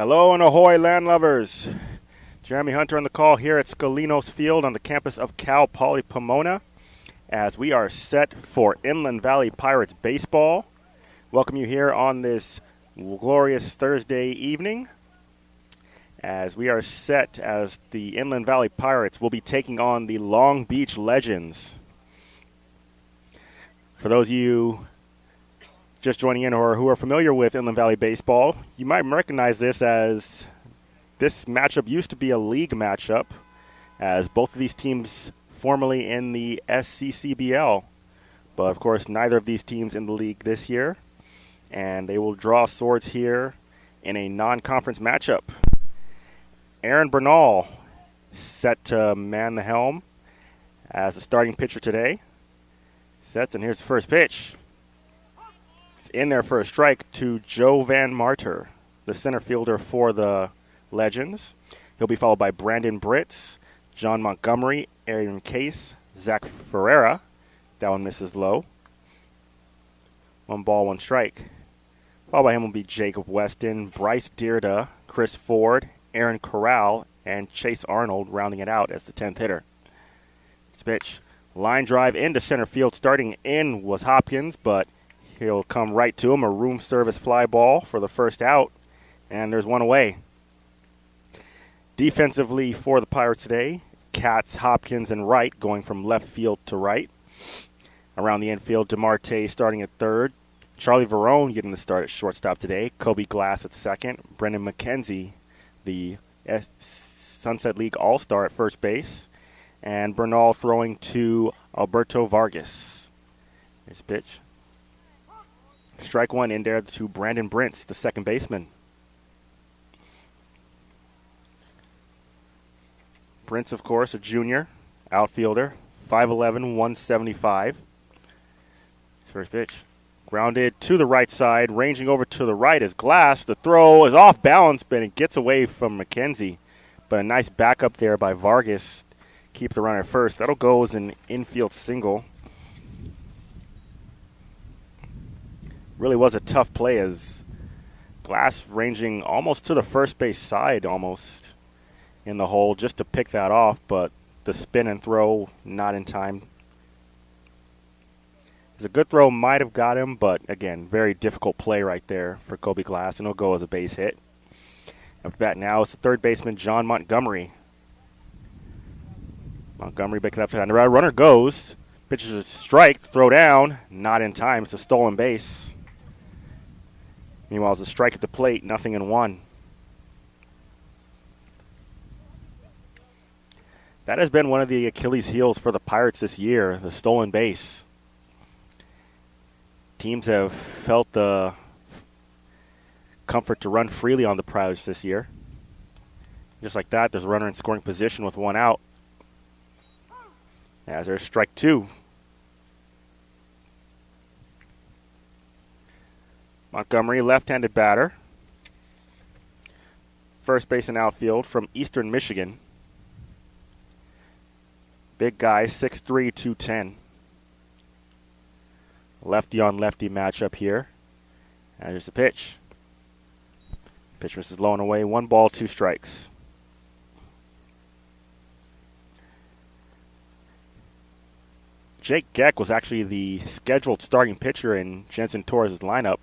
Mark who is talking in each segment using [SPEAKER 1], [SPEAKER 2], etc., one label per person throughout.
[SPEAKER 1] Hello and ahoy, land lovers. Jeremy Hunter on the call here at Scalinos Field on the campus of Cal Poly Pomona as we are set for Inland Valley Pirates baseball. Welcome you here on this glorious Thursday evening as we are set as the Inland Valley Pirates will be taking on the Long Beach Legends. For those of you just joining in or who are familiar with Inland Valley baseball, you might recognize this as this matchup used to be a league matchup as both of these teams formerly in the SCCBL. But of course, neither of these teams in the league this year, and they will draw swords here in a non-conference matchup. Aaron Bernal set to man the helm as the starting pitcher today. Sets, and here's the first pitch. It's in there for a strike to Joe Van Marter, the center fielder for the Legends. He'll be followed by Brandon Britz, John Montgomery, Aaron Case, Zach Ferreira. That one misses low. 1 ball, 1 strike. Followed by him will be Jacob Weston, Bryce Dearda, Chris Ford, Aaron Corral, and Chase Arnold rounding it out as the 10th hitter. This pitch, line drive into center field. Starting in was Hopkins, but he'll come right to him. A room service fly ball for the first out, and there's one away. Defensively for the Pirates today, Katz, Hopkins, and Wright going from left field to right. Around the infield, DeMarte starting at third. Charlie Verone getting the start at shortstop today. Kobe Glass at second. Brendan McKenzie, the Sunset League All-Star at first base. And Bernal throwing to Alberto Vargas. This pitch. Strike one in there to Brandon Brintz, the second baseman. Brintz, of course, a junior outfielder, 5'11", 175. First pitch. Grounded to the right side, ranging over to the right is Glass. The throw is off balance, but it gets away from McKenzie. But a nice backup there by Vargas. Keep the runner at first. That'll go as an infield single. Really was a tough play as Glass ranging almost to the first base side almost in the hole just to pick that off, but the spin and throw not in time. A good throw might have got him, but again, very difficult play right there for Kobe Glass, and it'll go as a base hit. Up bat now is the third baseman, John Montgomery. Montgomery picking up the runner goes, pitches a strike, throw down, not in time. It's a stolen base. Meanwhile, it's a strike at the plate, 0-1. That has been one of the Achilles heels for the Pirates this year, the stolen base. Teams have felt the comfort to run freely on the Pirates this year. Just like that, there's a runner in scoring position with 1 out. As there's strike 2. Montgomery, left-handed batter. First base and outfield from Eastern Michigan. Big guy, 6'3", 210. Lefty on lefty matchup here. And here's the pitch. Pitch misses low and away. 1 ball, 2 strikes. Jake Geck was actually the scheduled starting pitcher in Jensen Torres' lineup,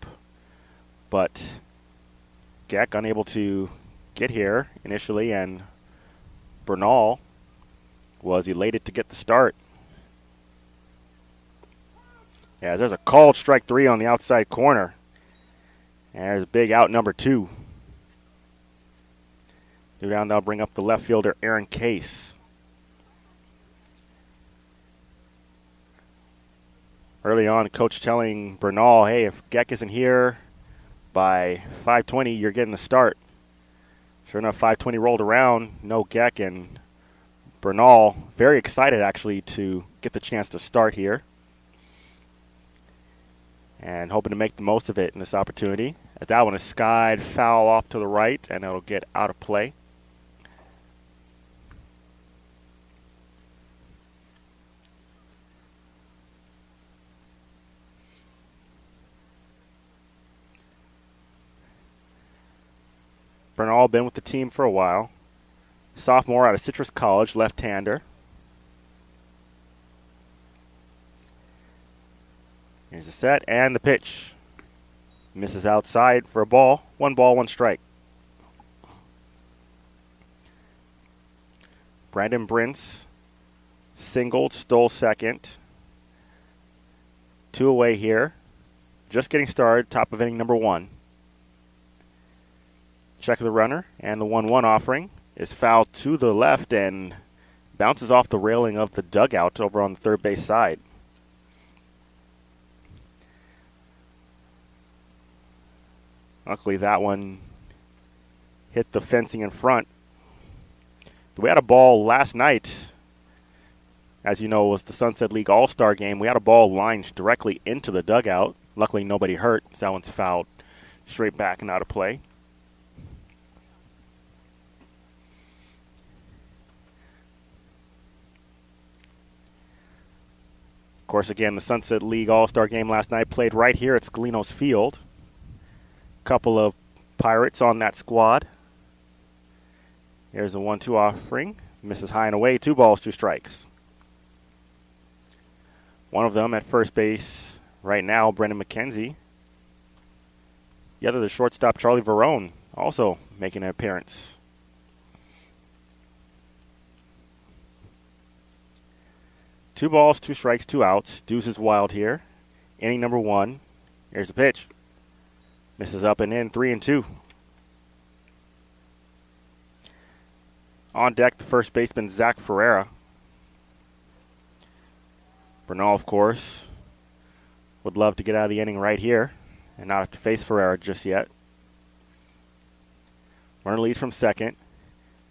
[SPEAKER 1] but Geck unable to get here initially, and Bernal was elated to get the start. Yeah, there's a called strike 3 on the outside corner. And there's a big out number 2. Due down, they'll bring up the left fielder, Aaron Case. Early on, coach telling Bernal, hey, if Geck isn't here by 5:20, you're getting the start. Sure enough, 5:20 rolled around, no Geck, and Bernal very excited actually to get the chance to start here. And hoping to make the most of it in this opportunity. That one is skied foul off to the right, and it'll get out of play. Bernal been with the team for a while. Sophomore out of Citrus College, left-hander. Here's the set and the pitch. Misses outside for a ball. 1 ball, 1 strike. Brandon Brintz singled, stole second. 2 away here. Just getting started, top of inning number 1. Check the runner, and the 1-1 offering is fouled to the left and bounces off the railing of the dugout over on the third base side. Luckily, that one hit the fencing in front. We had a ball last night, as you know, it was the Sunset League All-Star game. We had a ball lined directly into the dugout. Luckily, nobody hurt, so that one's fouled straight back and out of play. Of course, again, the Sunset League All-Star game last night played right here at Scalinos Field. Couple of Pirates on that squad. Here's a 1-2 offering. Misses high and away. 2 balls, 2 strikes. One of them at first base right now, Brendan McKenzie. The other, the shortstop, Charlie Verone, also making an appearance. Two balls, 2 strikes, 2 outs. Deuce is wild here. Inning number 1. Here's the pitch. Misses up and in, 3-2. On deck, the first baseman, Zach Ferreira. Bernal, of course, would love to get out of the inning right here and not have to face Ferreira just yet. Runner leads from second.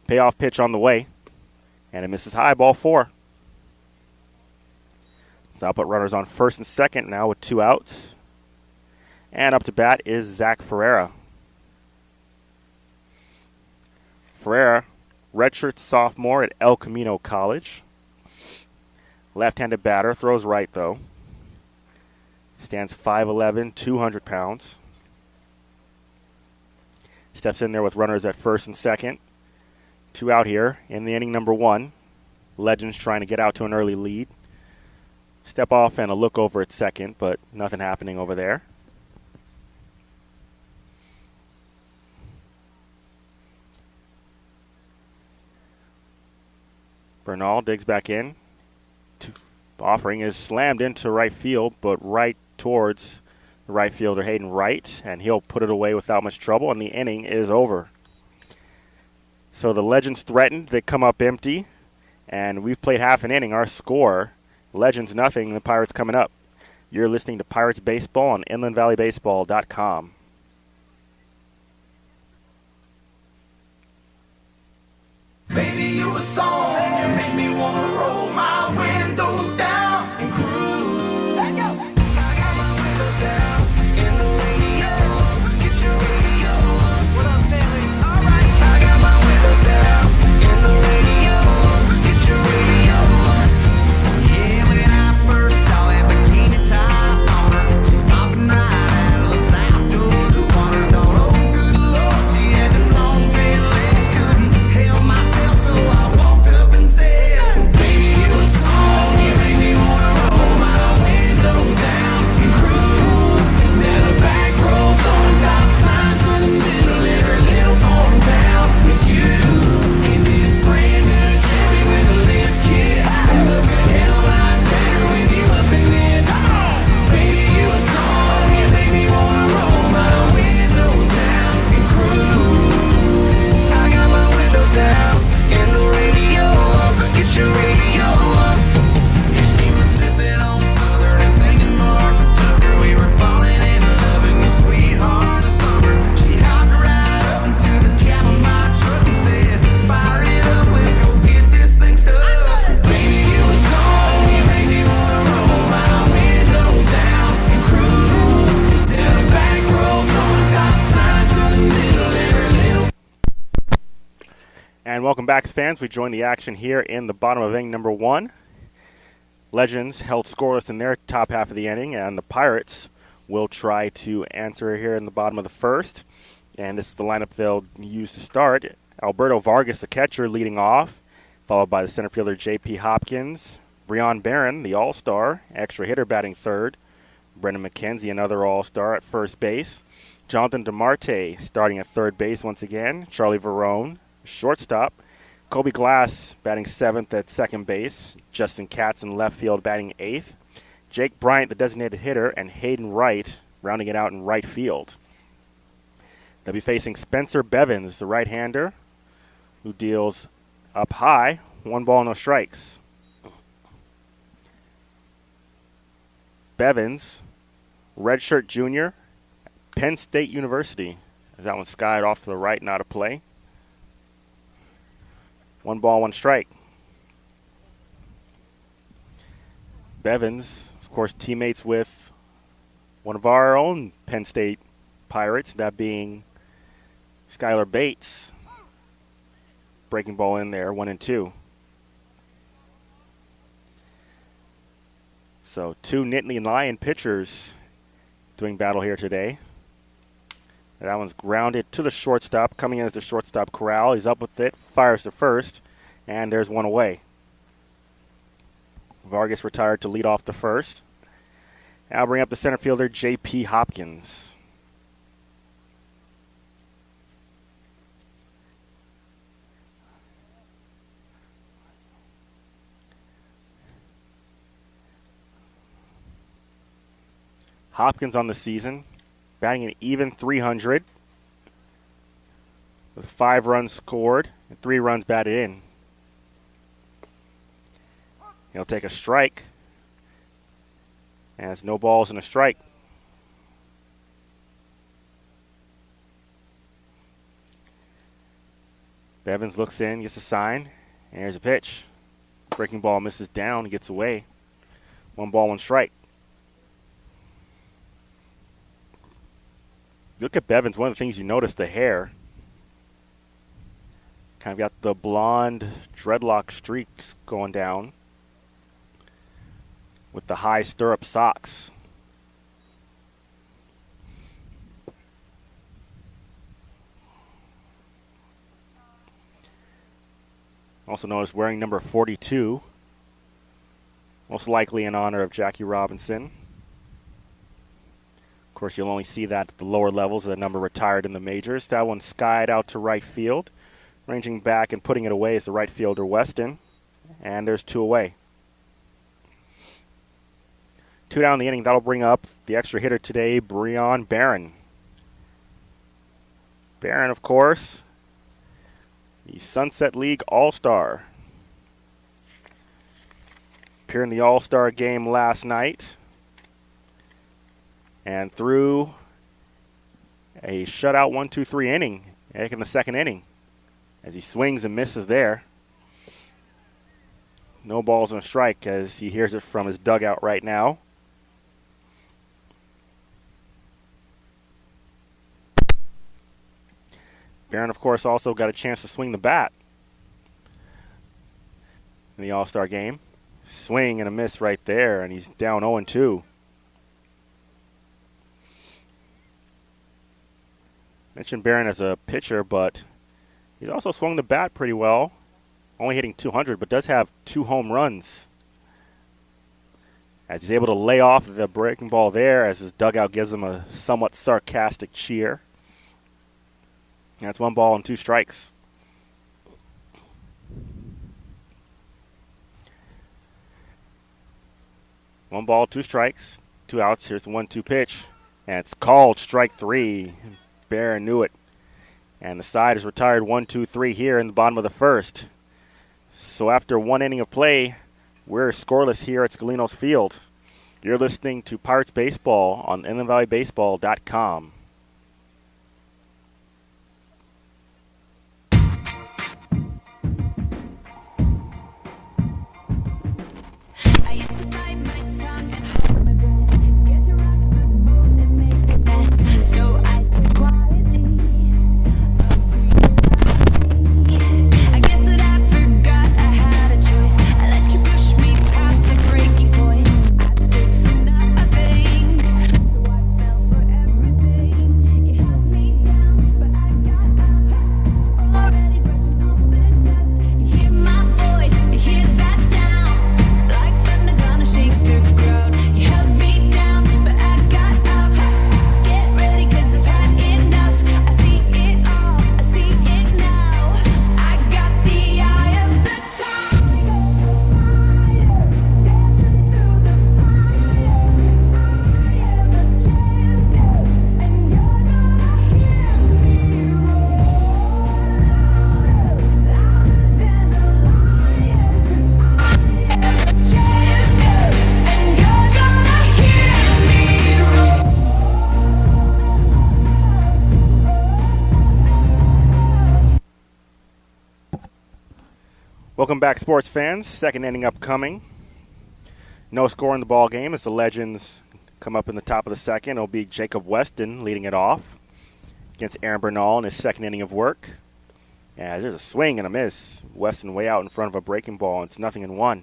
[SPEAKER 1] Payoff pitch on the way. And it misses high, ball 4. So I'll put runners on first and second now with 2 outs. And up to bat is Zach Ferreira. Ferreira, redshirt sophomore at El Camino College. Left-handed batter, throws right though. Stands 5'11", 200 pounds. Steps in there with runners at first and second. 2 out here in the inning number 1. Legends trying to get out to an early lead. Step off and a look over at second, but nothing happening over there. Bernal digs back in. Offering is slammed into right field, but right towards the right fielder, Hayden Wright, and he'll put it away without much trouble, and the inning is over. So the Legends threatened. They come up empty, and we've played half an inning. Our score, Legends nothing, the Pirates coming up. You're listening to Pirates Baseball on InlandValleyBaseball.com.
[SPEAKER 2] Baby, you a song, you make me wanna roll my windows down and cruise. I got my windows down in the radio. Get your radio on. What up, Nelly? All right. I got my windows down in the radio. Get your radio on. Yeah, when I first saw that bikini top on her, she's popping right out of the South Georgia water. Oh, good Lord, she had them long tail legs, couldn't help myself, so I walked up and said, baby, you a song, you make me wanna roll my windows down and cruise down the back road, throwing stop signs through the middle of every little farm town with you in this brand new Chevy with a lift kit. I look a hell of a lot better with you up in there. Baby, you a song, you make me wanna roll my windows down and cruise. I got my windows down in the radio. Get your radio up. Yeah, she was sipping on Southern and singing Marshall Tucker. We were falling in love in the sweetheart of summer. She hopped right up into the cab of my truck and said, fire it up, let's go get this thing stuck. Baby, you a song, you make me wanna roll my windows down and cruise down the back road, throwing stop signs through the middle of every little.
[SPEAKER 1] And welcome back, fans. We join the action here in the bottom of inning number 1. Legends held scoreless in their top half of the inning, and the Pirates will try to answer here in the bottom of the first. And this is the lineup they'll use to start. Alberto Vargas, the catcher, leading off, followed by the center fielder J.P. Hopkins. Breon Barron, the all-star, extra hitter, batting third. Brendan McKenzie, another all-star, at first base. Jonathan DeMarte starting at third base once again. Charlie Verone, shortstop. Kobe Glass batting seventh at second base. Justin Katz in left field batting eighth. Jake Bryant, the designated hitter, and Hayden Wright rounding it out in right field. They'll be facing Spencer Bevins, the right-hander, who deals up high, 1 ball, no strikes. Bevins, redshirt junior, Penn State University. As that one skied off to the right, not a play. 1 ball, 1 strike. Bevins, of course, teammates with one of our own Penn State Pirates, that being Skylar Bates. Breaking ball in there, 1-2. So 2 Nittany Lion pitchers doing battle here today. That one's grounded to the shortstop, coming in as the shortstop corral. He's up with it, fires to first, and there's 1 away. Vargas retired to lead off the first. Now bring up the center fielder, J.P. Hopkins. Hopkins on the season, batting an even .300 with 5 runs scored and 3 runs batted in. He'll take a strike, and it's no balls and a strike. Bevins looks in, gets a sign, and here's a pitch. Breaking ball misses down, gets away. 1 ball, 1 strike. Look at Bevins, one of the things you notice, the hair. Kind of got the blonde dreadlock streaks going down with the high stirrup socks. Also noticed wearing number 42, most likely in honor of Jackie Robinson. Of course, you'll only see that at the lower levels of the number retired in the majors. That one skied out to right field. Ranging back and putting it away is the right fielder, Weston. And there's 2 away. 2 down in the inning. That'll bring up the extra hitter today, Breon Barron. Barron, of course, the Sunset League All-Star. Appeared in the All-Star game last night. And threw a shutout 1-2-3 inning, in the second inning, as he swings and misses there. No balls and a strike as he hears it from his dugout right now. Barron, of course, also got a chance to swing the bat in the All-Star game. Swing and a miss right there, and he's down 0-2. Mentioned Barron as a pitcher, but he's also swung the bat pretty well. Only hitting .200, but does have 2 home runs. As he's able to lay off the breaking ball there, as his dugout gives him a somewhat sarcastic cheer. And that's 1 ball and 2 strikes. One ball, 2 strikes, 2 outs. Here's the 1-2 pitch, and it's called strike 3. Barron knew it. And the side is retired 1-2-3 here in the bottom of the first. So after 1 inning of play, we're scoreless here at Scalinos Field. You're listening to Pirates Baseball on InlandValleyBaseball.com. Welcome back, sports fans. Second inning upcoming. No score in the ball game as the Legends come up in the top of the second. It'll be Jacob Weston leading it off against Aaron Bernal in his second inning of work. As there's a swing and a miss. Weston way out in front of a breaking ball. It's 0-1.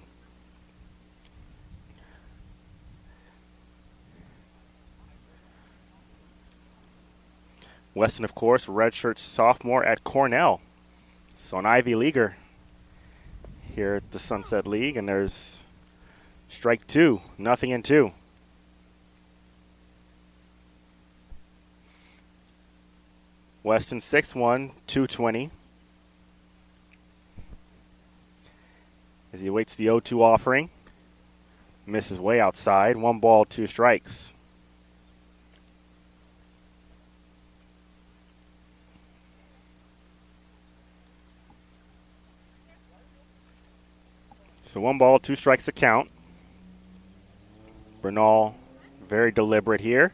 [SPEAKER 1] Weston, of course, redshirt sophomore at Cornell. So an Ivy Leaguer here at the Sunset League. And there's strike two, 0-2. Weston 6-1, 220. As he awaits the 0-2 offering. Misses way outside. 1 ball, 2 strikes. So 1 ball, 2 strikes to count. Bernal very deliberate here.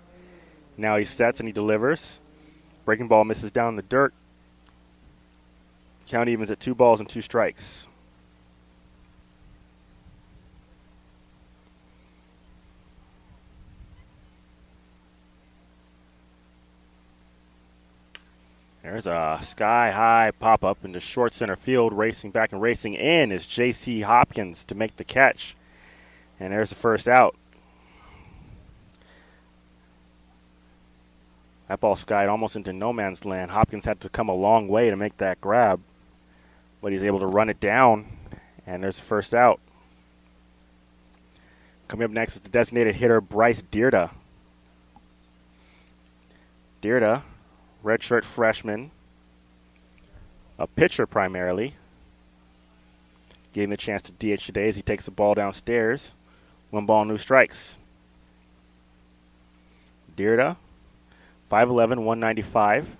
[SPEAKER 1] Now he sets and he delivers. Breaking ball misses down the dirt. Count evens at 2 balls and 2 strikes. There's a sky-high pop-up into short center field. Racing back and racing in is J.C. Hopkins to make the catch. And there's the first out. That ball skied almost into no man's land. Hopkins had to come a long way to make that grab. But he's able to run it down. And there's the first out. Coming up next is the designated hitter, Bryce Dierda. Dierda, redshirt freshman, a pitcher primarily. Getting the chance to DH today as he takes the ball downstairs. 1 ball, no strikes. Dierda, 5'11", 195.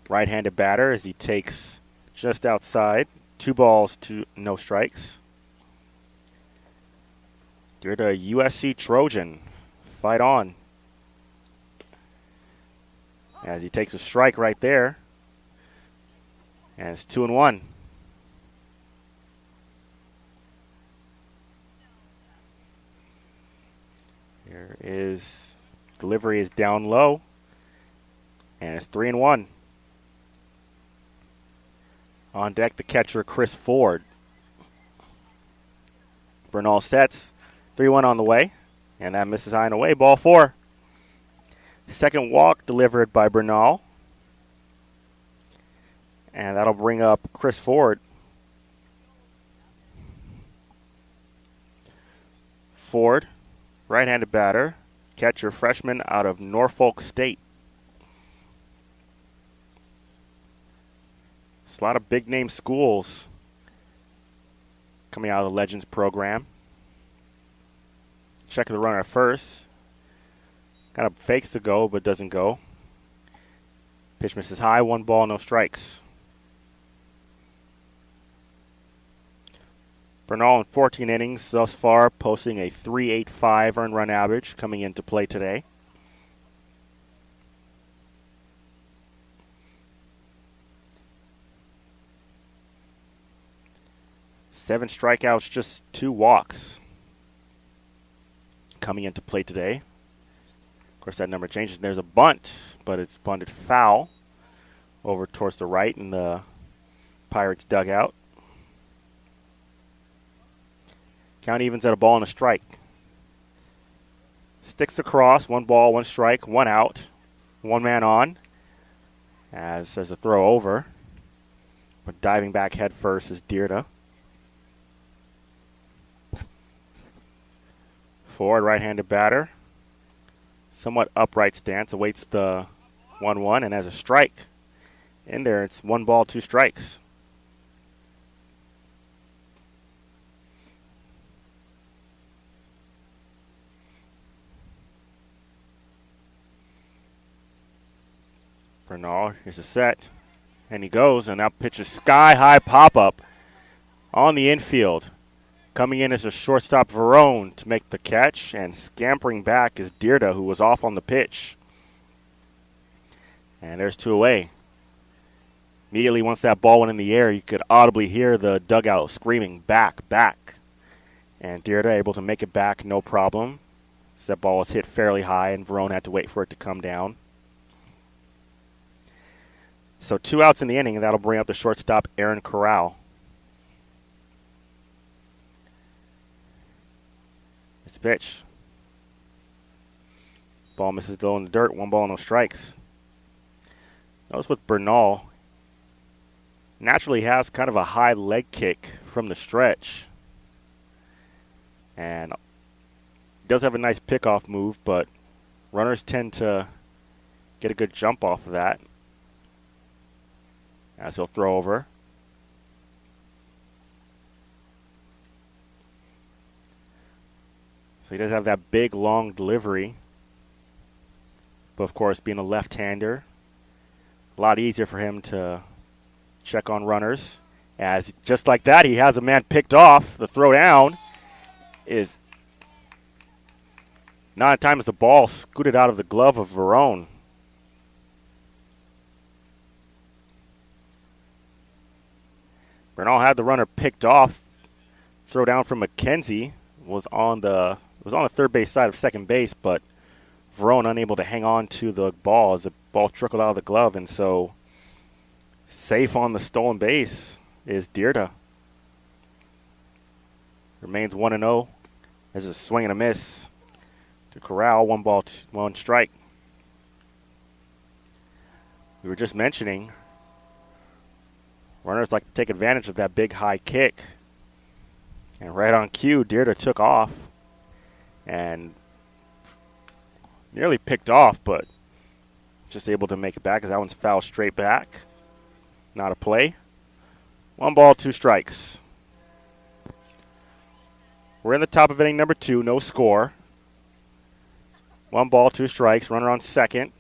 [SPEAKER 1] Right-handed batter as he takes just outside. 2 balls, no strikes. Dierda, USC Trojan. Fight on. As he takes a strike right there. And it's 2-1. Here is delivery is down low. And it's 3-1. On deck, the catcher, Chris Ford. Bernal sets. 3-1 on the way. And that misses high and away. Ball 4. Second walk delivered by Bernal. And that'll bring up Chris Ford. Ford, right-handed batter, catcher, freshman out of Norfolk State. It's a lot of big-name schools coming out of the Legends program. Check the runner first. Kind of fakes to go, but doesn't go. Pitch misses high, 1 ball, no strikes. Bernal in 14 innings thus far, posting a 3.85 earned run average coming into play today. Seven strikeouts, just 2 walks coming into play today. Of course, that number changes. There's a bunt, but it's bunted foul over towards the right in the Pirates' dugout. Count evens at a ball and a strike. Sticks across, 1 ball, 1 strike, 1 out. 1 man on. As there's a throw over. But diving back head first is Dierda. Ford, right-handed batter. Somewhat upright stance, awaits the 1-1 and has a strike. In there, it's 1 ball, 2 strikes. Bernal, here's a set. And he goes, and now pitches sky-high pop-up on the infield. Coming in is a shortstop, Verone, to make the catch, and scampering back is Dierda, who was off on the pitch. And there's 2 away. Immediately once that ball went in the air, you could audibly hear the dugout screaming, back, back. And Dyrda able to make it back, no problem. So that ball was hit fairly high, and Verone had to wait for it to come down. So 2 outs in the inning, and that'll bring up the shortstop, Aaron Corral. It's a pitch. Ball misses low in the dirt, 1 ball, no strikes. Notice with Bernal, naturally has kind of a high leg kick from the stretch. And does have a nice pickoff move, but runners tend to get a good jump off of that. As he'll throw over. So he does have that big, long delivery. But of course, being a left-hander, a lot easier for him to check on runners. As just like that, he has a man picked off. The throw down is not in time as the ball scooted out of the glove of Verone. Bernal had the runner picked off. Throw down from McKenzie was on the third base side of second base, but Verone unable to hang on to the ball as the ball trickled out of the glove, and so safe on the stolen base is Dyrda. Remains 1-0. There's a swing and a miss to Corral. 1 ball, 1 strike. We were just mentioning runners like to take advantage of that big high kick. And right on cue, Dyrda took off and nearly picked off, but just able to make it back because that one's fouled straight back. Not a play. 1 ball, 2 strikes. We're in the top of inning number 2, no score. 1 ball, 2 strikes, runner on second.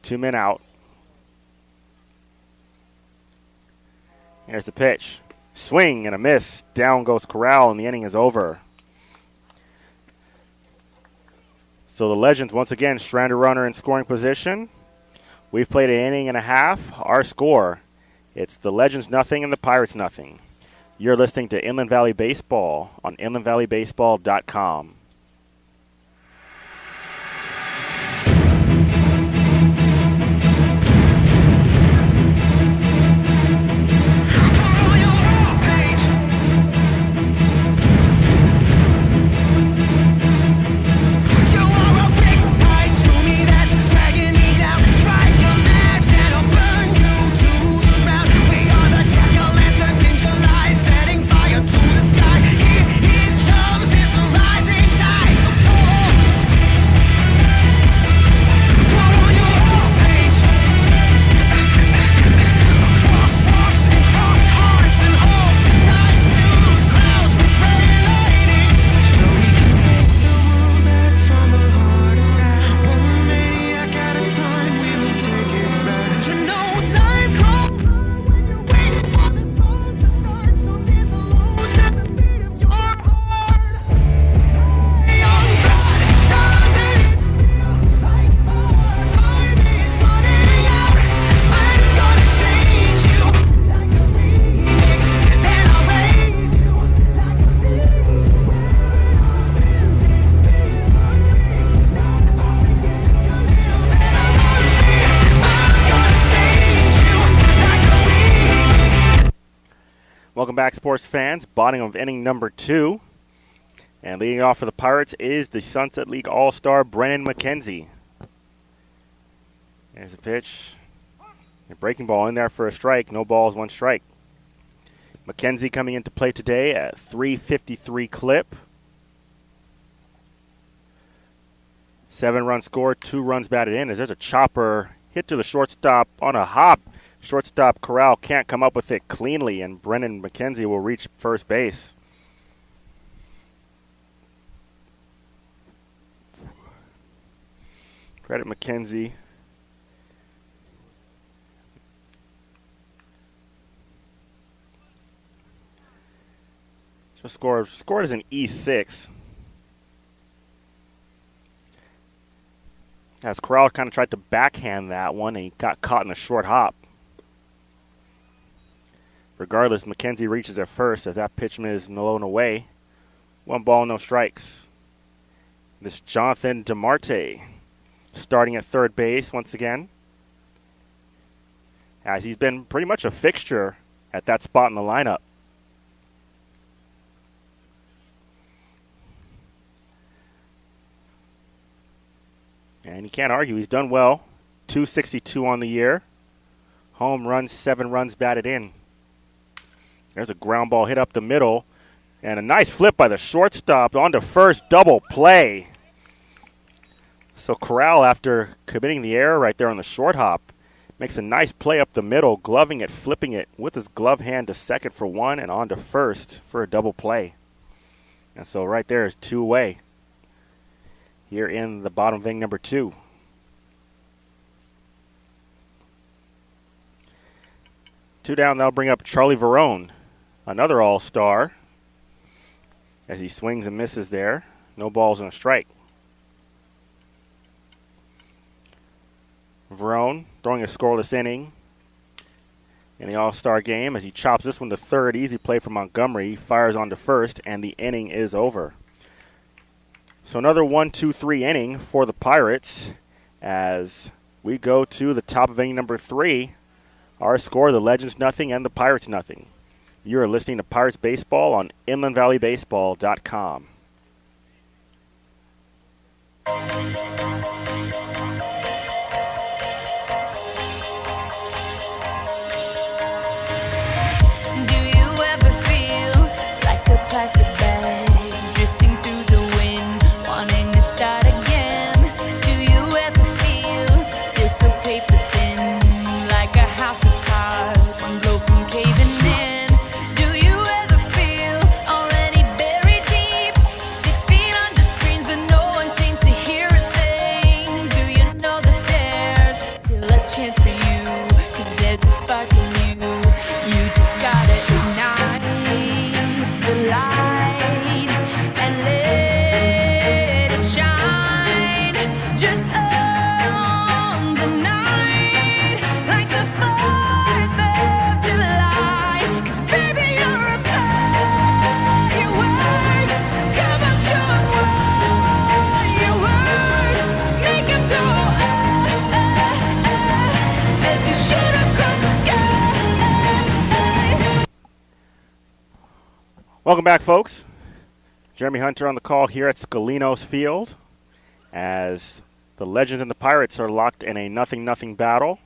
[SPEAKER 1] 2 men out. Here's the pitch. Swing and a miss. Down goes Corral, and the inning is over. So the Legends once again strand a runner in scoring position. We've played an inning and a half. Our score, it's the Legends nothing and the Pirates nothing. You're listening to Inland Valley Baseball on inlandvalleybaseball.com. Welcome back, sports fans. Bottom of inning number 2. And leading off for the Pirates is the Sunset League All-Star, Brennan McKenzie. There's a pitch. A breaking ball in there for a strike. No balls, 1 strike. McKenzie coming into play today at .353 clip. 7 runs scored, 2 runs batted in. As there's a chopper hit to the shortstop on a hop. Shortstop Corral can't come up with it cleanly, and Brennan McKenzie will reach first base. Credit McKenzie. Just scored as an E6. As Corral kind of tried to backhand that one, and he got caught in a short hop. Regardless, McKenzie reaches at first as that pitch is blown away. 1 ball, no strikes. This Jonathan DeMarte starting at third base once again, as he's been pretty much a fixture at that spot in the lineup. And you can't argue, he's done well. 262 on the year. Home runs, 7 runs batted in. There's a ground ball hit up the middle. And a nice flip by the shortstop onto first, double play. So Corral, after committing the error right there on the short hop, makes a nice play up the middle, gloving it, flipping it with his glove hand to second for 1 and on to first for a double play. And so right there is 2 away here in the bottom of inning number 2. Two down, that'll bring up Charlie Verone, another all-star, as he swings and misses there. No balls and a strike. Verone throwing a scoreless inning in the all-star game as he chops this one to third. Easy play from Montgomery. Fires on to first, and the inning is over. So another 1-2-3 inning for the Pirates as we go to the top of inning number 3. Our score, the Legends nothing and the Pirates nothing. You are listening to Pirates Baseball on InlandValleyBaseball.com.
[SPEAKER 3] Do you ever feel like a plastic bag drifting through the wind, wanting to start again? Do you ever feel so paper thin, like a house of cards, one blow from caving in? Do you ever feel already buried deep, 6 feet under screens, but no one seems to hear a thing? Do you know that there's still a chance for you, 'cause there's a spark in you? You just gotta ignite the light and let it shine. Just on the night, like the 4th of July. 'Cause baby, you're a firework. Come on, show 'em what you worth. Make 'em go as you shoot across the sky.
[SPEAKER 1] Welcome back, folks. Jeremy Hunter on the call here at Scalinos Field as the Legends and the Pirates are locked in a 0-0 battle.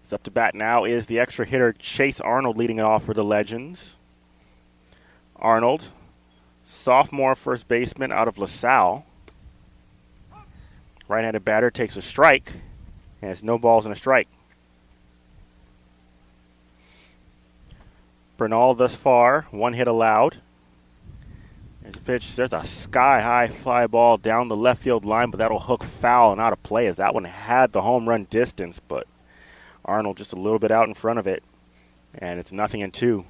[SPEAKER 1] It's up to bat now is the extra hitter Chase Arnold leading it off for the Legends. Arnold, sophomore first baseman out of LaSalle. Right-handed batter takes a strike and it's no balls and a strike. Bernal thus far, 1 hit allowed. There's a pitch. There's a sky-high fly ball down the left field line, but that'll hook foul and out of play as that one had the home run distance, but Arnold just a little bit out in front of it, and it's 0-2.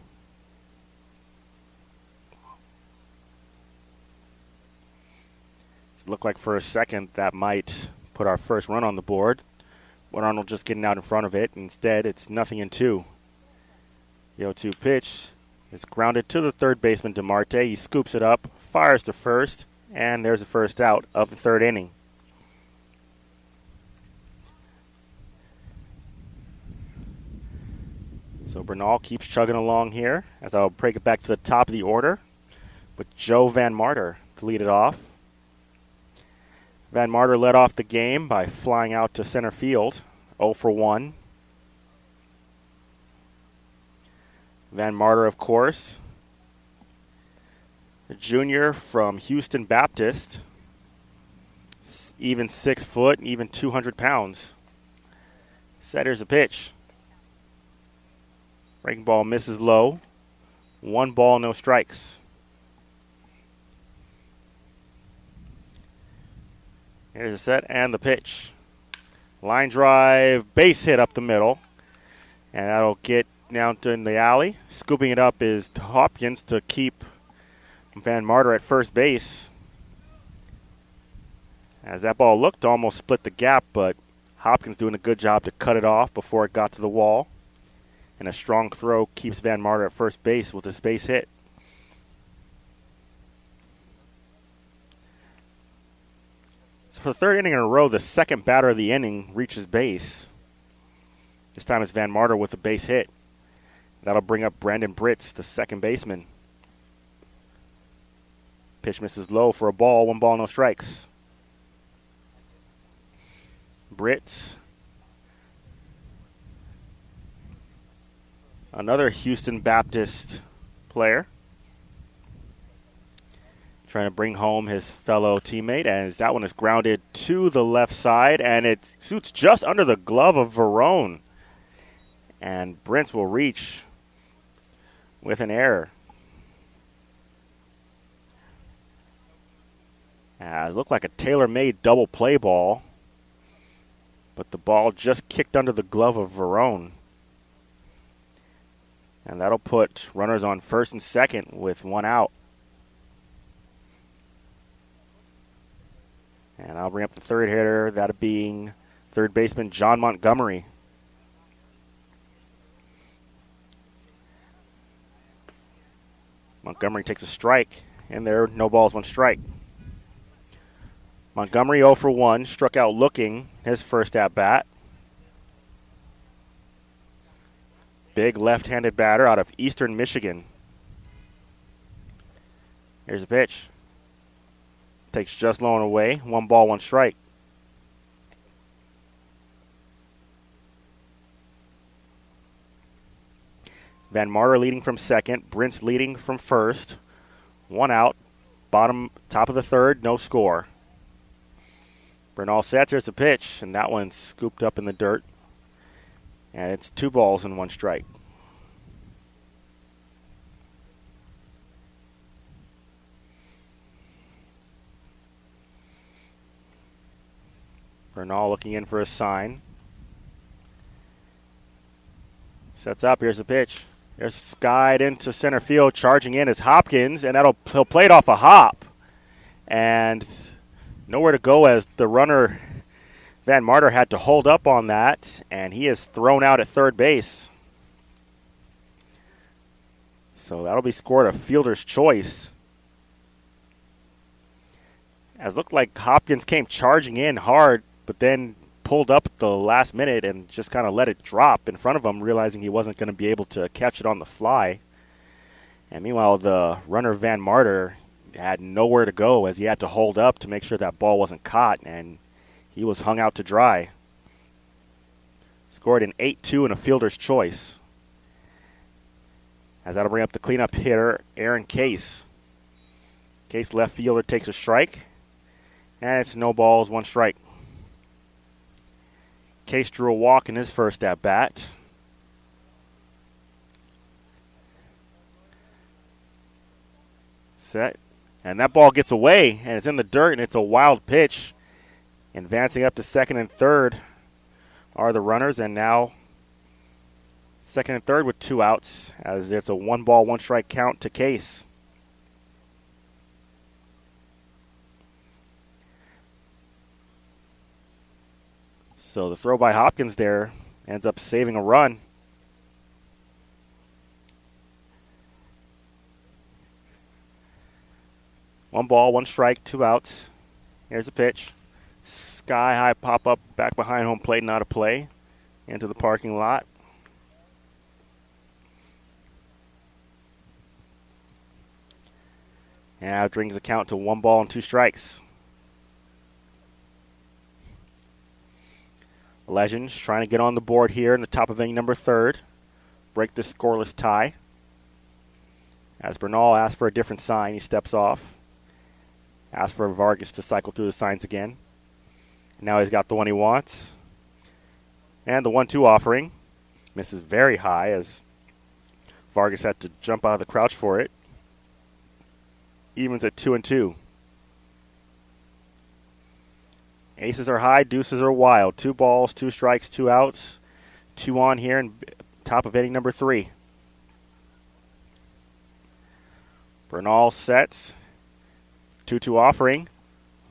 [SPEAKER 1] It looked like for a second that might put our first run on the board, but Arnold just getting out in front of it. Instead, it's 0-2. The 0-2 pitch is grounded to the third baseman, DeMarte. He scoops it up, fires to first, and there's the first out of the 3rd inning. So Bernal keeps chugging along here as I'll break it back to the top of the order with Joe Van Marter to lead it off. Van Marter led off the game by flying out to center field, 0 for 1. Van Marter, of course, a junior from Houston Baptist, even 6 foot, even 200 pounds. Setter's a pitch. Breaking ball misses low. 1 ball, no strikes. Here's the set and the pitch. Line drive, base hit up the middle. And that'll get down in the alley. Scooping it up is Hopkins to keep Van Marter at first base. As that ball looked to almost split the gap, but Hopkins doing a good job to cut it off before it got to the wall. And a strong throw keeps Van Marter at first base with his base hit. So for the third inning in a row, the second batter of the inning reaches base. This time it's Van Marter with a base hit. That'll bring up Brandon Britz, the second baseman. Pitch misses low for a ball, 1 ball, no strikes. Britz, another Houston Baptist player, trying to bring home his fellow teammate, as that one is grounded to the left side, and it shoots just under the glove of Verone. And Britz will reach with an error. It looked like a tailor-made double play ball, but the ball just kicked under the glove of Verone. And that'll put runners on first and second with 1 out. And I'll bring up the third hitter, that being third baseman John Montgomery. Montgomery takes a strike, and there, no balls, 1 strike. Montgomery 0 for 1, struck out looking his first at-bat. Big left-handed batter out of Eastern Michigan. Here's a pitch. Takes just low and away, 1 ball, 1 strike. Van Marter leading from second, Britz leading from first. 1 out, top of the third, no score. Bernal sets, here's a pitch, and that one's scooped up in the dirt. And it's 2 balls and 1 strike. Bernal looking in for a sign. Sets up, here's a pitch. There's skied into center field, charging in is Hopkins, and he'll play it off a hop. And nowhere to go as the runner, Van Marter, had to hold up on that, and he is thrown out at third base. So that'll be scored a fielder's choice. As it looked like Hopkins came charging in hard, but then pulled up at the last minute and just kind of let it drop in front of him, realizing he wasn't going to be able to catch it on the fly. And meanwhile, the runner, Van Marter, had nowhere to go as he had to hold up to make sure that ball wasn't caught, and he was hung out to dry. Scored an 8-2 and a fielder's choice. As that'll bring up the cleanup hitter, Aaron Case. Case left fielder takes a strike, and it's no balls, 1 strike. Case drew a walk in his first at-bat. Set. And that ball gets away, and it's in the dirt, and it's a wild pitch. Advancing up to second and third are the runners, and now second and third with 2 outs, as it's a 1 ball, 1 strike count to Case. So the throw by Hopkins there ends up saving a run. One ball, 1 strike, 2 outs. Here's a pitch. Sky high pop up back behind home plate, not a play. Into the parking lot. Now brings the count to 1 ball and 2 strikes. Legends trying to get on the board here in the top of inning number 3rd. Break this scoreless tie. As Bernal asks for a different sign, he steps off. Asks for Vargas to cycle through the signs again. Now he's got the one he wants. And the 1-2 offering misses very high as Vargas had to jump out of the crouch for it. Evens at 2-2. Aces are high, deuces are wild. 2 balls, 2 strikes, 2 outs. 2 on here in top of inning number 3. Bernal sets. 2-2 offering.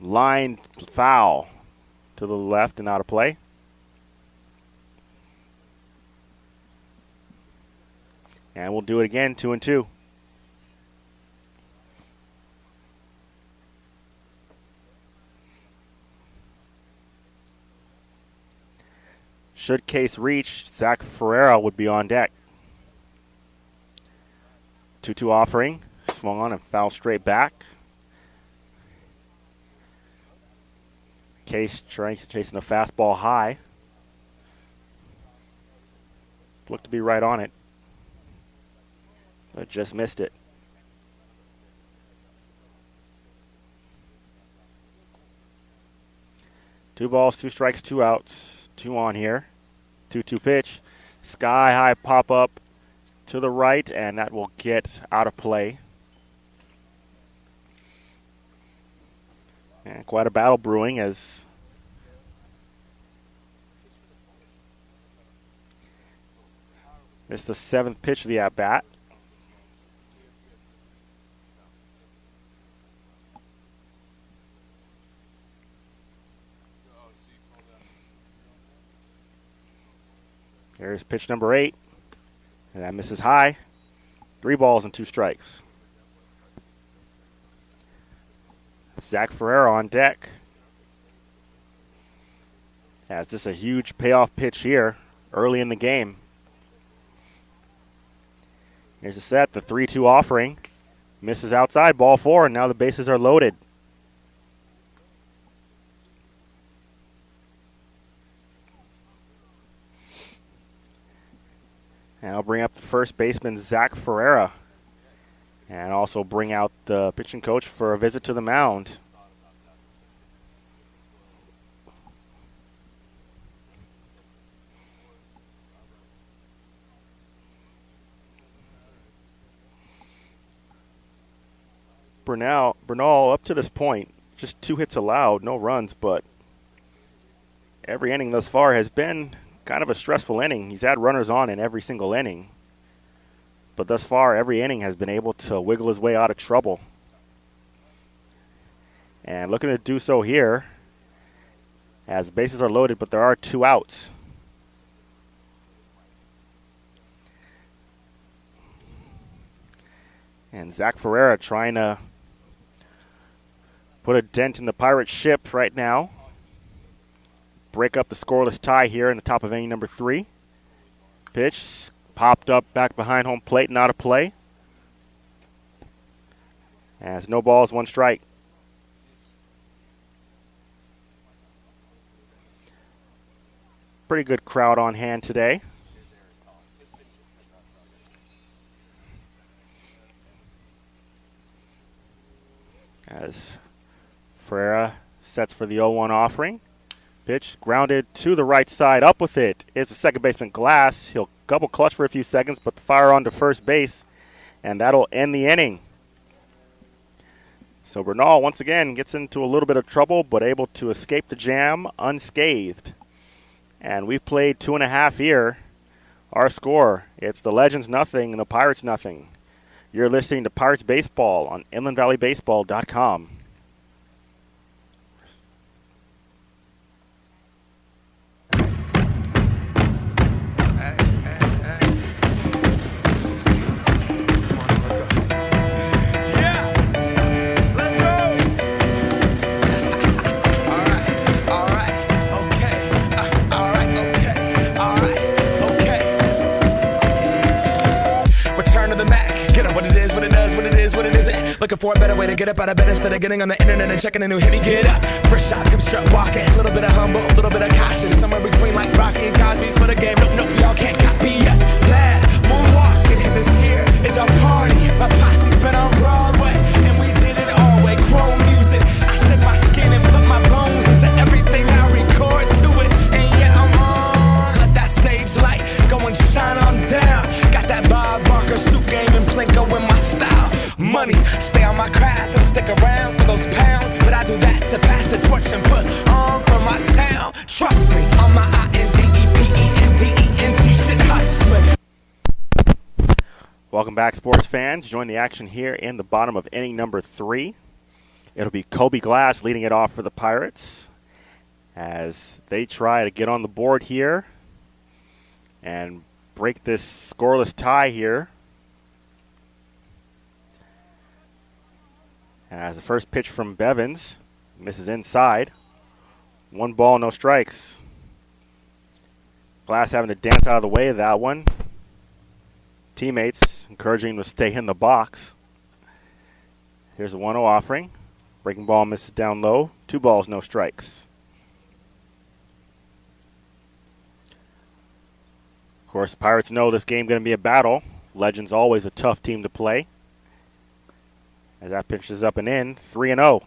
[SPEAKER 1] Line foul to the left and out of play. And we'll do it again, 2-2. Should case reach, Zach Ferreira would be on deck. 2-2 offering. Swung on and foul straight back. Case chasing a fastball high. Looked to be right on it, but just missed it. Two balls, 2 strikes, 2 outs. 2 on here. 2-2 pitch. Sky high pop up to the right, and that will get out of play. And quite a battle brewing as it's the 7th pitch of the at-bat. There's pitch number 8, and that misses high. 3 balls and 2 strikes. Zach Ferreira on deck. As this is a huge payoff pitch here early in the game. Here's a set, the 3-2 offering. Misses outside, ball 4, and now the bases are loaded. And I'll bring up the first baseman, Zach Ferreira. And also bring out the pitching coach for a visit to the mound. Bernal, up to this point, just 2 hits allowed, no runs, but every inning thus far has been kind of a stressful inning. He's had runners on in every single inning. But thus far, every inning has been able to wiggle his way out of trouble. And looking to do so here, as bases are loaded, but there are 2 outs. And Zach Ferreira trying to put a dent in the Pirate ship right now. Break up the scoreless tie here in the top of inning number 3. Pitch popped up back behind home plate and out of play. As no balls, 1 strike. Pretty good crowd on hand today. As Ferreira sets for the 0-1 offering. Pitch grounded to the right side, up with it is the second baseman Glass. He'll double clutch for a few seconds, but the fire on to first base, and that'll end the inning. So Bernal once again gets into a little bit of trouble, but able to escape the jam unscathed. And we've played 2.5 here. Our score, it's the Legends nothing and the Pirates nothing. You're listening to Pirates Baseball on InlandValleyBaseball.com.
[SPEAKER 4] Looking for a better way to get up out of bed instead of getting on the internet and checking a new hit. Me get up, fresh shot, come strut walking. A little bit of humble, a little bit of cautious. Somewhere between like Rocky and Cosby's for the game. Nope, y'all can't copy yet. Glad moonwalking, and this here is our party. My posse's been on Broadway, and we did it all way. Chrome music, I shed my skin and put my bones into everything I record to it. And yeah, I'm on. Let that stage light go and shine on down. Got that Bob Barker suit game and Plinko in my style. Money, stay on my craft and stick around for those pounds. But I do that to pass the torch and put on for my town. Trust me, on my INDEPENDENT shit hustling.
[SPEAKER 1] Welcome back, sports fans. Join the action here in the bottom of inning number 3. It'll be Kobe Glass leading it off for the Pirates as they try to get on the board here and break this scoreless tie here As the first pitch from Bevins misses inside. 1 ball, no strikes. Glass having to dance out of the way of that one. Teammates encouraging him to stay in the box. Here's a 1-0 offering. Breaking ball misses down low. 2 balls, no strikes. Of course, the Pirates know this game going to be a battle. Legends always a tough team to play. As that pitch is up and in, 3-0.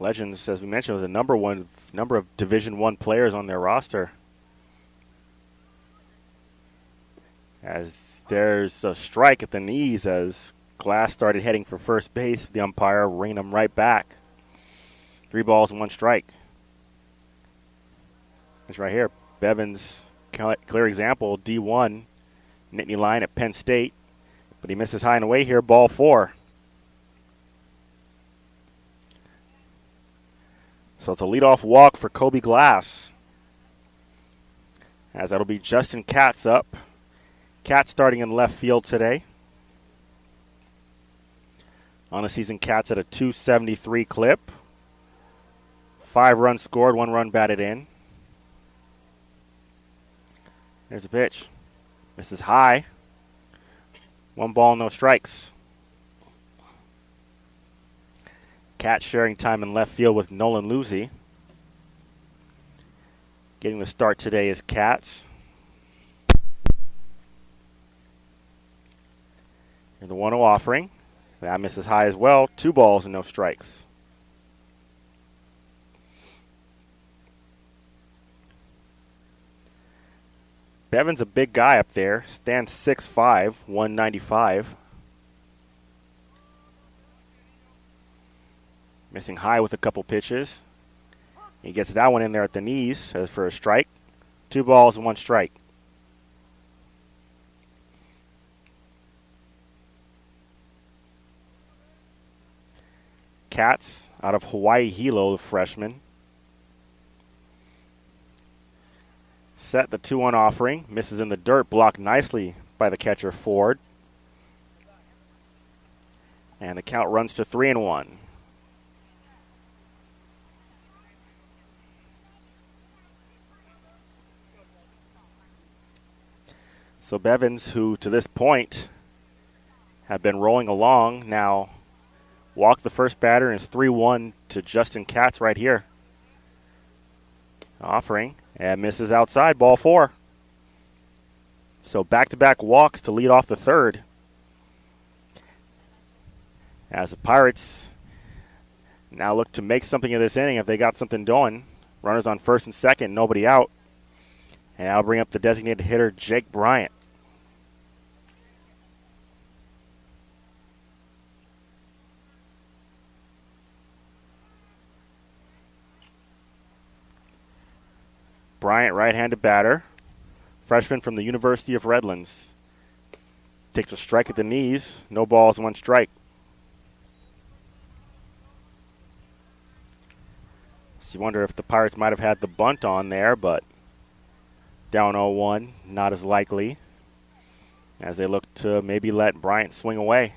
[SPEAKER 1] Legends, as we mentioned, was a number of Division I players on their roster. As there's a strike at the knees as Glass started heading for first base. The umpire reined him right back. 3 balls and 1 strike. It's right here. Bevins, clear example, D1, Nittany Lion at Penn State. But he misses high and away here, ball 4. So it's a leadoff walk for Kobe Glass. As that'll be Justin Katz up. Katz starting in left field today. On the season, Katz at a .273 clip. 5 runs scored, 1 run batted in. There's a pitch. Misses high. 1 ball, no strikes. Katz sharing time in left field with Nolan Lucy. Getting the start today is Katz. And the 1-0 offering. That misses high as well. 2 balls and no strikes. Bevin's a big guy up there. Stands 6'5", 195. Missing high with a couple pitches. He gets that one in there at the knees as for a strike. 2 balls and 1 strike. Katz out of Hawaii Hilo, the freshman. Set the 2-1 offering. Misses in the dirt, blocked nicely by the catcher Ford. And the count runs to 3-1. So Bevins, who to this point have been rolling along, now walked the first batter and it's 3-1 to Justin Katz right here. Offering and misses outside, ball 4. So back-to-back walks to lead off the third. As the Pirates now look to make something of this inning if they got something doing. Runners on first and second, nobody out. And I'll bring up the designated hitter, Jake Bryant. Bryant, right-handed batter, freshman from the University of Redlands. Takes a strike at the knees, no balls, 1 strike. So you wonder if the Pirates might have had the bunt on there, but down 0-1, not as likely, as they look to maybe let Bryant swing away.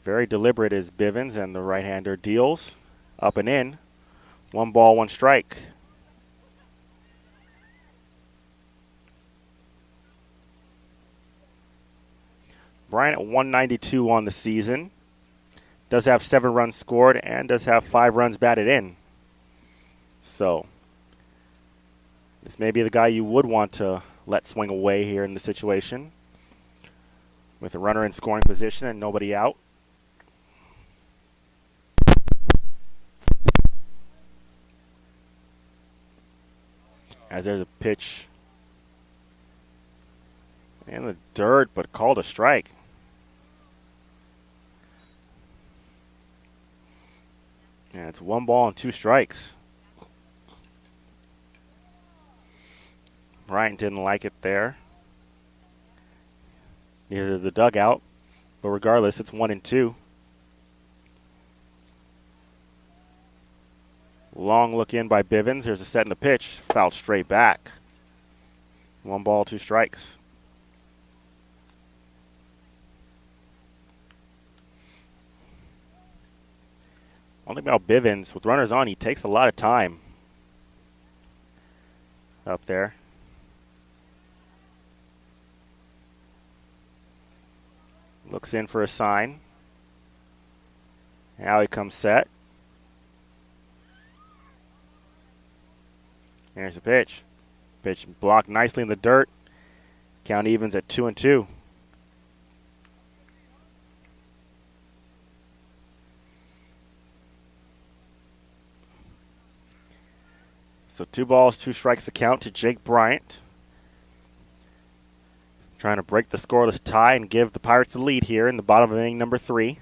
[SPEAKER 1] Very deliberate is Bivens, and the right-hander deals up and in. 1 ball, 1 strike. Bryant at 192 on the season. Does have 7 runs scored and does have 5 runs batted in. So this may be the guy you would want to let swing away here in the situation. With a runner in scoring position and nobody out. As there's a pitch in the dirt, but called a strike. And it's 1 ball and 2 strikes. Bryant didn't like it there. Neither did the dugout. But regardless, it's 1-2. Long look in by Bivens. Here's a set in the pitch. Fouled straight back. 1 ball, 2 strikes. One thing about Bivens, with runners on, he takes a lot of time up there. Looks in for a sign. Now he comes set. Here's the pitch. Pitch blocked nicely in the dirt. Count evens at 2-2. So 2 balls, 2 strikes to count to Jake Bryant. Trying to break the scoreless tie and give the Pirates the lead here in the bottom of inning number 3.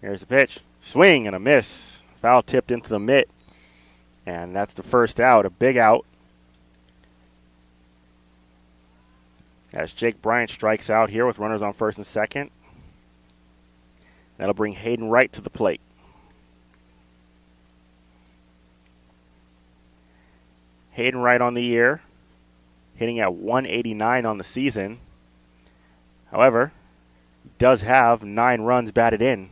[SPEAKER 1] Here's the pitch. Swing and a miss. Foul tipped into the mitt. And that's the first out, a big out. As Jake Bryant strikes out here with runners on first and second. That'll bring Hayden Wright to the plate. Hayden Wright on the year, hitting at 189 on the season. However, he does have 9 runs batted in.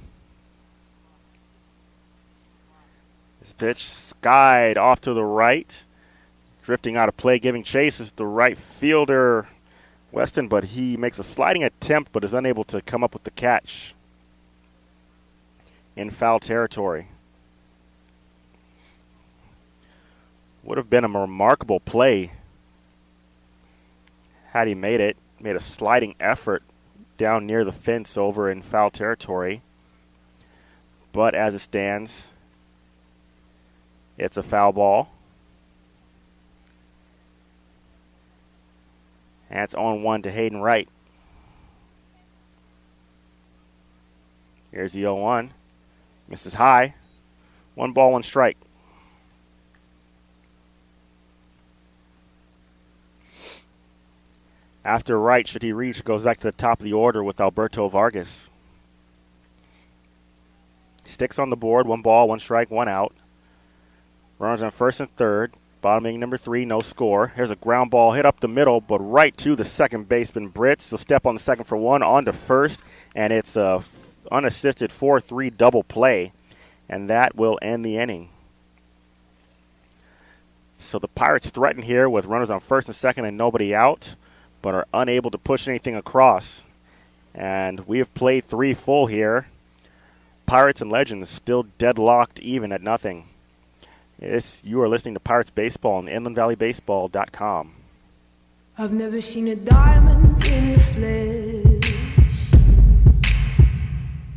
[SPEAKER 1] This pitch skied off to the right. Drifting out of play, giving chase is the right fielder, Weston, but he makes a sliding attempt but is unable to come up with the catch in foul territory. Would have been a remarkable play had he made it. Made a sliding effort down near the fence over in foul territory. But as it stands, it's a foul ball. And it's 0-1 to Hayden Wright. Here's the 0-1. Misses high. 1 ball, 1 strike. After Wright, should he reach, goes back to the top of the order with Alberto Vargas. Sticks on the board, 1 ball, 1 strike, 1 out. Runners on first and third. Bottom inning number 3, no score. Here's a ground ball hit up the middle, but right to the second baseman, Brits. He'll step on the second for 1, on to first, and it's a unassisted 4-3 double play, and that will end the inning. So the Pirates threaten here with runners on first and second and nobody out, but are unable to push anything across. And we have played 3 full here. Pirates and Legends still deadlocked even at nothing. You are listening to Pirates Baseball on InlandValleyBaseball.com.
[SPEAKER 5] I've never seen a diamond in the flesh.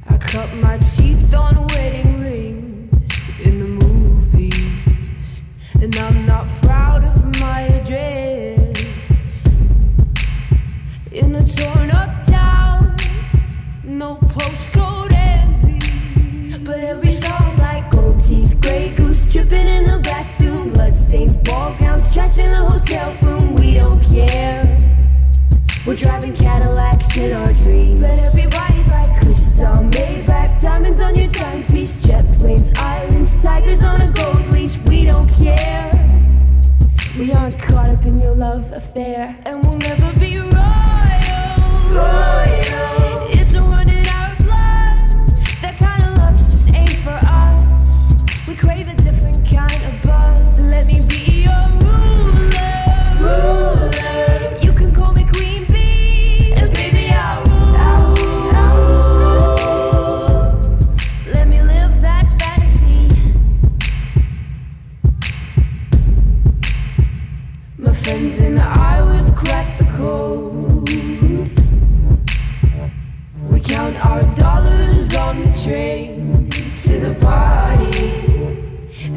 [SPEAKER 5] I cut my teeth on wedding rings in the movies, and I'm not proud of my address. In a torn up town, no postcode envy, but every song's like gold teeth, Grey Goose dripping in the bathroom, bloodstains, ball gowns, trash in the hotel room. We don't care. We're driving Cadillacs in our dreams, but everybody's like crystal, Maybach, diamonds on your timepiece, jet planes, islands, tigers on a gold leash. We don't care. We aren't caught up in your love affair, and we'll never be royal. It's a run in our blood. That kind of love's just ain't for us. We crave a different kind of buzz. Let me be your ruler. You can call me Queen Bee, and baby I'll rule. Let me live that fantasy. My friends and I, we've cracked the code. We count our dollars on the train to the party,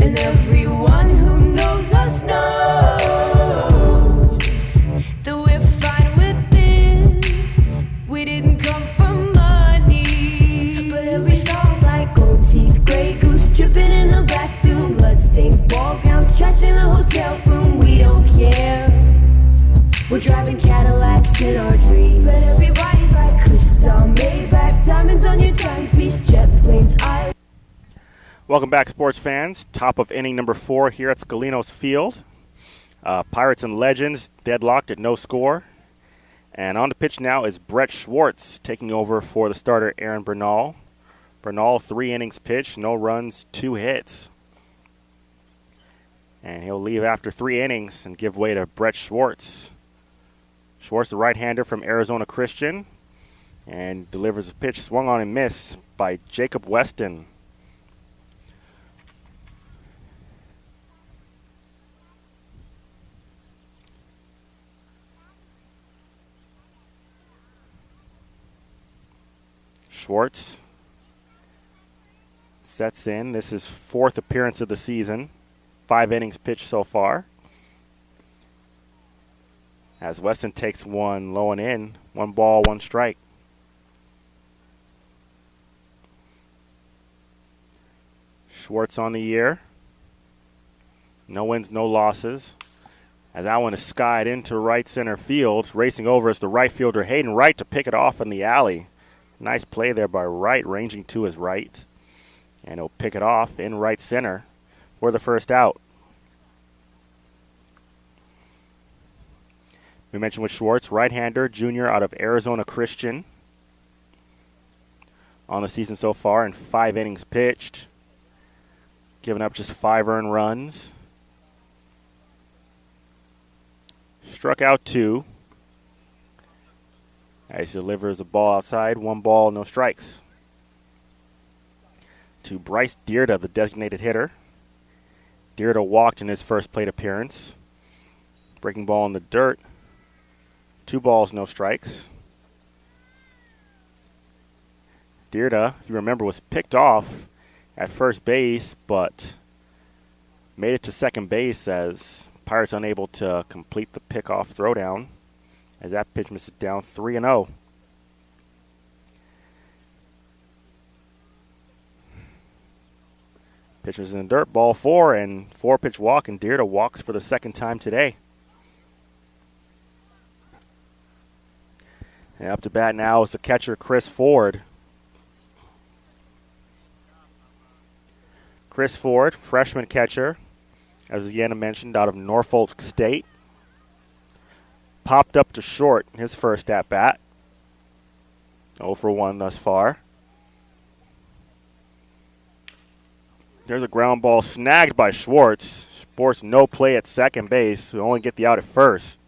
[SPEAKER 5] and everyone who knows us knows that we're fine with this. We didn't come for money, but every song's like gold teeth, Grey Goose dripping in the bathroom, bloodstains, ball gowns, trash in the hotel room. We don't care. We're driving Cadillacs in our dreams, but everybody's like crystal, Maybach, diamonds on your timepiece, jet planes, islands.
[SPEAKER 1] Welcome back, sports fans. Top of inning number 4 here at Scalinos Field. Pirates and Legends deadlocked at no score. And on the pitch now is Brett Schwartz taking over for the starter Aaron Bernal. Bernal, 3 innings pitched, no runs, 2 hits. And he'll leave after 3 innings and give way to Brett Schwartz. Schwartz, the right-hander from Arizona Christian, and delivers a pitch swung on and missed by Jacob Weston. Schwartz sets in. This is 4th appearance of the season. 5 innings pitched so far. As Weston takes one low and in. 1 ball, 1 strike. Schwartz on the year. No wins, no losses. As that one is skied into right center field. Racing over is the right fielder Hayden Wright to pick it off in the alley. Nice play there by Wright, ranging to his right. And he'll pick it off in right center for the first out. We mentioned with Schwartz, right-hander, junior out of Arizona Christian. On the season so far in 5 innings pitched. Giving up just 5 earned runs. Struck out 2. As he delivers a ball outside, 1 ball, no strikes. To Bryce Dierda, the designated hitter. Dierda walked in his first plate appearance. Breaking ball in the dirt. 2 balls, no strikes. Dierda, if you remember, was picked off at first base, but made it to second base as Pirates unable to complete the pickoff throwdown. As that pitch misses down 3-0. Pitch was in the dirt, ball 4, and 4-pitch walk, and Dierda walks for the second time today. And up to bat now is the catcher, Chris Ford. Chris Ford, freshman catcher, as Yana mentioned, out of Norfolk State. Popped up to short in his first at-bat. 0 for 1 thus far. There's a ground ball snagged by Schwartz. Schwartz no play at second base. We only get the out at first.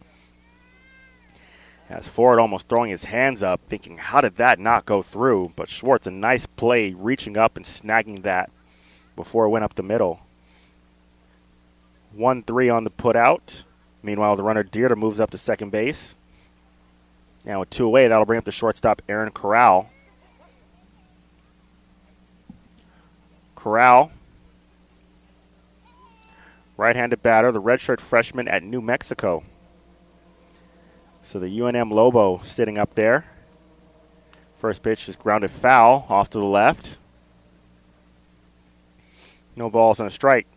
[SPEAKER 1] As Ford almost throwing his hands up, thinking, how did that not go through? But Schwartz, a nice play, reaching up and snagging that before it went up the middle. 1-3 on the putout. Meanwhile, the runner Dierda moves up to second base. Now with 2 away, that'll bring up the shortstop Aaron Corral. Corral, right-handed batter, the redshirt freshman at New Mexico. So the UNM Lobo sitting up there. First pitch is grounded foul off to the left. No balls and a strike.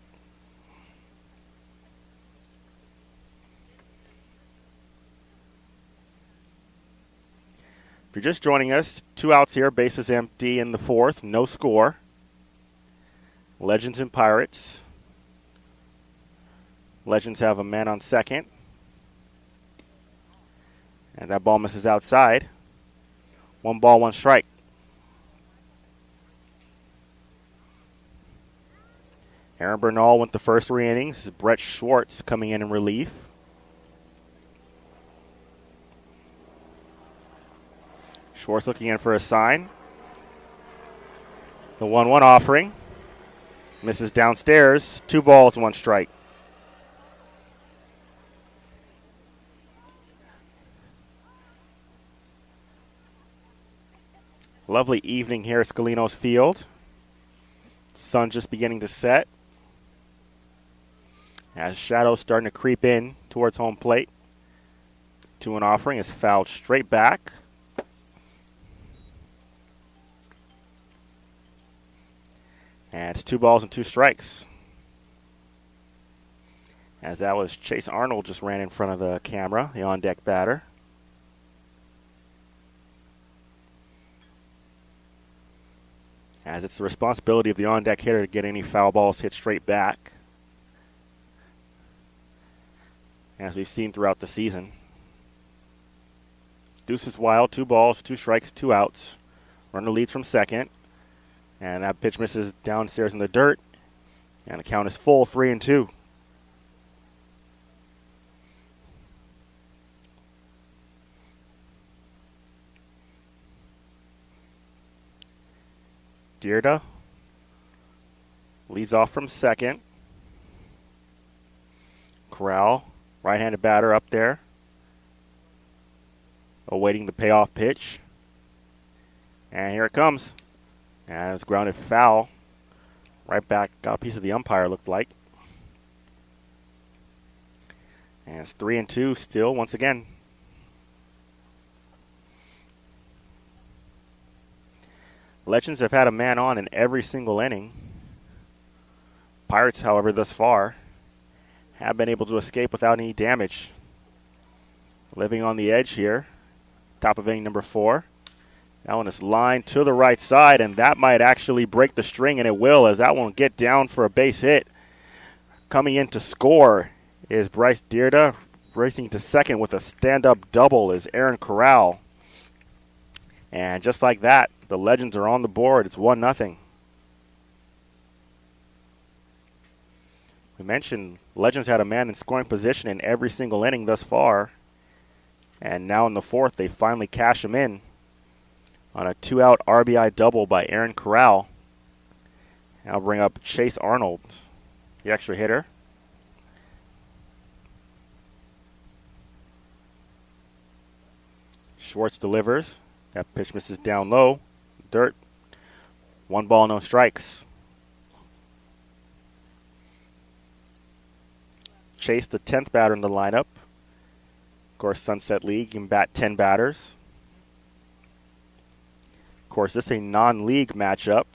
[SPEAKER 1] If you're just joining us, 2 outs here, bases empty in the 4th, no score. Legends and Pirates. Legends have a man on second. And that ball misses outside. 1 ball, 1 strike. Aaron Bernal went the first 3 innings. Brett Schwartz coming in relief. Schwartz looking in for a sign. The 1-1 offering. Misses downstairs. 2 balls, 1 strike. Lovely evening here at Scalinos Field. Sun just beginning to set. As shadows starting to creep in towards home plate. 2-1 offering is fouled straight back. And it's 2 balls and 2 strikes. As that was Chase Arnold just ran in front of the camera, the on-deck batter. as it's the responsibility of the on-deck hitter to get any foul balls hit straight back, as we've seen throughout the season. Deuce is wild, 2 balls, 2 strikes, 2 outs. Runner leads from second, and that pitch misses downstairs in the dirt, and the count is full, 3-2. Dierda leads off from second. Corral, right-handed batter up there, awaiting the payoff pitch. And here it comes. And it's grounded foul. Right back, got a piece of the umpire, looked like. And it's 3-2 still once again. Legends have had a man on in every single inning. Pirates, however, thus far, have been able to escape without any damage. Living on the edge here. Top of inning number 4. That one is lined to the right side, and that might actually break the string, and it will, as that one will get down for a base hit. Coming in to score is Bryce Dierda. Racing to second with a stand-up double is Aaron Corral. And just like that, the Legends are on the board. It's 1-0. We mentioned Legends had a man in scoring position in every single inning thus far. And now in the 4th, they finally cash him in on a 2-out RBI double by Aaron Corral. I'll bring up Chase Arnold, the extra hitter. Schwartz delivers. That pitch misses down low. Dirt. 1 ball, no strikes. Chase, the 10th batter in the lineup. Of course, Sunset League can bat 10 batters. Of course, this is a non-league matchup.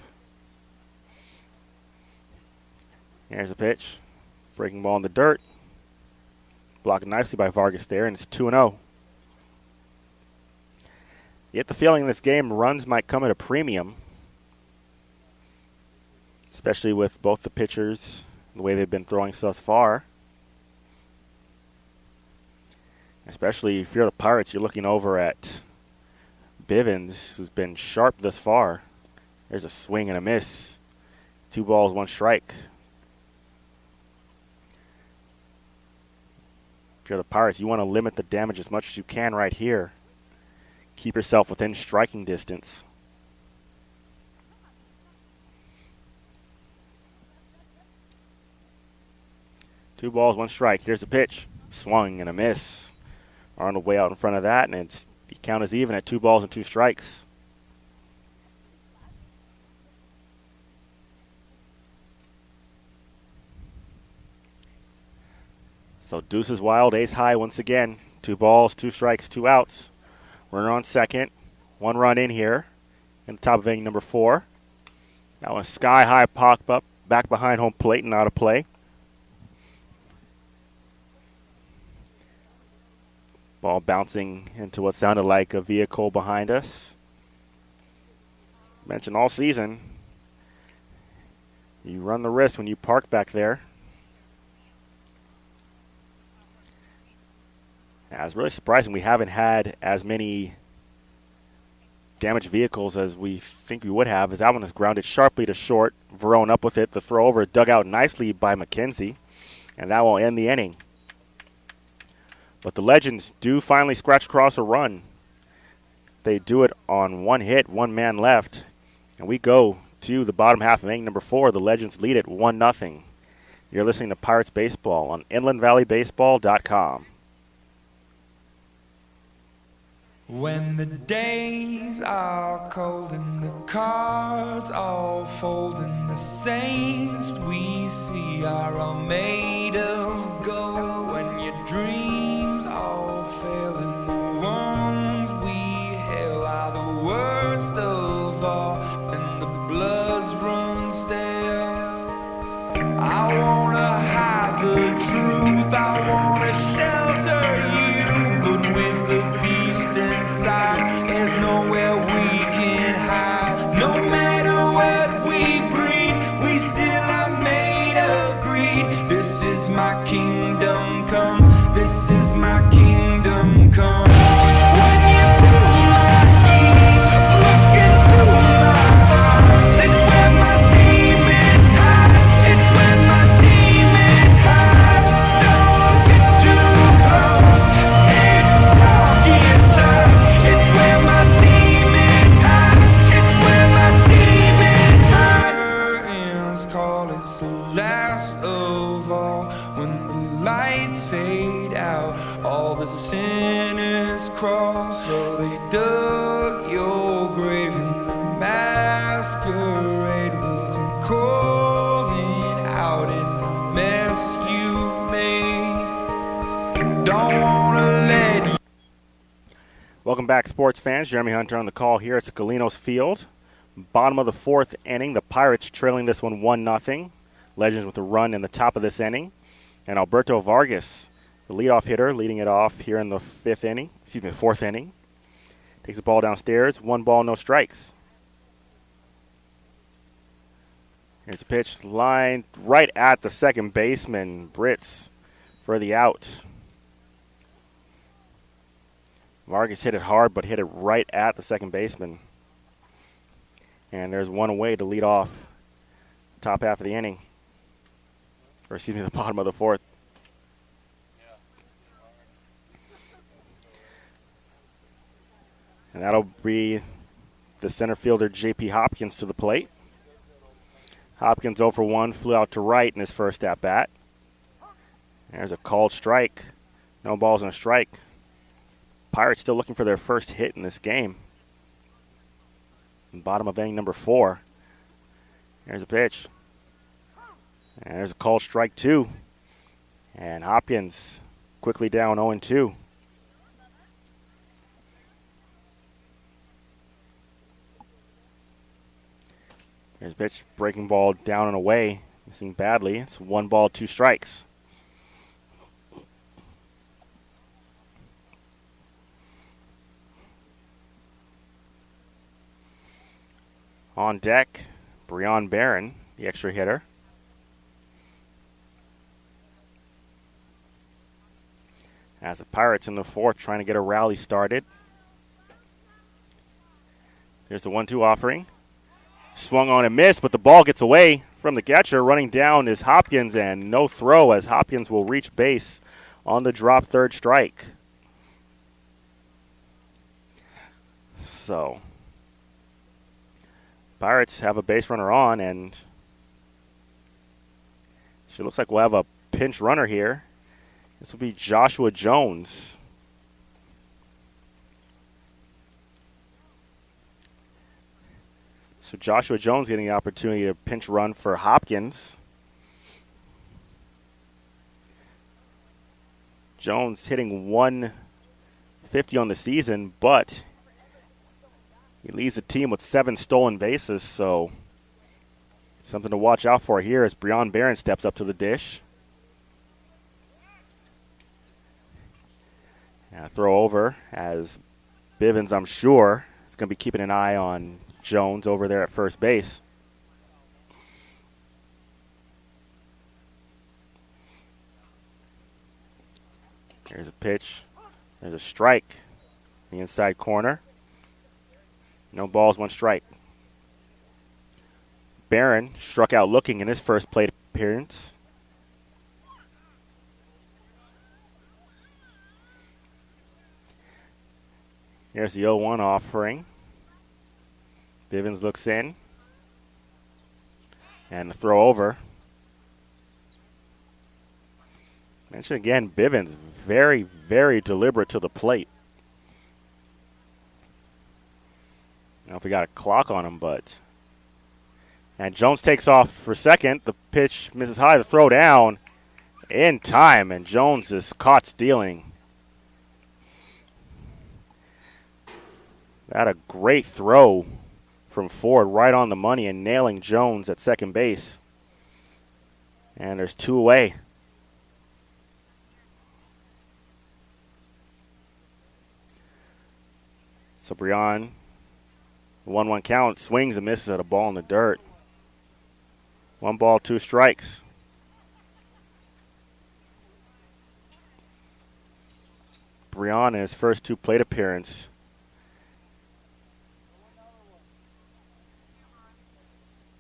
[SPEAKER 1] Here's a pitch. Breaking ball in the dirt. Blocked nicely by Vargas there, and it's 2-0. You get the feeling in this game runs might come at a premium, especially with both the pitchers, the way they've been throwing thus far. Especially if you're the Pirates, you're looking over at Bivens, who's been sharp thus far. There's a swing and a miss. 2 balls, 1 strike. If you're the Pirates, you want to limit the damage as much as you can right here. Keep yourself within striking distance. Two balls, 1 strike. Here's a pitch. Swung and a miss. Arnold way out in front of that, and the count is even at 2 balls and 2 strikes. So Deuce is wild, ace high once again. 2 balls, 2 strikes, 2 outs. Runner on second. 1 run in here in the top of inning number 4. That one sky high pop up back behind home plate and out of play. Ball bouncing into what sounded like a vehicle behind us. Mentioned all season, you run the risk when you park back there. Yeah, it's really surprising we haven't had as many damaged vehicles as we think we would have, as that one is grounded sharply to short. Verone up with it. The throw over dug out nicely by McKenzie, and that will end the inning. But the Legends do finally scratch across a run. They do it on 1 hit, 1 man left, and we go to the bottom half of inning number 4. The Legends lead it 1-0. You're listening to Pirates Baseball on InlandValleyBaseball.com.
[SPEAKER 6] When the days are cold and the cards all fold and the saints we see are all made of gold, when your dreams all fail and the ones we hail are the worst of all and the bloods run stale, I wanna hide the truth, I wanna shelter you, but with the inside, there's nowhere we can hide. No matter what the sinners cross. So they dug your grave and the masquerade will come calling out in the mess you've made. Don't wanna let you.
[SPEAKER 1] Welcome back, sports fans. Jeremy Hunter on the call here at Scalinos Field. Bottom of the fourth inning, the Pirates trailing this one 1-0. Legends with a run in the top of this inning. And Alberto Vargas, the leadoff hitter, leading it off here in the fourth inning. Takes the ball downstairs. 1 ball, no strikes. Here's a pitch lined right at the second baseman, Brits, for the out. Vargas hit it hard, but hit it right at the second baseman. And there's one away to lead off top half of the inning. Or the bottom of the fourth. And that'll be the center fielder, J.P. Hopkins, to the plate. Hopkins 0 for 1, flew out to right in his first at-bat. There's a called strike. No balls and a strike. Pirates still looking for their first hit in this game. Bottom of inning number 4. There's a pitch. And there's a called strike 2. And Hopkins quickly down 0-2. There's a pitch, breaking ball down and away, missing badly. It's 1 ball, 2 strikes. On deck, Breon Barron, the extra hitter. As the Pirates in the fourth trying to get a rally started. There's the 1-2 offering. Swung on and missed, but the ball gets away from the catcher. Running down is Hopkins, and no throw as Hopkins will reach base on the drop third strike. So, Pirates have a base runner on, and it looks like we'll have a pinch runner here. This will be Joshua Jones. So Joshua Jones getting the opportunity to pinch run for Hopkins. Jones hitting 150 on the season, but he leads the team with 7 stolen bases, so something to watch out for here as Breon Barron steps up to the dish. And a throw over as Bivens, I'm sure, is going to be keeping an eye on Jones over there at first base. There's a pitch. There's a strike in the inside corner. No balls, 1 strike. Barron struck out looking in his first plate appearance. Here's the 0-1 offering. Bivens looks in. And the throw over. Mention again, Bivens very, very deliberate to the plate. I don't know if we got a clock on him, but. And Jones takes off for second. The pitch misses high. The throw down in time, and Jones is caught stealing. That a great throw from Ford right on the money and nailing Jones at second base. And there's 2 away. So Breon, 1-1 count, swings and misses at a ball in the dirt. 1 ball, 2 strikes. Breon in his first 2 plate appearances.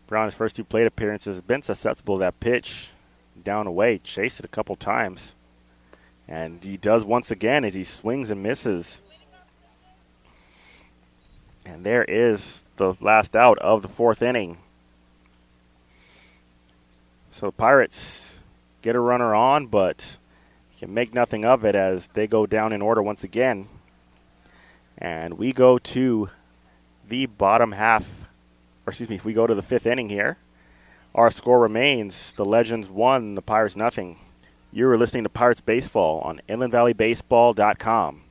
[SPEAKER 1] Brown's first 2 plate appearances has been susceptible to that pitch down away, chased it a couple times. And he does once again as he swings and misses. And there is the last out of the 4th inning. So the Pirates get a runner on, but can make nothing of it as they go down in order once again. And we go to the bottom half, or excuse me, we go to the fifth inning here. Our score remains the Legends 1, the Pirates nothing. You are listening to Pirates Baseball on InlandValleyBaseball.com.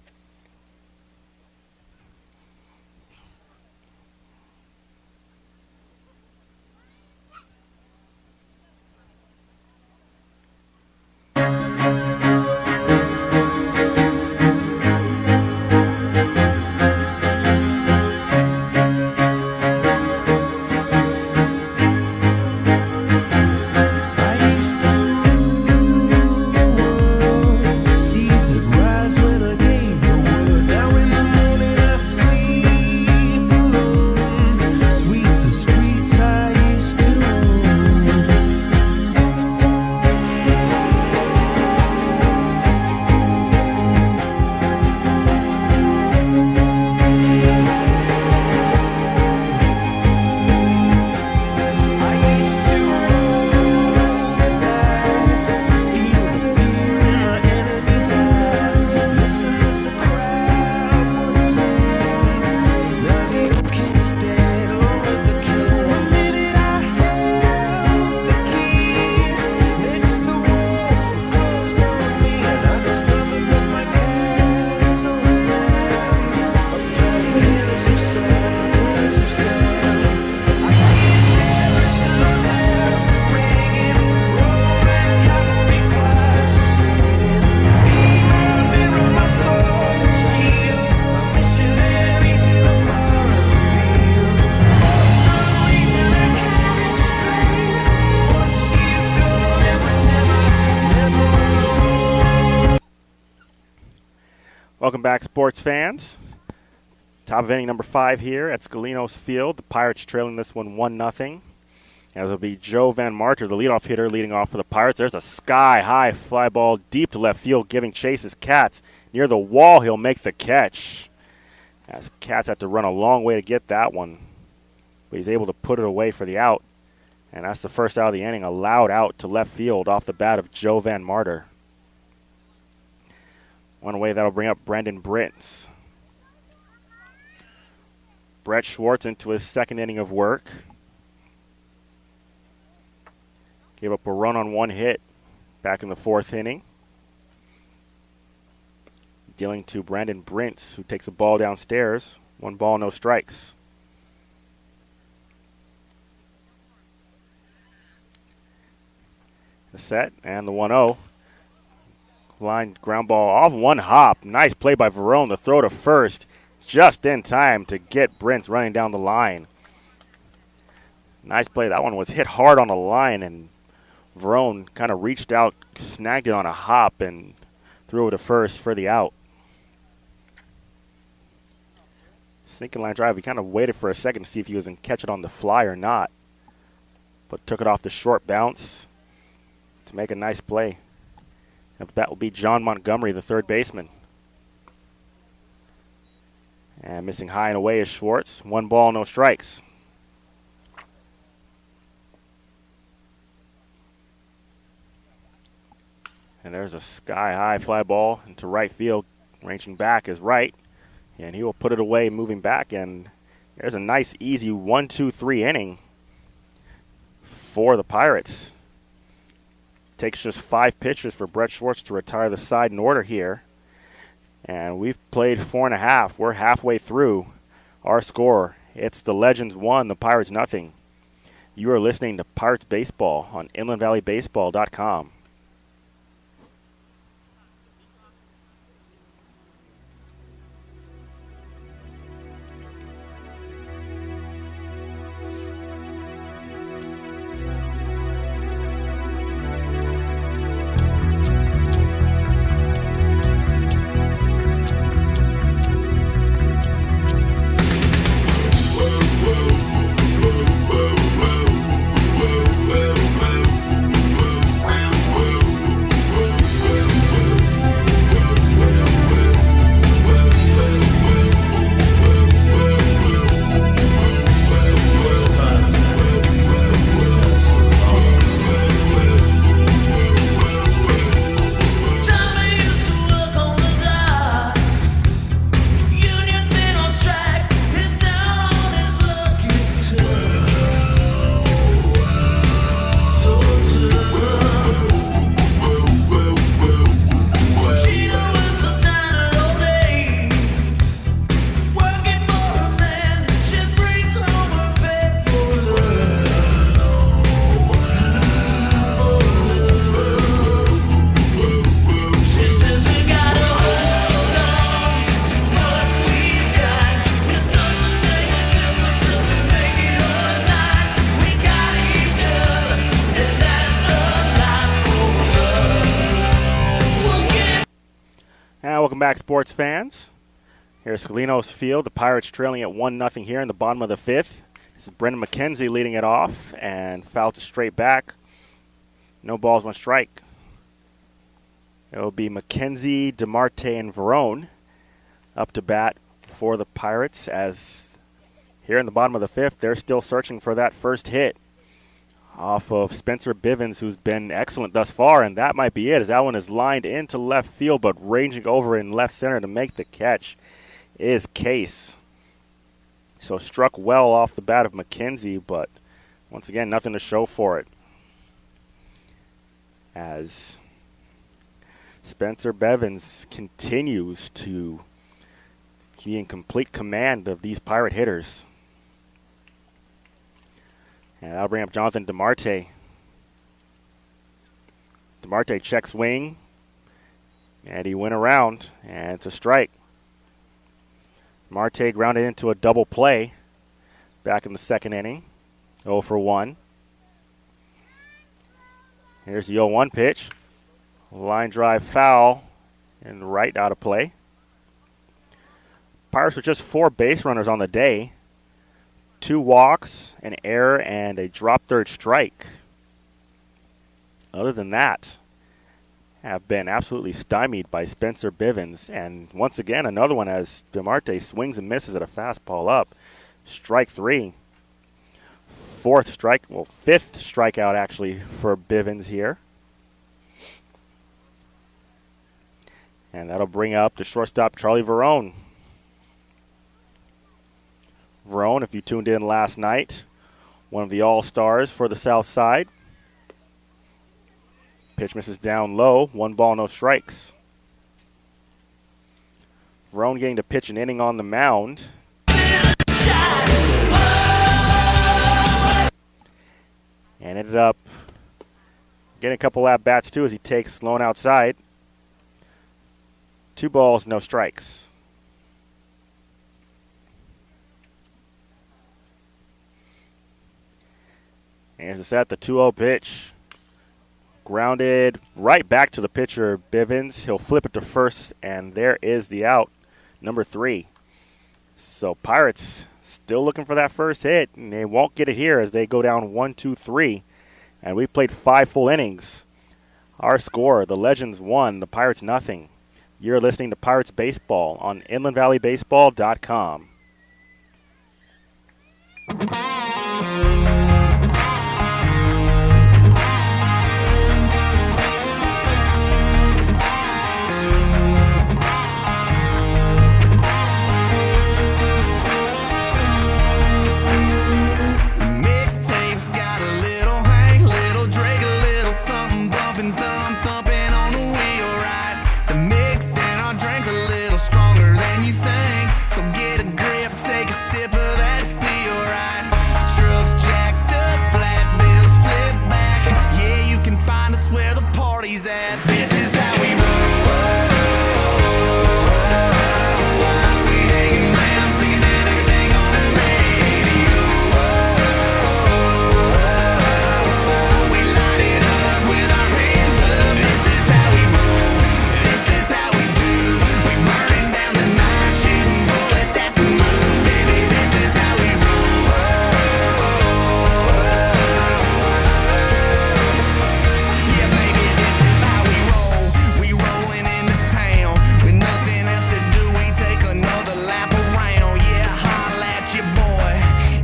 [SPEAKER 6] I used to rule the world, seas would rise when I gave the word. Now in the morning I sleep alone, sweep the streets I used to own. I used to roll the dice, feel the fear in my enemy's eyes, listen as the crowd would sing. Now the old king is dead, long live the king. One minute I held the key, next the walls were closed on me, and I discovered that my castle stand upon pillars of sand, pillars of sand. I hear Jerusalem bells ringing, Roman cavalry choirs are singing. Mirror, mirror, my soul, shield my missionaries in a foreign field. For some reason I can't explain. Once you go, it was never, never alone.
[SPEAKER 1] Welcome back, sports fans. Top of inning number 5 here at Scalinos Field. The Pirates trailing this one 1-0. As it'll be Joe Van Marter, the leadoff hitter, leading off for the Pirates. There's a sky-high fly ball deep to left field, giving chase as Katz. Near the wall, he'll make the catch. As Katz had to run a long way to get that one. But he's able to put it away for the out. And that's the first out of the inning, a loud out to left field off the bat of Joe Van Marter. One away, that'll bring up Brandon Brits. Brett Schwartz into his second inning of work. Gave up a run on one hit back in the fourth inning. Dealing to Brandon Brents, who takes the ball downstairs. 1 ball, no strikes. The set and the 1-0. Line ground ball off one hop. Nice play by Verone. The throw to first just in time to get Brents running down the line. Nice play. That one was hit hard on the line, and Verone kind of reached out, snagged it on a hop, and threw it to first for the out. Sinking line drive. He kind of waited for a second to see if he was going to catch it on the fly or not, but took it off the short bounce to make a nice play. That will be John Montgomery, the third baseman. And missing high and away is Schwartz. 1 ball, no strikes. And there's a sky-high fly ball into right field. Ranging back is right. And he will put it away moving back. And there's a nice, easy 1-2-3 inning for the Pirates. Takes just 5 pitches for Brett Schwartz to retire the side in order here. And we've played 4.5. We're halfway through our score. It's the Legends 1, the Pirates nothing. You are listening to Pirates Baseball on InlandValleyBaseball.com. And welcome back, sports fans. Here's Scalino's Field. The Pirates trailing at 1-0 here in the bottom of the fifth. This is Brendan McKenzie leading it off, and foul to straight back. No balls, one strike. It will be McKenzie, DeMarte, and Verone up to bat for the Pirates, as here in the bottom of the fifth, they're still searching for that first hit off of Spencer Bivens, who's been excellent thus far, and that might be it, as that one is lined into left field, but ranging over in left center to make the catch is Case. So struck well off the bat of McKenzie, but once again, nothing to show for it, as Spencer Bivens continues to be in complete command of these Pirate hitters. And that'll bring up Jonathan DeMarte. DeMarte check swing, and he went around, and it's a strike. Marte grounded into a double play back in the second inning. 0 for 1. Here's the 0-1 pitch. Line drive foul and right out of play. Pirates with just 4 base runners on the day. 2 walks, an error, and a drop third strike. Other than that, have been absolutely stymied by Spencer Bivens. And once again, another one as DeMarte swings and misses at a fastball up. Strike 3. Fifth strikeout actually for Bivens here. And that'll bring up the shortstop, Charlie Verone. Verone, if you tuned in last night, one of the all-stars for the South Side. Pitch misses down low. 1 ball, no strikes. Verone getting to pitch an inning on the mound. And ended up getting a couple at-bats, too, as he takes Sloan outside. 2 balls, no strikes. And here's the set, the 2-0 pitch. Grounded right back to the pitcher, Bivens. He'll flip it to first, and there is the out, number 3. So Pirates still looking for that first hit, and they won't get it here as they go down 1-2-3. And we played 5 full innings. Our score, the Legends 1, the Pirates nothing. You're listening to Pirates Baseball on InlandValleyBaseball.com.
[SPEAKER 2] Mixtapes got a little Hank, little Drake, a little something bumping, thumping on the wheel, right? The mix in our drinks a little stronger than you think, so get a grip, take a sip of that feel, right? Trucks jacked up, flat bills flip back, yeah, you can find us where the party's at. This is how we roll. We hanging around, singing that everything on the radio. We light it up with our hands up. This is how we roll. This is how we do. We burning down the night, shooting bullets at the moon, baby. This is how we roll. Yeah, baby, this is how we roll. We rolling into town with nothing else to do. We take another lap around. Yeah, holla at your boy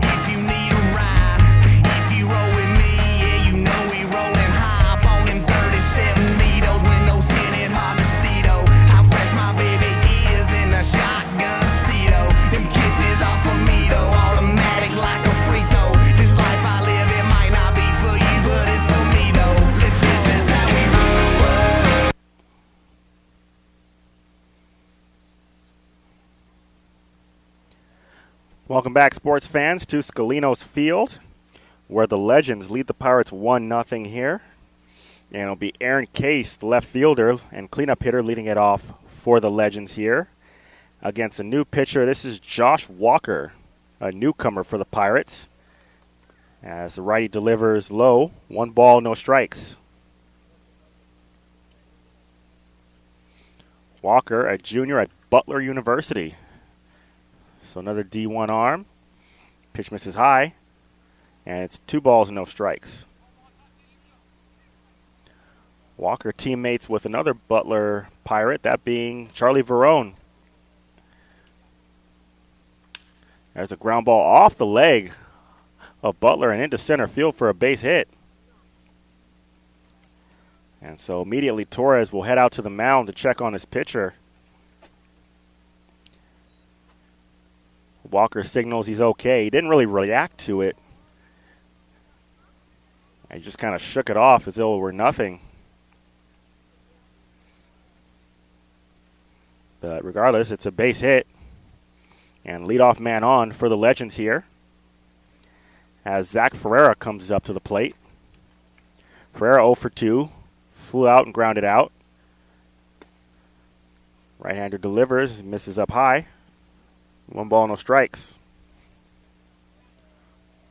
[SPEAKER 2] if you need a ride. If you roll with me, yeah, you know we rolling high up on them 37 needles. Windows tinted, hard to see though. How fresh my baby is in a shotgun seat though. Them kisses off of me though, automatic like a free throw. This life I live, it might not be for you, but it's for me though. This is how we roll.
[SPEAKER 1] Welcome back, sports fans, to Scalino's Field, where the Legends lead the Pirates 1-0 here. And it'll be Aaron Case, the left fielder and cleanup hitter, leading it off for the Legends here. Against a new pitcher, this is Josh Walker, a newcomer for the Pirates. As the righty delivers low, 1 ball, no strikes. Walker, a junior at Butler University. So another D1 arm. Pitch misses high. And it's 2 balls and no strikes. Walker teammates with another Butler Pirate, that being Charlie Verone. There's a ground ball off the leg of Butler and into center field for a base hit. And so immediately Torres will head out to the mound to check on his pitcher. Walker signals he's okay. He didn't really react to it. He just kind of shook it off as though it were nothing. But regardless, it's a base hit. And leadoff man on for the Legends here, as Zach Ferreira comes up to the plate. Ferreira 0 for 2. Flew out and grounded out. Right-hander delivers, misses up high. 1 ball, no strikes.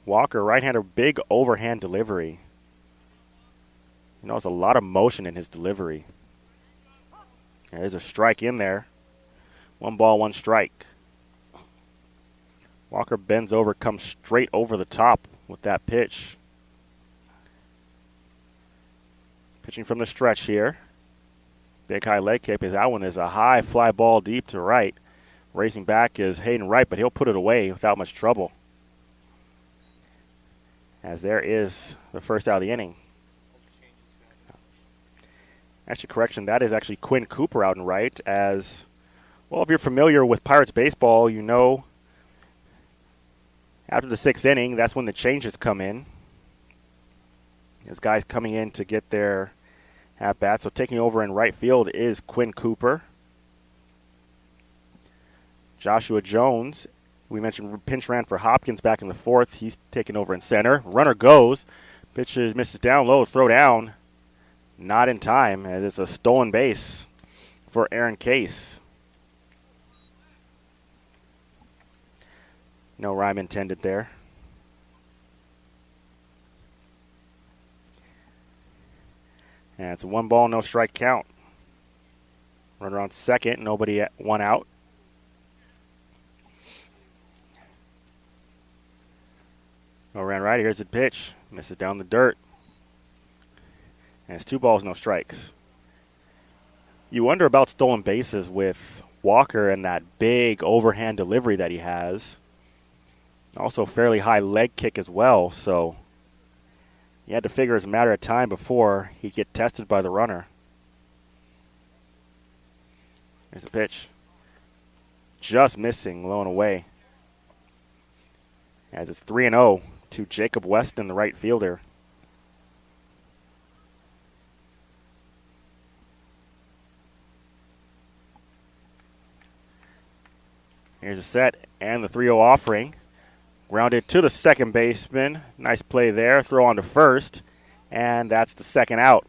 [SPEAKER 1] Walker, right-hander, big overhand delivery. You know, there's a lot of motion in his delivery. There's a strike in there. 1 ball, 1 strike. Walker bends over, comes straight over the top with that pitch. Pitching from the stretch here. Big high leg kick. That one is a high fly ball deep to right. Racing back is Hayden Wright, but he'll put it away without much trouble. As there is the first out of the inning. Actually, correction, that is actually Quinn Cooper out and right. As, well, if you're familiar with Pirates baseball, you know after the 6th inning, that's when the changes come in. There's guys coming in to get their at-bat. So taking over in right field is Quinn Cooper. Joshua Jones, we mentioned pinch ran for Hopkins back in the 4th. He's taking over in center. Runner goes. Pitches, misses down low, throw down. Not in time, as it's a stolen base for Aaron Case. No rhyme intended there. And it's a 1 ball, no strike count. Runner on second, nobody at 1 out. No ran right, here's the pitch. Misses down the dirt. And it's 2 balls, no strikes. You wonder about stolen bases with Walker and that big overhand delivery that he has. Also fairly high leg kick as well, so you had to figure it's a matter of time before he'd get tested by the runner. Here's the pitch. Just missing, low and away. As it's 3-0 to Jacob Weston, the right fielder. Here's a set and the 3-0 offering. Grounded to the second baseman. Nice play there. Throw on to first. And that's the second out.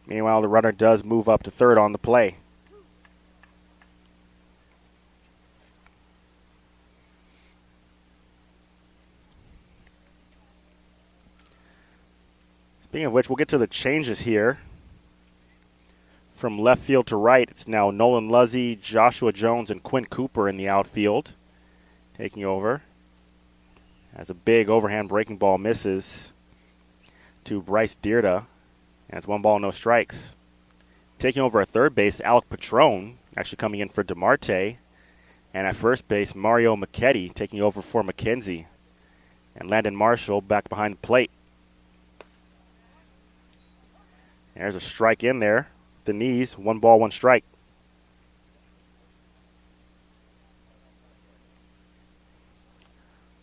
[SPEAKER 1] Meanwhile, the runner does move up to third on the play. Speaking of which, we'll get to the changes here. From left field to right, it's now Nolan Luzzy, Joshua Jones, and Quinn Cooper in the outfield. Taking over. As a big overhand breaking ball misses to Bryce Dierda. And it's 1 ball, no strikes. Taking over at third base, Alec Patron, actually coming in for DeMarte. And at first base, Mario Macchetti taking over for McKenzie. And Landon Marshall back behind the plate. There's a strike in there. The knees, 1 ball, 1 strike.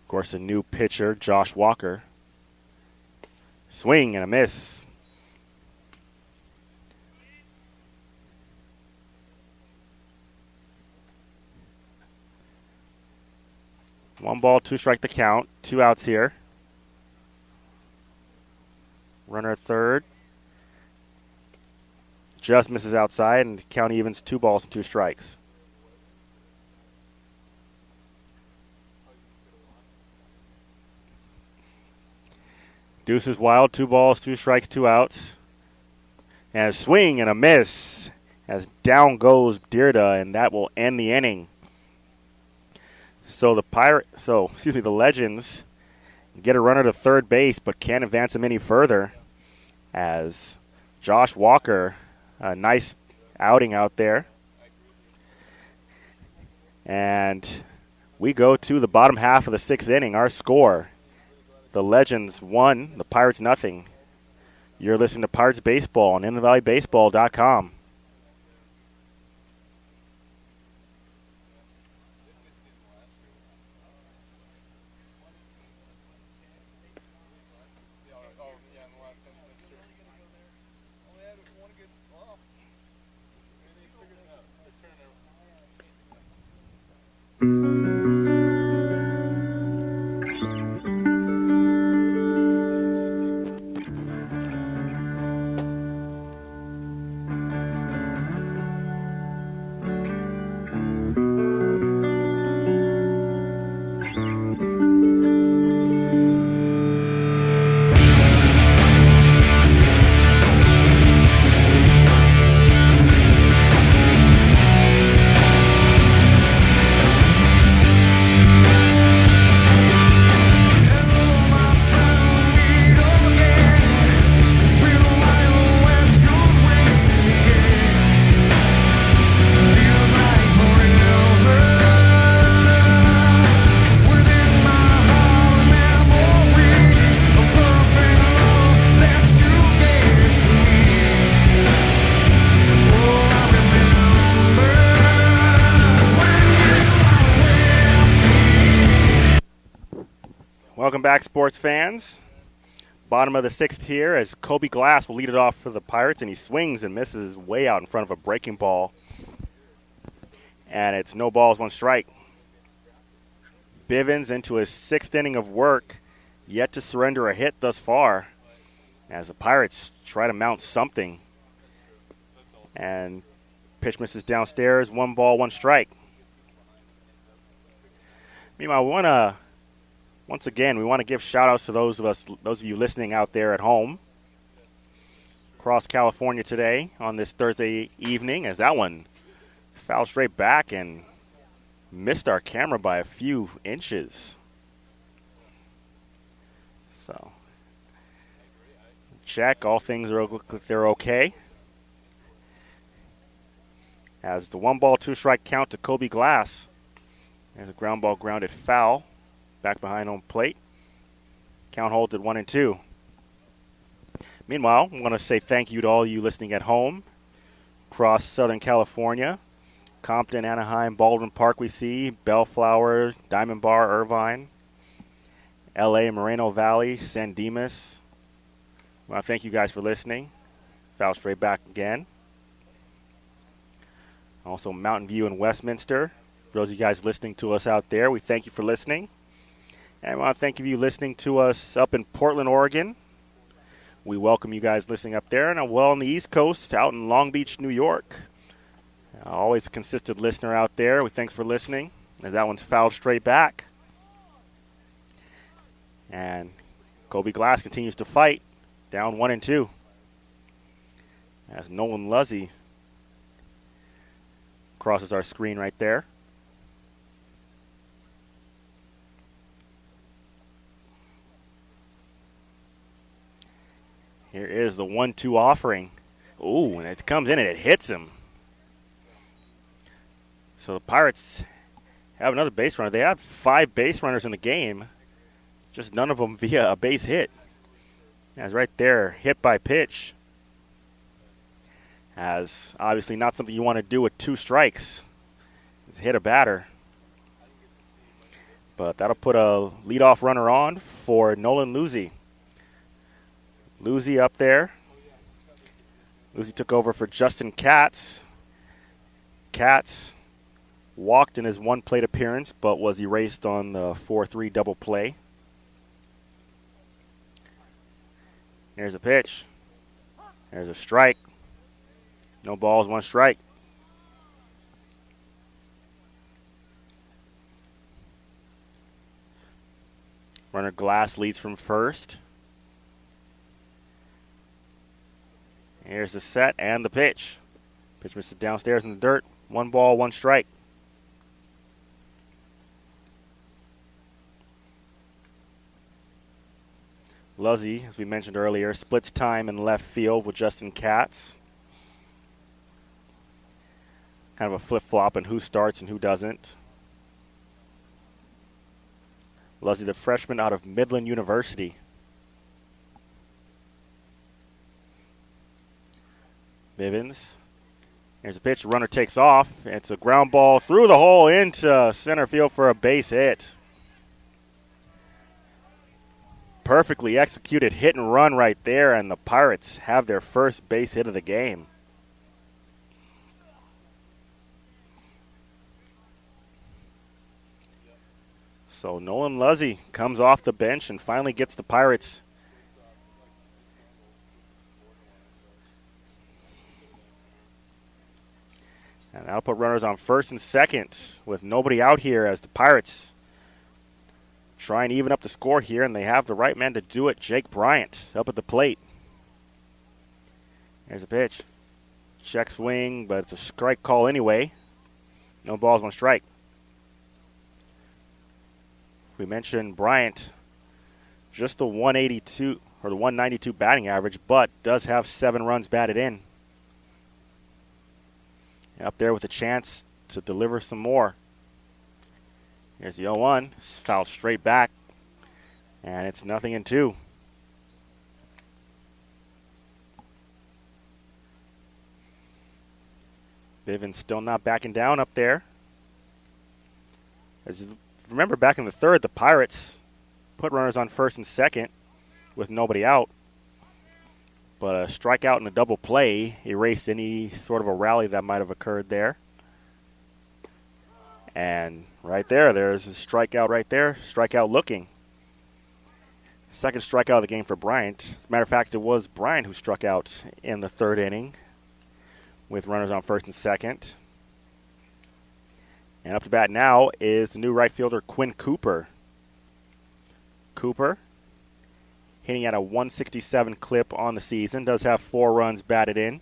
[SPEAKER 1] Of course, a new pitcher, Josh Walker. Swing and a miss. One ball, 2 strike the count. 2 outs here. Runner at third. Just misses outside, and the count evens 2 balls and 2 strikes. Deuce is wild. 2 balls, 2 strikes, 2 outs. And a swing and a miss as down goes Dyrda, and that will end the inning. So the Legends get a runner to third base, but can't advance him any further, as Josh Walker, a nice outing out there. And we go to the bottom half of the sixth inning. Our score, the Legends 1, the Pirates nothing. You're listening to Pirates Baseball on InlandValleyBaseball.com. Welcome back, sports fans. Bottom of the sixth here as Kobe Glass will lead it off for the Pirates, and he swings and misses way out in front of a breaking ball. And it's no balls, one strike. Bivens into his sixth inning of work, yet to surrender a hit thus far, as the Pirates try to mount something. And pitch misses downstairs, 1 ball, 1 strike. Meanwhile, once again, we want to give shout-outs to those of you listening out there at home across California today on this Thursday evening, as that one fouled straight back and missed our camera by a few inches. So, check, all things they're okay. As the 1 ball, 2 strike count to Kobe Glass. There's a ground ball grounded foul. Back behind home plate. Count holds at 1-2. Meanwhile, I want to say thank you to all you listening at home across Southern California. Compton, Anaheim, Baldwin Park we see, Bellflower, Diamond Bar, Irvine, LA, Moreno Valley, San Dimas. I want to thank you guys for listening. Foul straight back again. Also Mountain View and Westminster. For those of you guys listening to us out there, we thank you for listening. And I want to thank you listening to us up in Portland, Oregon. We welcome you guys listening up there. And well on the East Coast, out in Long Beach, New York. Always a consistent listener out there. Thanks for listening. As that one's fouled straight back. And Kobe Glass continues to fight. Down 1-2. As Nolan Luzzy crosses our screen right there. Here is the 1-2 offering. Ooh, and it comes in and it hits him. So the Pirates have another base runner. They have 5 base runners in the game, just none of them via a base hit. As right there, hit by pitch. As obviously not something you want to do with 2 strikes. It's hit a batter. But that'll put a leadoff runner on for Nolan Luzzy. Luzzy up there. Luzzy took over for Justin Katz. Katz walked in his 1 plate appearance, but was erased on the 4-3 double play. There's a pitch. There's a strike. No balls, 1 strike. Runner Glass leads from first. Here's the set and the pitch. Pitch misses downstairs in the dirt. 1 ball, 1 strike. Luzzy, as we mentioned earlier, splits time in left field with Justin Katz. Kind of a flip-flop in who starts and who doesn't. Luzzy, the freshman out of Midland University. Bivens. Here's a pitch. Runner takes off. It's a ground ball through the hole into center field for a base hit. Perfectly executed hit and run right there, and the Pirates have their first base hit of the game. So Nolan Luzzy comes off the bench and finally gets the Pirates and that'll put runners on first and second with nobody out here as the Pirates try and even up the score here, and they have the right man to do it, Jake Bryant, up at the plate. Here's a pitch. Check swing, but it's a strike call anyway. No balls, 1 strike. We mentioned Bryant, just the 182 or the 192 batting average, but does have 7 runs batted in. Up there with a chance to deliver some more. Here's the 0-1. Fouled straight back. And it's 0-2. Bivens still not backing down up there. Remember back in the third, the Pirates put runners on first and second with nobody out. But a strikeout and a double play erased any sort of a rally that might have occurred there. And right there, there's a strikeout right there. Strikeout looking. Second strikeout of the game for Bryant. As a matter of fact, it was Bryant who struck out in the third inning with runners on first and second. And up to bat now is the new right fielder, Quinn Cooper. Cooper hitting at a 167 clip on the season. Does have 4 runs batted in.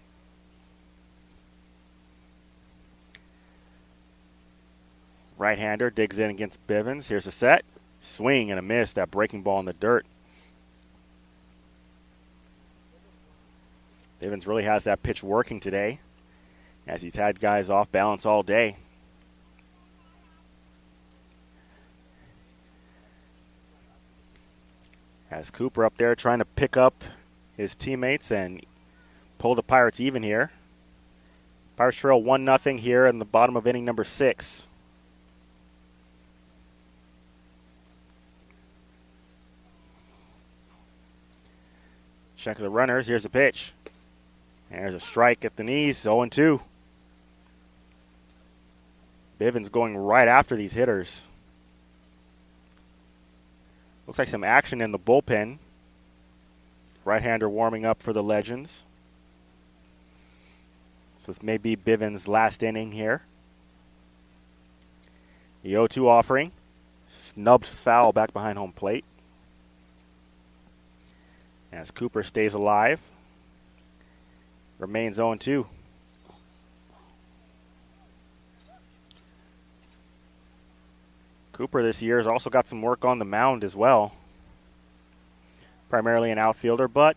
[SPEAKER 1] Right-hander digs in against Bivens. Here's a set. Swing and a miss. That breaking ball in the dirt. Bivens really has that pitch working today, as he's had guys off balance all day. As Cooper up there trying to pick up his teammates and pull the Pirates even here. Pirates trail 1-0 here in the bottom of inning number 6. Check the runners. Here's a pitch. And there's a strike at the knees. 0-2. Bivens going right after these hitters. Looks like some action in the bullpen. Right-hander warming up for the Legends. So this may be Bivens' last inning here. The 0-2 offering. Snubbed foul back behind home plate. As Cooper stays alive. Remains 0-2. Cooper this year has also got some work on the mound as well. Primarily an outfielder, but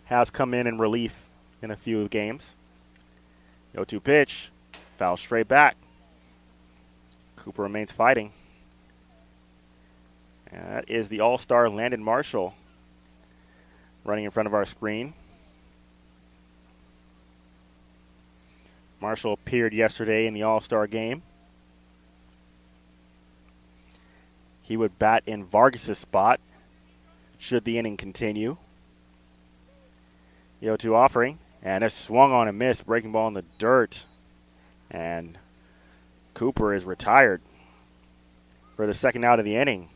[SPEAKER 1] has come in relief in a few games. 0-2 pitch. Foul straight back. Cooper remains fighting. And that is the All-Star Landon Marshall running in front of our screen. Marshall appeared yesterday in the All-Star game. He would bat in Vargas' spot should the inning continue. The 0-2 offering, and a swung on and missed, breaking ball in the dirt. And Cooper is retired for the second out of the inning.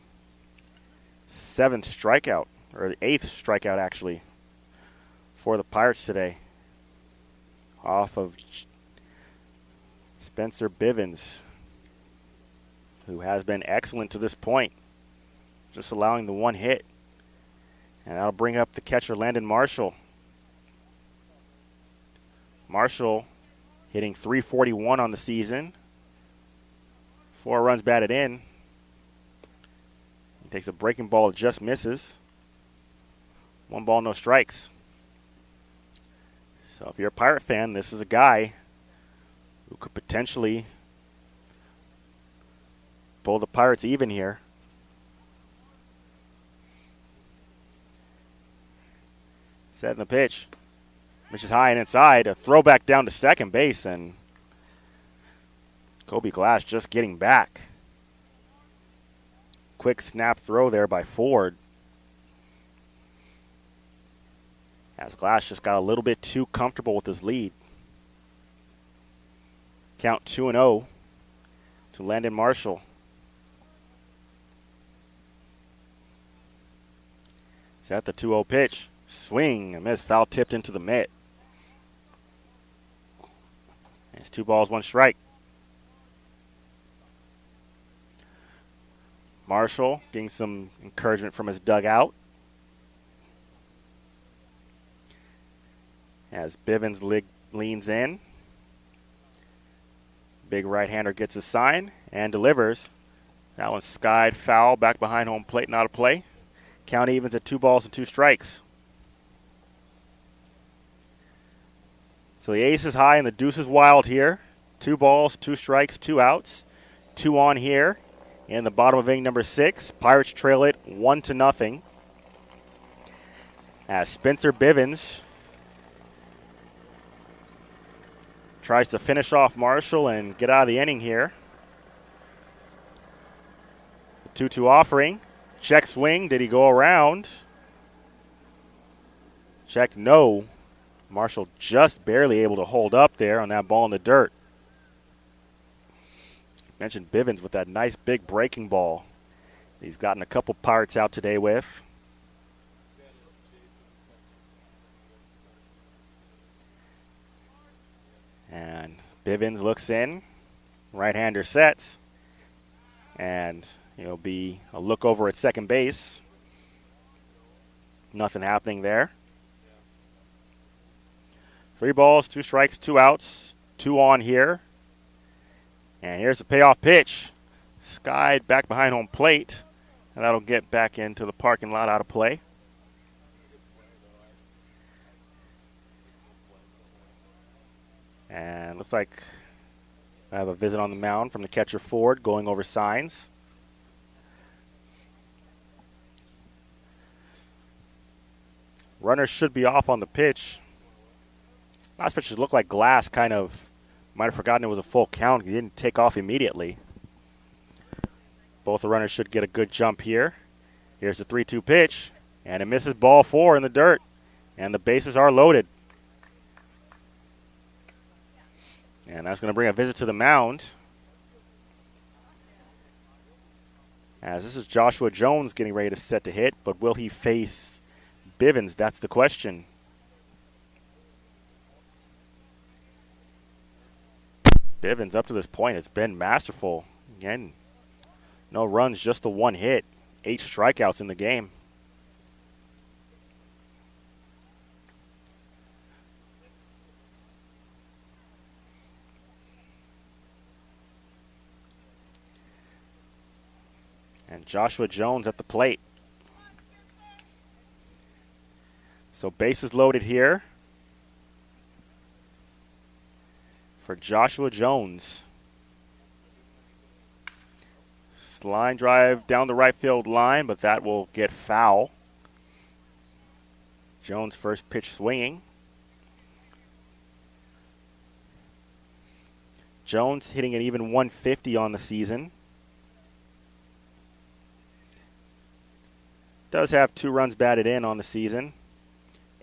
[SPEAKER 1] 7th strikeout, or the 8th strikeout actually, for the Pirates today. Off of Spencer Bivens, who has been excellent to this point, just allowing the 1 hit. And that'll bring up the catcher, Landon Marshall. Marshall hitting .341 on the season. 4 runs batted in. He takes a breaking ball, just misses. 1 ball, no strikes. So if you're a Pirate fan, this is a guy who could potentially pull the Pirates even here. Setting the pitch. Which is high and inside. A throwback down to second base, and Kobe Glass just getting back. Quick snap throw there by Ford. As Glass just got a little bit too comfortable with his lead. Count 2-0 to Landon Marshall. Set the 2-0 pitch. Swing and miss, foul tipped into the mitt. It's 2 balls, 1 strike. Marshall getting some encouragement from his dugout. As Bivens leans in. Big right-hander gets a sign and delivers. That one's skied foul back behind home plate, not a play. Count evens at 2 balls and 2 strikes. So the ace is high and the deuce is wild here. 2 balls, 2 strikes, 2 outs. 2 on here in the bottom of inning number 6. Pirates trail it 1-0. As Spencer Bivens tries to finish off Marshall and get out of the inning here. The 2-2 offering. Check swing. Did he go around? Check no. Marshall just barely able to hold up there on that ball in the dirt. Mentioned Bivens with that nice big breaking ball he's gotten a couple Pirates out today with. And Bivens looks in. Right-hander sets. And it'll be a look over at second base. Nothing happening there. 3 balls, 2 strikes, 2 outs. 2 on here. And here's the payoff pitch. Skied back behind home plate. And that'll get back into the parking lot out of play. And looks like I have a visit on the mound from the catcher Ford going over signs. Runners should be off on the pitch. Last pitch looked like Glass kind of might have forgotten it was a full count. He didn't take off immediately. Both the runners should get a good jump here. Here's the 3-2 pitch. And it misses ball 4 in the dirt. And the bases are loaded. And that's going to bring a visit to the mound. As this is Joshua Jones getting ready to set to hit. But will he face Bivens? That's the question. Bivens up to this point has been masterful. Again, no runs, just the 1 hit. 8 strikeouts in the game. And Joshua Jones at the plate. So bases loaded here for Joshua Jones. Line drive down the right field line, but that will get foul. Jones first pitch swinging. Jones hitting an even 150 on the season. Does have 2 runs batted in on the season.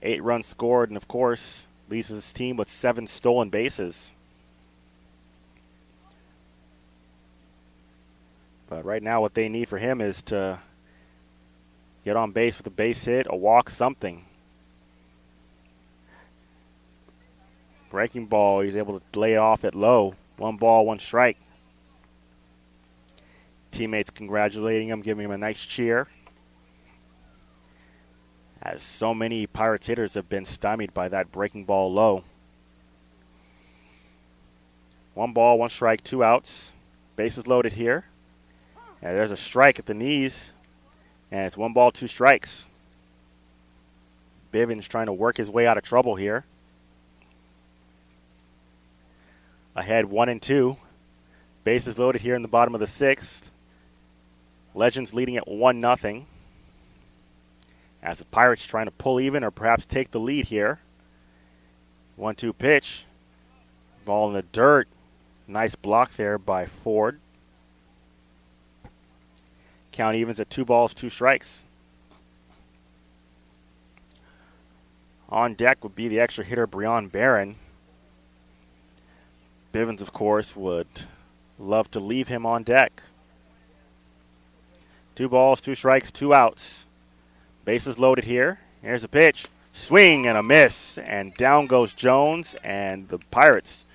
[SPEAKER 1] 8 runs scored, and of course, leads his team with 7 stolen bases. But right now what they need for him is to get on base with a base hit, a walk, something. Breaking ball, he's able to lay off it low. 1 ball, 1 strike. Teammates congratulating him, giving him a nice cheer. As so many Pirates hitters have been stymied by that breaking ball low. 1 ball, 1 strike, 2 outs. Bases loaded here. And there's a strike at the knees. And it's 1 ball, 2 strikes. Bivens trying to work his way out of trouble here. Ahead 1-2. Bases loaded here in the bottom of the 6th. Legends leading at 1-0. As the Pirates trying to pull even or perhaps take the lead here. 1-2 pitch. Ball in the dirt. Nice block there by Ford. Count evens at 2 balls, 2 strikes. On deck would be the extra hitter, Breon Barron. Bivens, of course, would love to leave him on deck. 2 balls, 2 strikes, 2 outs. Bases loaded here. Here's a pitch. Swing and a miss. And down goes Jones. And the Pirates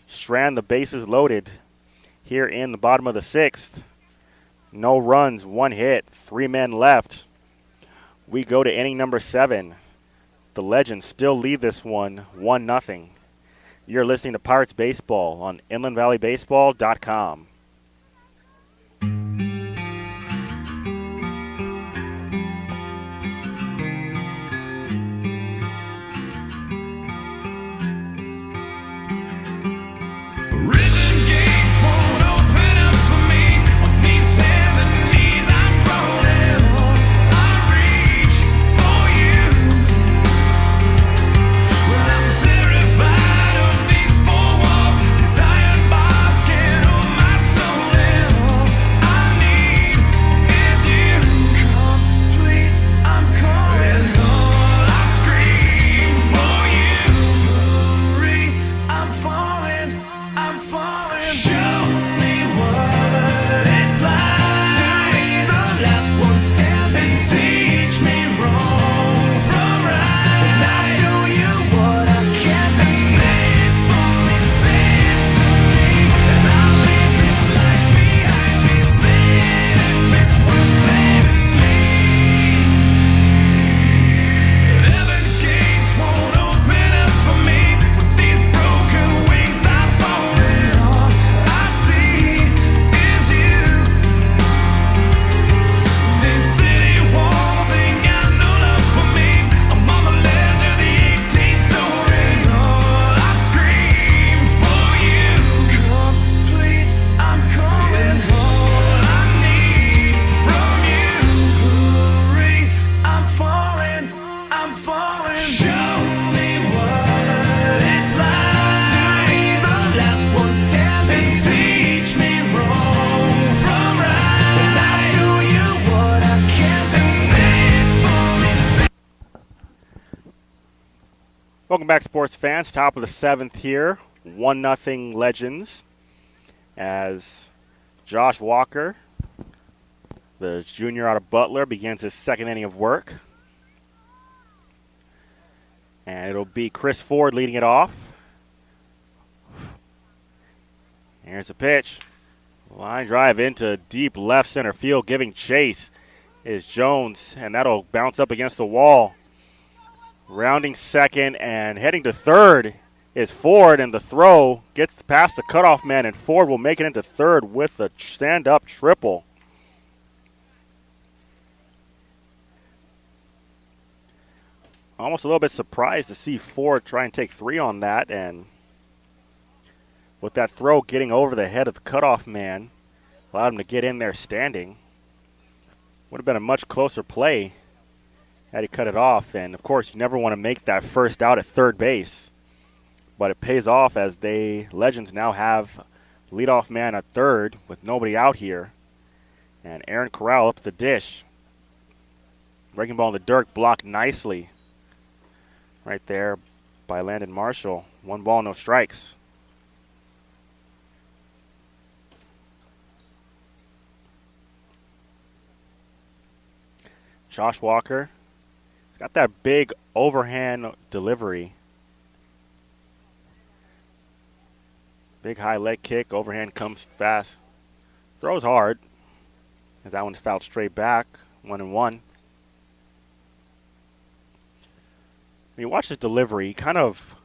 [SPEAKER 1] strand the bases loaded here in the bottom of the 6th. No runs, 1 hit, 3 men left. We go to inning number 7. The Legends still lead this one 1-0. You're listening to Pirates Baseball on InlandValleyBaseball.com.
[SPEAKER 2] Prison gates won't open up for me. On these hands and knees I'm falling. I reach for you. Well, I'm terrified of these 4 walls. These iron bars can't hold my soul in. All I need is you. Come, please, I'm calling. All I scream for you. Hurry, I'm falling. I'm falling. Show me what it's like to be the last one standing. Teach me wrong from right. And I'll show you what I can be. Save for me, save to me. And I'll leave this life behind me. Save if it's worth saving me. Heaven's gates won't open up for me. With these broken wings I'm falling. All I see is you. These city walls ain't got no love for me. I'm on the ledge of the 18th story. All I scream for you. Come, please, I'm calling. All I need from you. Hurry, I'm falling. I'm falling. Show me what it's like to be the last one standing. Teach me wrong from right. And I'll show you what I can be. Save for me.
[SPEAKER 1] Welcome back, sports fans. Top of the 7th here. 1-0 Legends. As Josh Walker, the junior out of Butler, begins his 2nd inning of work. And it'll be Chris Ford leading it off. Here's a pitch. Line drive into deep left center field. Giving chase is Jones, and that'll bounce up against the wall. Rounding second and heading to third is Ford, and the throw gets past the cutoff man, and Ford will make it into third with a stand-up triple. Almost a little bit surprised to see Ford try and take 3 on that, and with that throw getting over the head of the cutoff man, allowed him to get in there standing. Would have been a much closer play had he cut it off, and of course you never want to make that first out at third base, but it pays off as Legends now have leadoff man at third with nobody out here, and Aaron Corral up the dish. Breaking ball in the dirt, blocked nicely right there by Landon Marshall. 1 ball, no strikes. Josh Walker, he's got that big overhand delivery. Big high leg kick, overhand comes fast. Throws hard, as that one's fouled straight back, 1-1. When you watch his delivery, he kind of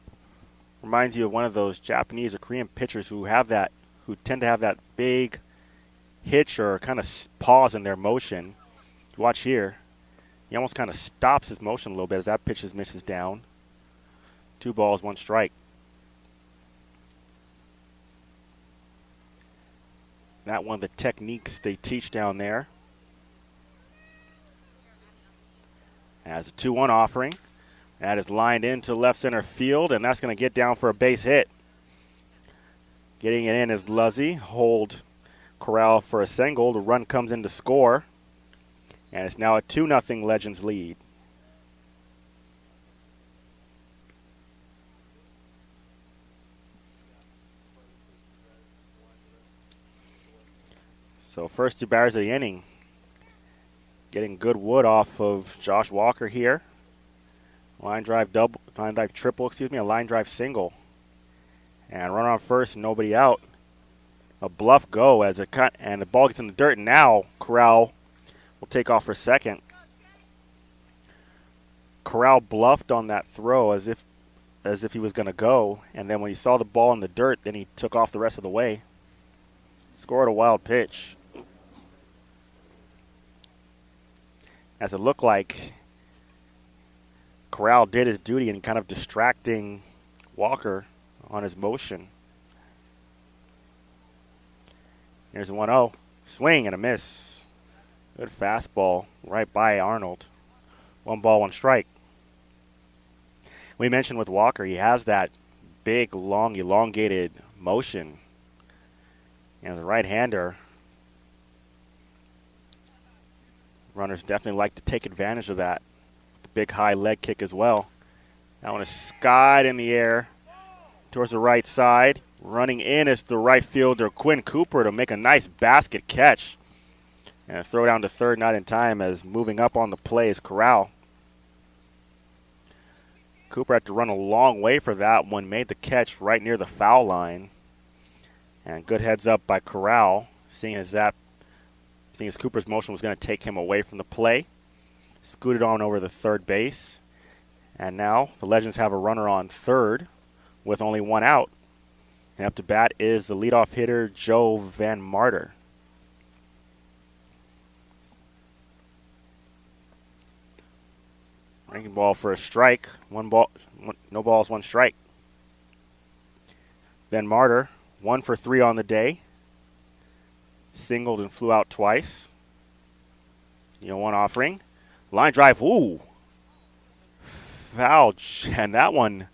[SPEAKER 1] Reminds you of one of those Japanese or Korean pitchers who tend to have that big hitch or kind of pause in their motion. Watch here. He almost kind of stops his motion a little bit as that pitch misses down. 2 balls, 1 strike. That one of the techniques they teach down there. As a 2-1 offering. That is lined into left center field, and that's going to get down for a base hit. Getting it in is Luzzy. Hold Corral for a single. The run comes in to score. And it's now a 2-0 Legends lead. So first 2 batters of the inning. Getting good wood off of Josh Walker here. Line drive triple, a line drive single. And run on first, nobody out. A bluff go as it cut, and the ball gets in the dirt. And now Corral will take off for second. Corral bluffed on that throw as if he was going to go, and then when he saw the ball in the dirt, then he took off the rest of the way. Scored a wild pitch. As it looked like Corral did his duty in kind of distracting Walker on his motion. Here's a 1-0. Swing and a miss. Good fastball right by Arnold. 1 ball, 1 strike. We mentioned with Walker, he has that big, long, elongated motion. And as a right-hander, runners definitely like to take advantage of that. The big high leg kick as well. That one is skied in the air towards the right side. Running in is the right fielder, Quinn Cooper, to make a nice basket catch. And a throw down to third, not in time, as moving up on the play is Corral. Cooper had to run a long way for that one, made the catch right near the foul line. And good heads up by Corral, seeing as Cooper's motion was going to take him away from the play. Scooted on over the third base. And now the Legends have a runner on third with only 1 out. And up to bat is the leadoff hitter, Joe Van Marter. Ranking ball for a strike. No balls, 1 strike. Van Marter, 1 for 3 on the day. Singled and flew out twice. 1 offering. Line drive, ooh. Foul, and that one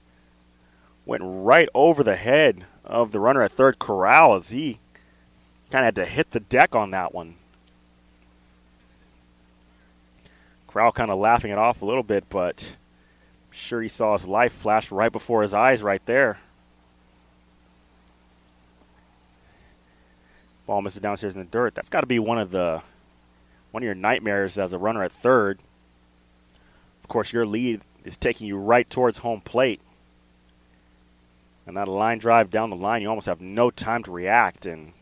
[SPEAKER 1] went right over the head of the runner at third, Corral, as he kind of had to hit the deck on that one. Corral kind of laughing it off a little bit, but I'm sure he saw his life flash right before his eyes right there. Ball misses downstairs in the dirt. That's got to be one of your nightmares as a runner at third. Of course, your lead is taking you right towards home plate. And that line drive down the line, you almost have no time to react. And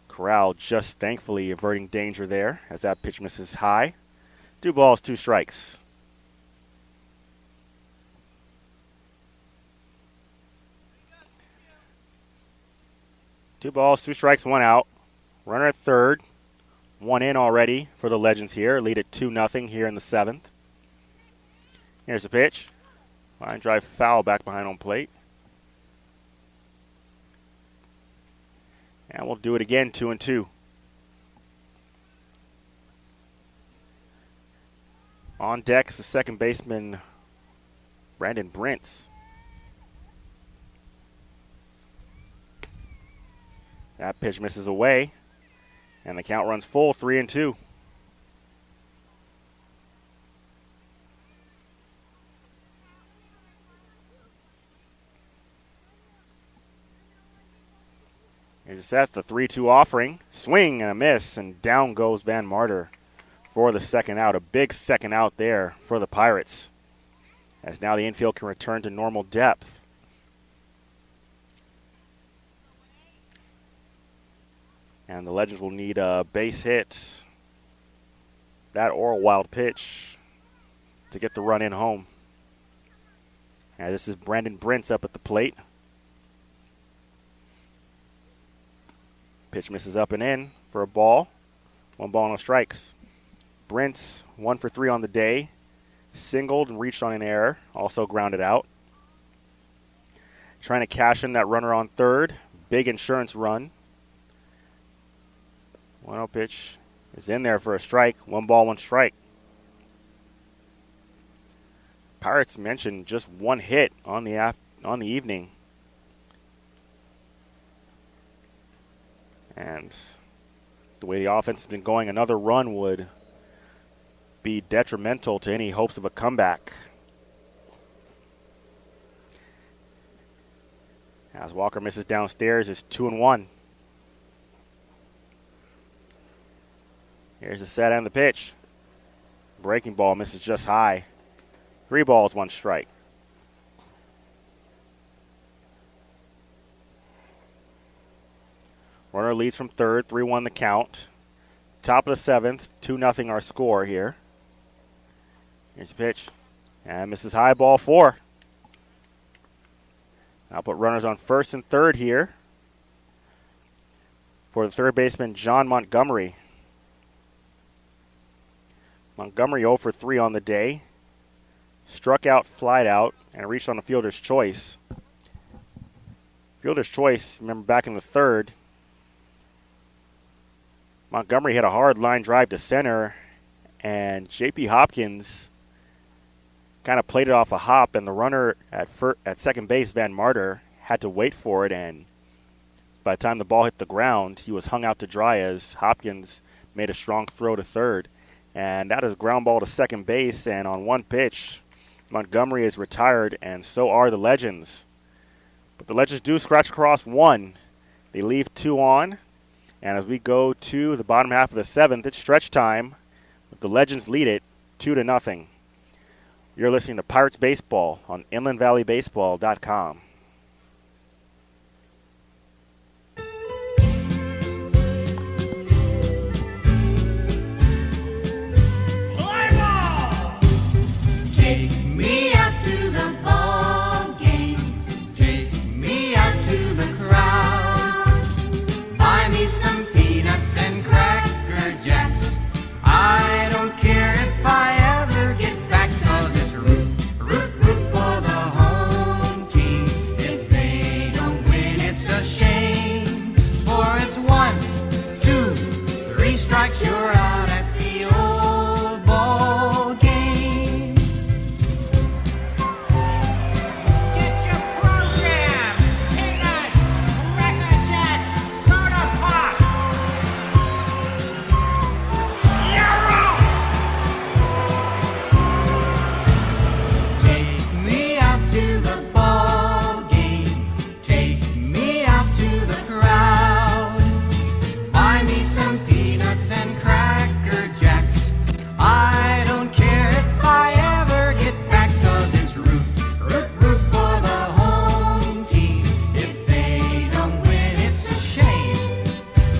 [SPEAKER 1] Corral just thankfully averting danger there as that pitch misses high. 2 balls, 2 strikes. Two balls, 2 strikes, 1 out. Runner at third. 1 in already for the Legends here. Lead at 2-0 here in the 7th. Here's the pitch. Line drive foul back behind home plate. And we'll do it again, 2-2. On deck is the second baseman, Brandon Brents. That pitch misses away, and the count runs full, 3-2. Here's a set, the 3-2 offering. Swing and a miss, and down goes Van Marter for the second out. A big second out there for the Pirates, as now the infield can return to normal depth. And the Legends will need a base hit, that or a wild pitch, to get the run in home. This is Brandon Brentz up at the plate. Pitch misses up and in for a ball. 1 ball, no strikes. Brentz 1 for 3 on the day. Singled and reached on an error. Also grounded out. Trying to cash in that runner on third. Big insurance run. 1-0 pitch is in there for a strike. 1 ball, 1 strike. Pirates mentioned just 1 hit on the evening. And the way the offense has been going, another run would be detrimental to any hopes of a comeback. As Walker misses downstairs, it's 2-1. Here's the set and the pitch. Breaking ball misses just high. 3 balls, 1 strike. Runner leads from third, 3-1 the count. Top of the 7th, 2-0 our score here. Here's the pitch. And misses high, ball 4. I'll put runners on first and third here for the third baseman, John Montgomery. Montgomery 0 for 3 on the day. Struck out, flied out, and reached on a fielder's choice. Fielder's choice, remember back in the third, Montgomery hit a hard line drive to center, and J.P. Hopkins kind of played it off a hop, and the runner at second base, Van Marter, had to wait for it, and by the time the ball hit the ground, he was hung out to dry as Hopkins made a strong throw to third. And that is a ground ball to second base, and on 1 pitch, Montgomery is retired, and so are the Legends. But the Legends do scratch across 1. They leave 2 on, and as we go to the bottom half of the 7th, it's stretch time. The Legends lead it 2-0. You're listening to Pirates Baseball on InlandValleyBaseball.com.
[SPEAKER 7] Take me out to the ball game. Take me out to the crowd. Buy me some peanuts and Cracker Jacks. I don't care if I ever get back, 'cause it's root for the home team. If they don't win, it's a shame. For it's 1, 2, 3 strikes, you're out at the old ball game. Get your programs, peanuts, Cracker Jacks, soda pop. You're out. Take me out to the ball game. Take me out to the crowd. Buy me some peanuts and Cracker Jacks. I don't care if I ever get back, 'cause it's root for the home team. If they don't win, it's a shame.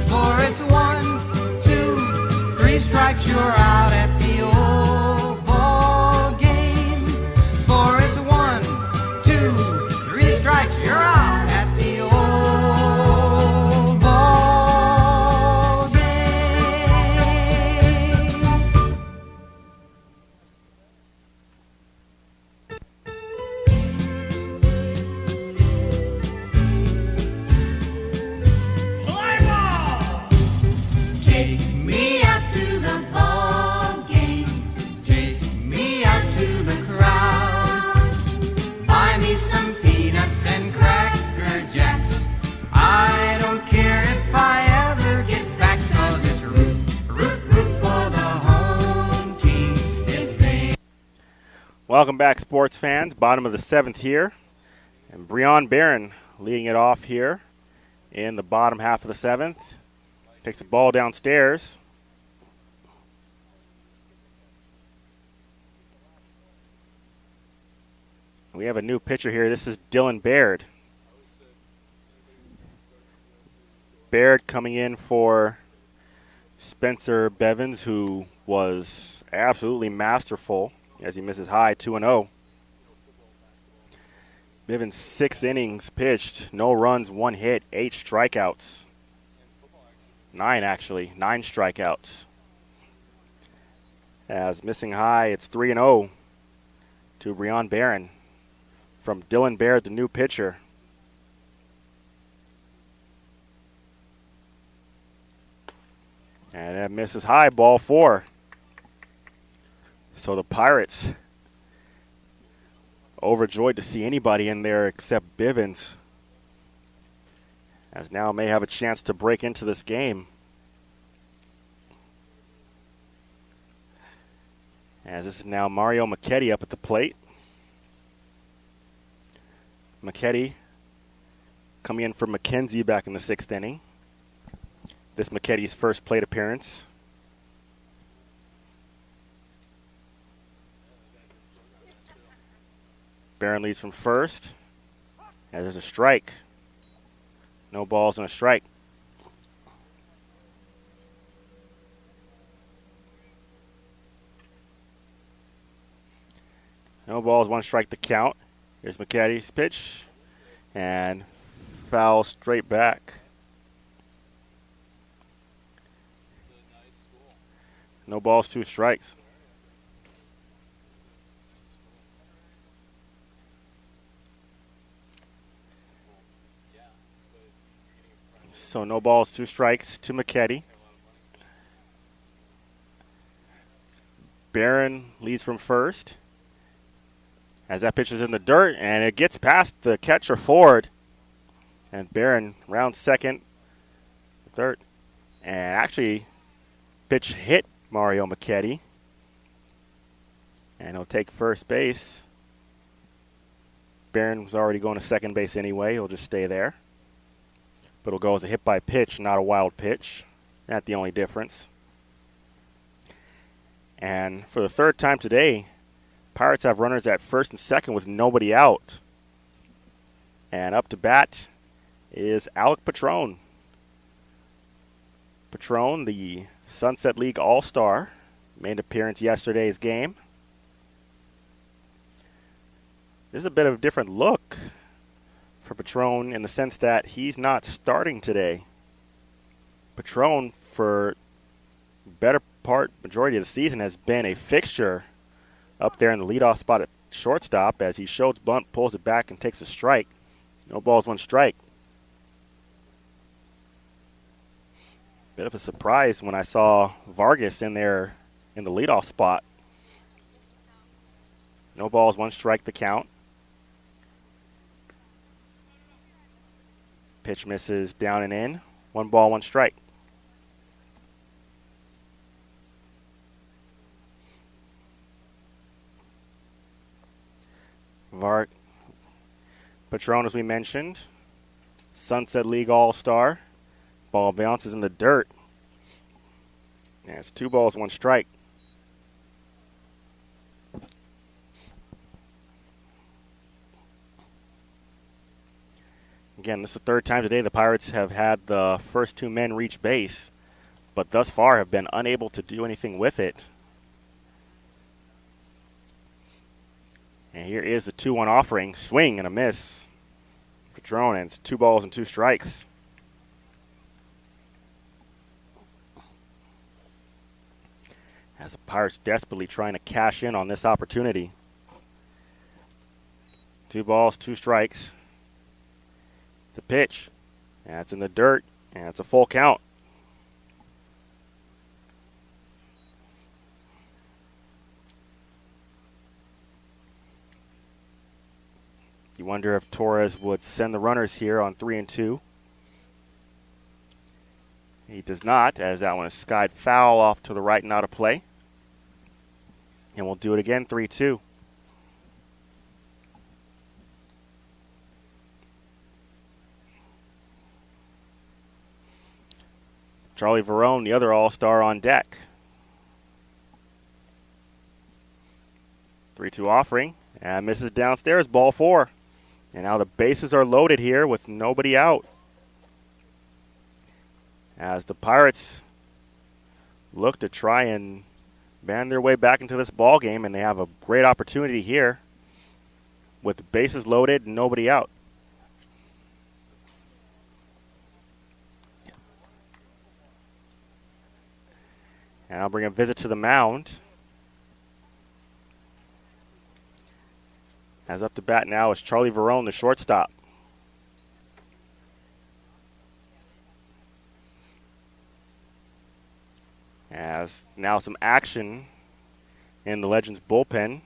[SPEAKER 7] For it's 1, 2, 3 strikes, you're out at the old ball game. For it's 1, 2, 3 strikes, you're out at the old ball game. Play ball! Take me out to the ball game. Take me out to the crowd. Buy me some peanuts and Cracker Jacks. I don't care if I ever get back, 'cause it's root for the home team. If they
[SPEAKER 1] Welcome back, sports fans. Bottom of the 7th here. And Breon Barron leading it off here in the bottom half of the 7th. Takes the ball downstairs. We have a new pitcher here. This is Dylan Baird. Baird coming in for Spencer Bevins, who was absolutely masterful as he misses high, 2-0. Bivens 6 innings pitched, no runs, 1 hit, 8 strikeouts. 9 actually, 9 strikeouts. As missing high, it's 3-0 to Breon Barron from Dylan Baird, the new pitcher. And that misses high, ball 4. So the Pirates overjoyed to see anybody in there except Bivens, as now may have a chance to break into this game. As this is now Mario Macchetti up at the plate. Macchetti coming in for McKenzie back in the 6th inning. This Macchetti's first plate appearance. Barron leads from first. And there's a strike. No balls and a strike. No balls, 1 strike to count. Here's Macchetti's pitch. And foul straight back. No balls, 2 strikes. So no balls, 2 strikes to Macchetti. Barron leads from first. As that pitch is in the dirt, and it gets past the catcher Ford. And Barron rounds second, third. And actually, pitch hit Mario Macchetti. And he'll take first base. Barron was already going to second base anyway. He'll just stay there. But it'll go as a hit by pitch, not a wild pitch. That's the only difference. And for the 3rd time today, Pirates have runners at first and second with nobody out. And up to bat is Alec Patron. Patron, the Sunset League All-Star, made an appearance yesterday's game. This is a bit of a different look for Patron in the sense that he's not starting today. Patron, for better part, majority of the season, has been a fixture up there in the leadoff spot at shortstop as he shows bunt, pulls it back, and takes a strike. No balls, 1 strike. Bit of a surprise when I saw Vargas in there in the leadoff spot. No balls, 1 strike, the count. Pitch misses down and in. 1 ball, 1 strike. Patron, as we mentioned, Sunset League All-Star. Ball bounces in the dirt. And it's 2 balls, 1 strike. Again, this is the 3rd time today the Pirates have had the first 2 men reach base, but thus far have been unable to do anything with it. And here is the 2-1 offering. Swing and a miss. Patron, and it's 2 balls and 2 strikes. As the Pirates desperately trying to cash in on this opportunity. 2 balls, 2 strikes. The pitch. And it's in the dirt. And it's a full count. You wonder if Torres would send the runners here on 3-2. He does not, as that one is skied foul off to the right and out of play. And we'll do it again, 3-2. Charlie Verone, the other All-Star, on deck. 3-2 offering, and misses downstairs, ball 4. And now the bases are loaded here with nobody out. As the Pirates look to try and band their way back into this ball game, and they have a great opportunity here. with bases loaded, nobody out. And I'll bring a visit to the mound. As up to bat now is Charlie Verone, the shortstop. As now some action in the Legends bullpen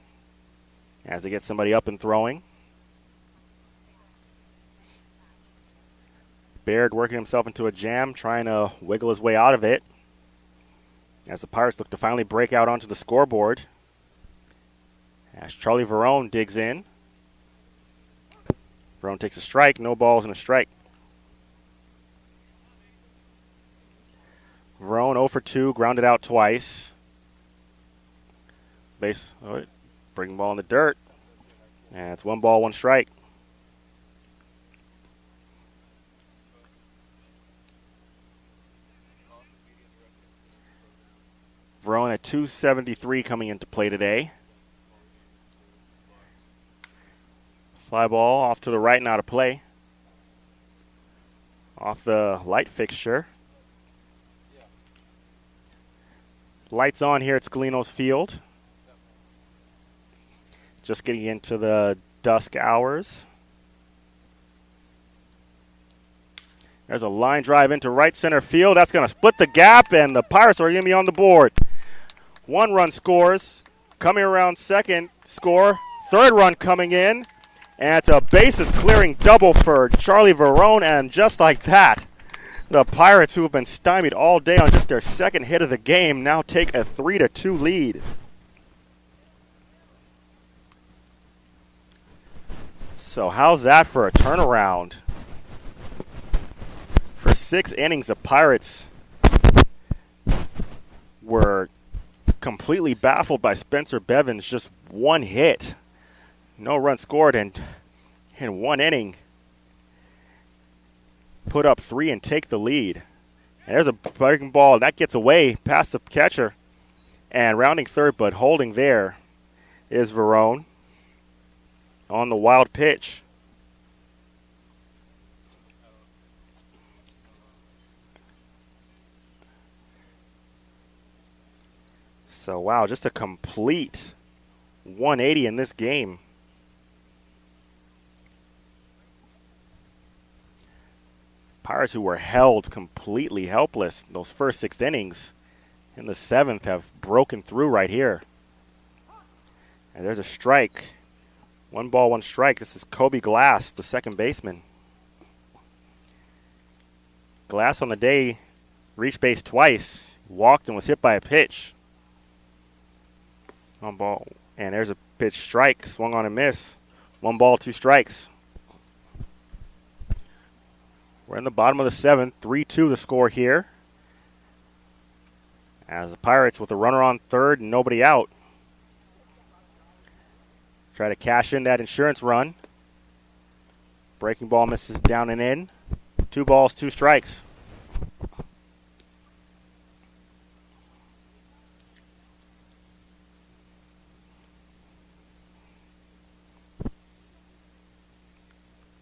[SPEAKER 1] as they get somebody up and throwing. Baird working himself into a jam, trying to wiggle his way out of it. As the Pirates look to finally break out onto the scoreboard. As Charlie Verone digs in. Verone takes a strike, no balls and a strike. Verone 0 for 2, grounded out twice. Base, breaking ball in the dirt. And it's 1 ball, 1 strike. Verone at 273 coming into play today. Fly ball off to the right and out of play. Off the light fixture. Lights on here at Scalino's Field. Just getting into the dusk hours. There's a line drive into right center field. That's going to split the gap, and the Pirates are going to be on the board. 1 run scores. Coming around second, score. 3rd run coming in. And it's a bases clearing double for Charlie Verone, and just like that, the Pirates, who have been stymied all day on just their 2nd hit of the game, now take a 3-2 lead. So how's that for a turnaround? For 6 innings, the Pirates were completely baffled by Spencer Bevins. Just 1 hit. No run scored, and in 1 inning, put up 3 and take the lead. And there's a breaking ball. That gets away past the catcher. And rounding third, but holding there, is Verone on the wild pitch. So, wow, just a complete 180 in this game. Pirates, who were held completely helpless those first 6 innings, in the 7th have broken through right here. And there's a strike. 1 ball, 1 strike. This is Kobe Glass, the second baseman. Glass on the day reached base twice, walked and was hit by a pitch. 1 ball. And there's a pitch strike, swung on and miss. 1 ball, 2 strikes. We're in the bottom of the 7th, 3-2 the score here. As the Pirates, with a runner on third and nobody out, try to cash in that insurance run. Breaking ball misses down and in. 2 balls, 2 strikes.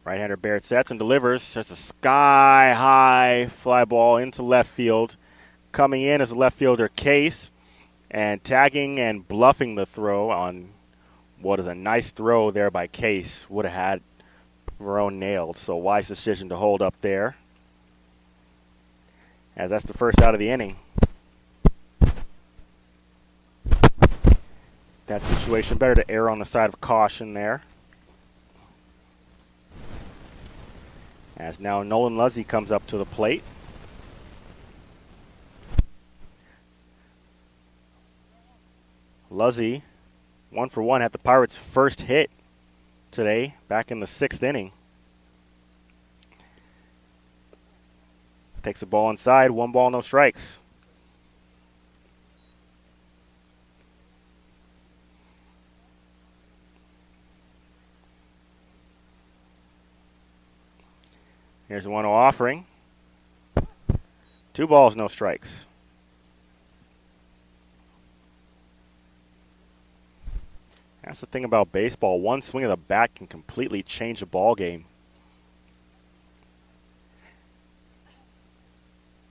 [SPEAKER 1] Right-hander Baird sets and delivers. There's a sky-high fly ball into left field. Coming in is the left fielder Case, and tagging and bluffing the throw on what is a nice throw there by Case. Would have had Verone nailed, so wise decision to hold up there, as that's the first out of the inning. That situation, better to err on the side of caution there. As now Nolan Luzzy comes up to the plate. Luzzy, 1 for 1, had the Pirates' first hit today, back in the 6th inning. Takes the ball inside, 1 ball, no strikes. Here's a 1-0 offering. 2 balls, no strikes. That's the thing about baseball. One swing of the bat can completely change a ball game.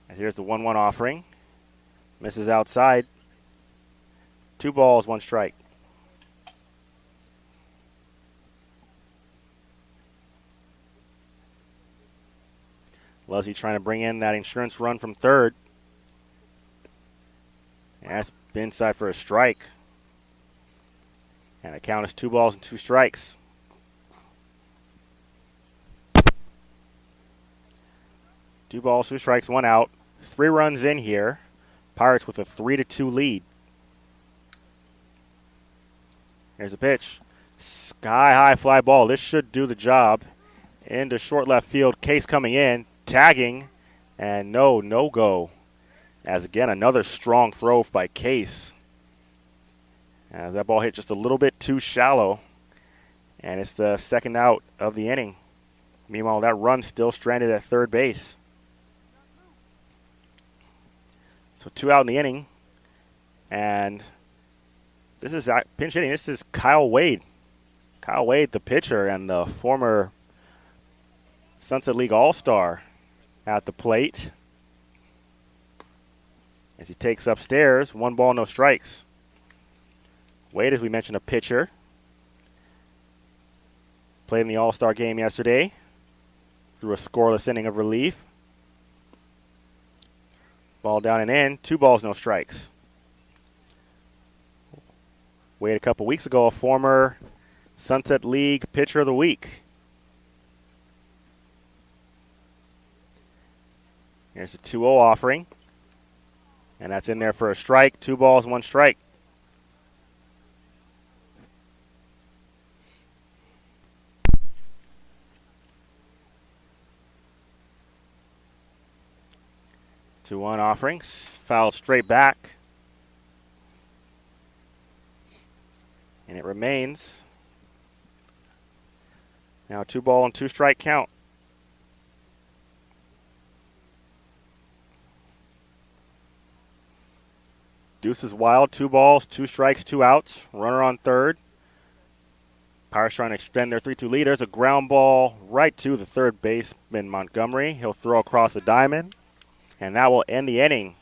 [SPEAKER 1] And here's the 1-1 offering. Misses outside. 2 balls, 1 strike. Leslie trying to bring in that insurance run from third. And that's inside for a strike. And the count is 2 balls and 2 strikes. Two balls, 2 strikes, 1 out. 3 runs in here. Pirates with a 3-2 lead. Here's a pitch. Sky-high fly ball. This should do the job. Into short left field. Case coming in. Tagging. And no go. As again, another strong throw by Case. As that ball hit just a little bit too shallow. And it's the second out of the inning. Meanwhile, that run still stranded at third base. So 2 out in the inning. And this is pinch hitting. This is Kyle Wade. Kyle Wade, the pitcher and the former Sunset League All-Star at the plate. As he takes upstairs, 1 ball, no strikes. Wade, as we mentioned, a pitcher. Played in the All-Star game yesterday. Through a scoreless inning of relief. Ball down and in. 2 balls, no strikes. Wade a couple weeks ago, a former Sunset League Pitcher of the Week. Here's a 2-0 offering. And that's in there for a strike. 2 balls, 1 strike. Two-one offering, fouled straight back. And it remains now 2 ball and 2 strike count. Deuce is wild, 2 balls, 2 strikes, 2 outs. Runner on third. Pirates trying to extend their 3-2 lead. There's a ground ball right to the third baseman, Montgomery. He'll throw across the diamond. And that will end the inning.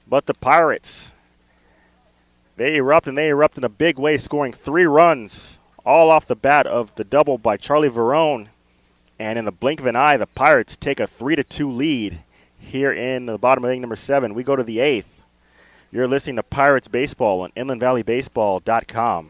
[SPEAKER 1] But the Pirates, they erupt in a big way, scoring 3 runs, all off the bat of the double by Charlie Verone. And in the blink of an eye, the Pirates take a 3-2 lead here in the bottom of inning number 7. We go to the 8th. You're listening to Pirates Baseball on InlandValleyBaseball.com.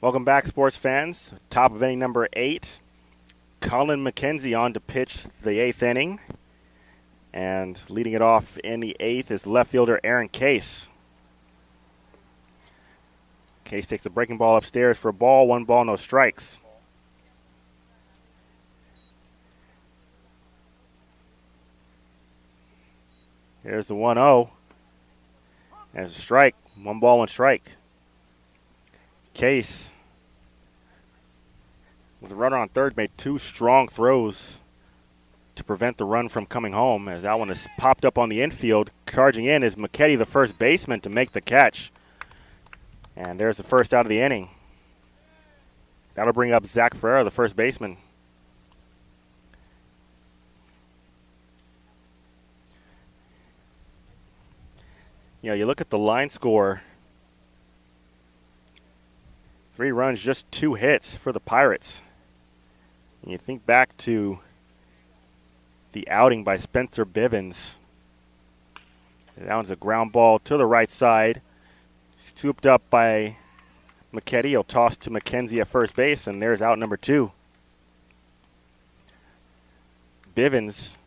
[SPEAKER 1] Welcome back, sports fans. Top of inning number 8. Colin McKenzie on to pitch the 8th inning. And leading it off in the 8th is left fielder Aaron Case. Case takes the breaking ball upstairs for a ball, 1 ball, no strikes. Here's the 1-0. There's a strike, 1 ball, 1 strike. Case, with a runner on third, made 2 strong throws to prevent the run from coming home, as that one has popped up on the infield. Charging in is McKetty, the first baseman, to make the catch. And there's the first out of the inning. That'll bring up Zach Ferreira, the first baseman. You know, you look at the line score. 3 runs, just 2 hits for the Pirates. And you think back to the outing by Spencer Bivens. That one's a ground ball to the right side. Scooped up by McKetty. He'll toss to McKenzie at first base, and there's out number 2. Bivens,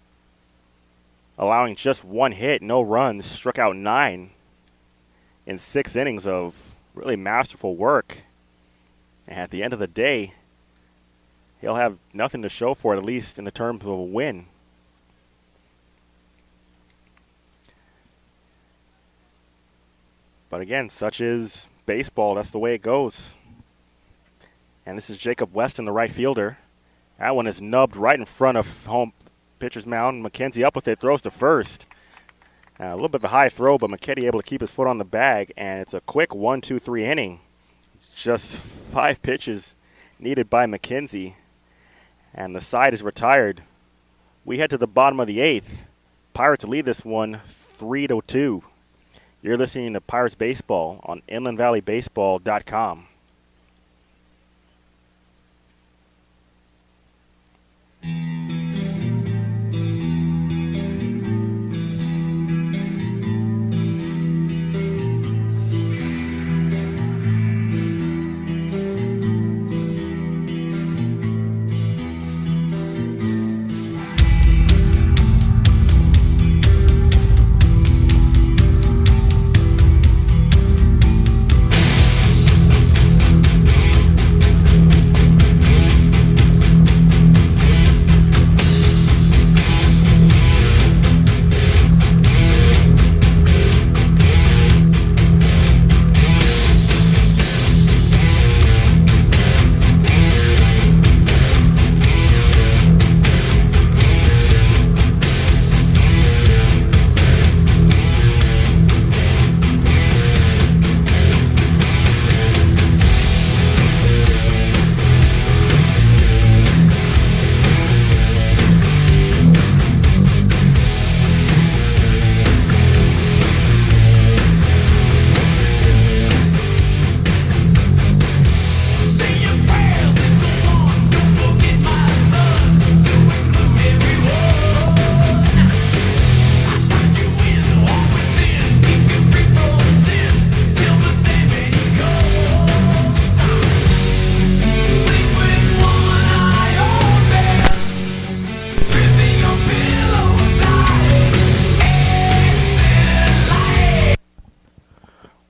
[SPEAKER 1] allowing just 1 hit, no runs, struck out 9 in 6 innings of really masterful work. And at the end of the day, he'll have nothing to show for it, at least in the terms of a win. But again, such is baseball. That's the way it goes. And this is Jacob Weston, the right fielder. That one is nubbed right in front of home pitcher's mound. McKenzie up with it, throws to first. A little bit of a high throw, but McKetty able to keep his foot on the bag, and it's a quick 1-2-3 inning. Just 5 pitches needed by McKenzie, and the side is retired. We head to the bottom of the 8th. Pirates lead this one 3-2. You're listening to Pirates Baseball on InlandValleyBaseball.com.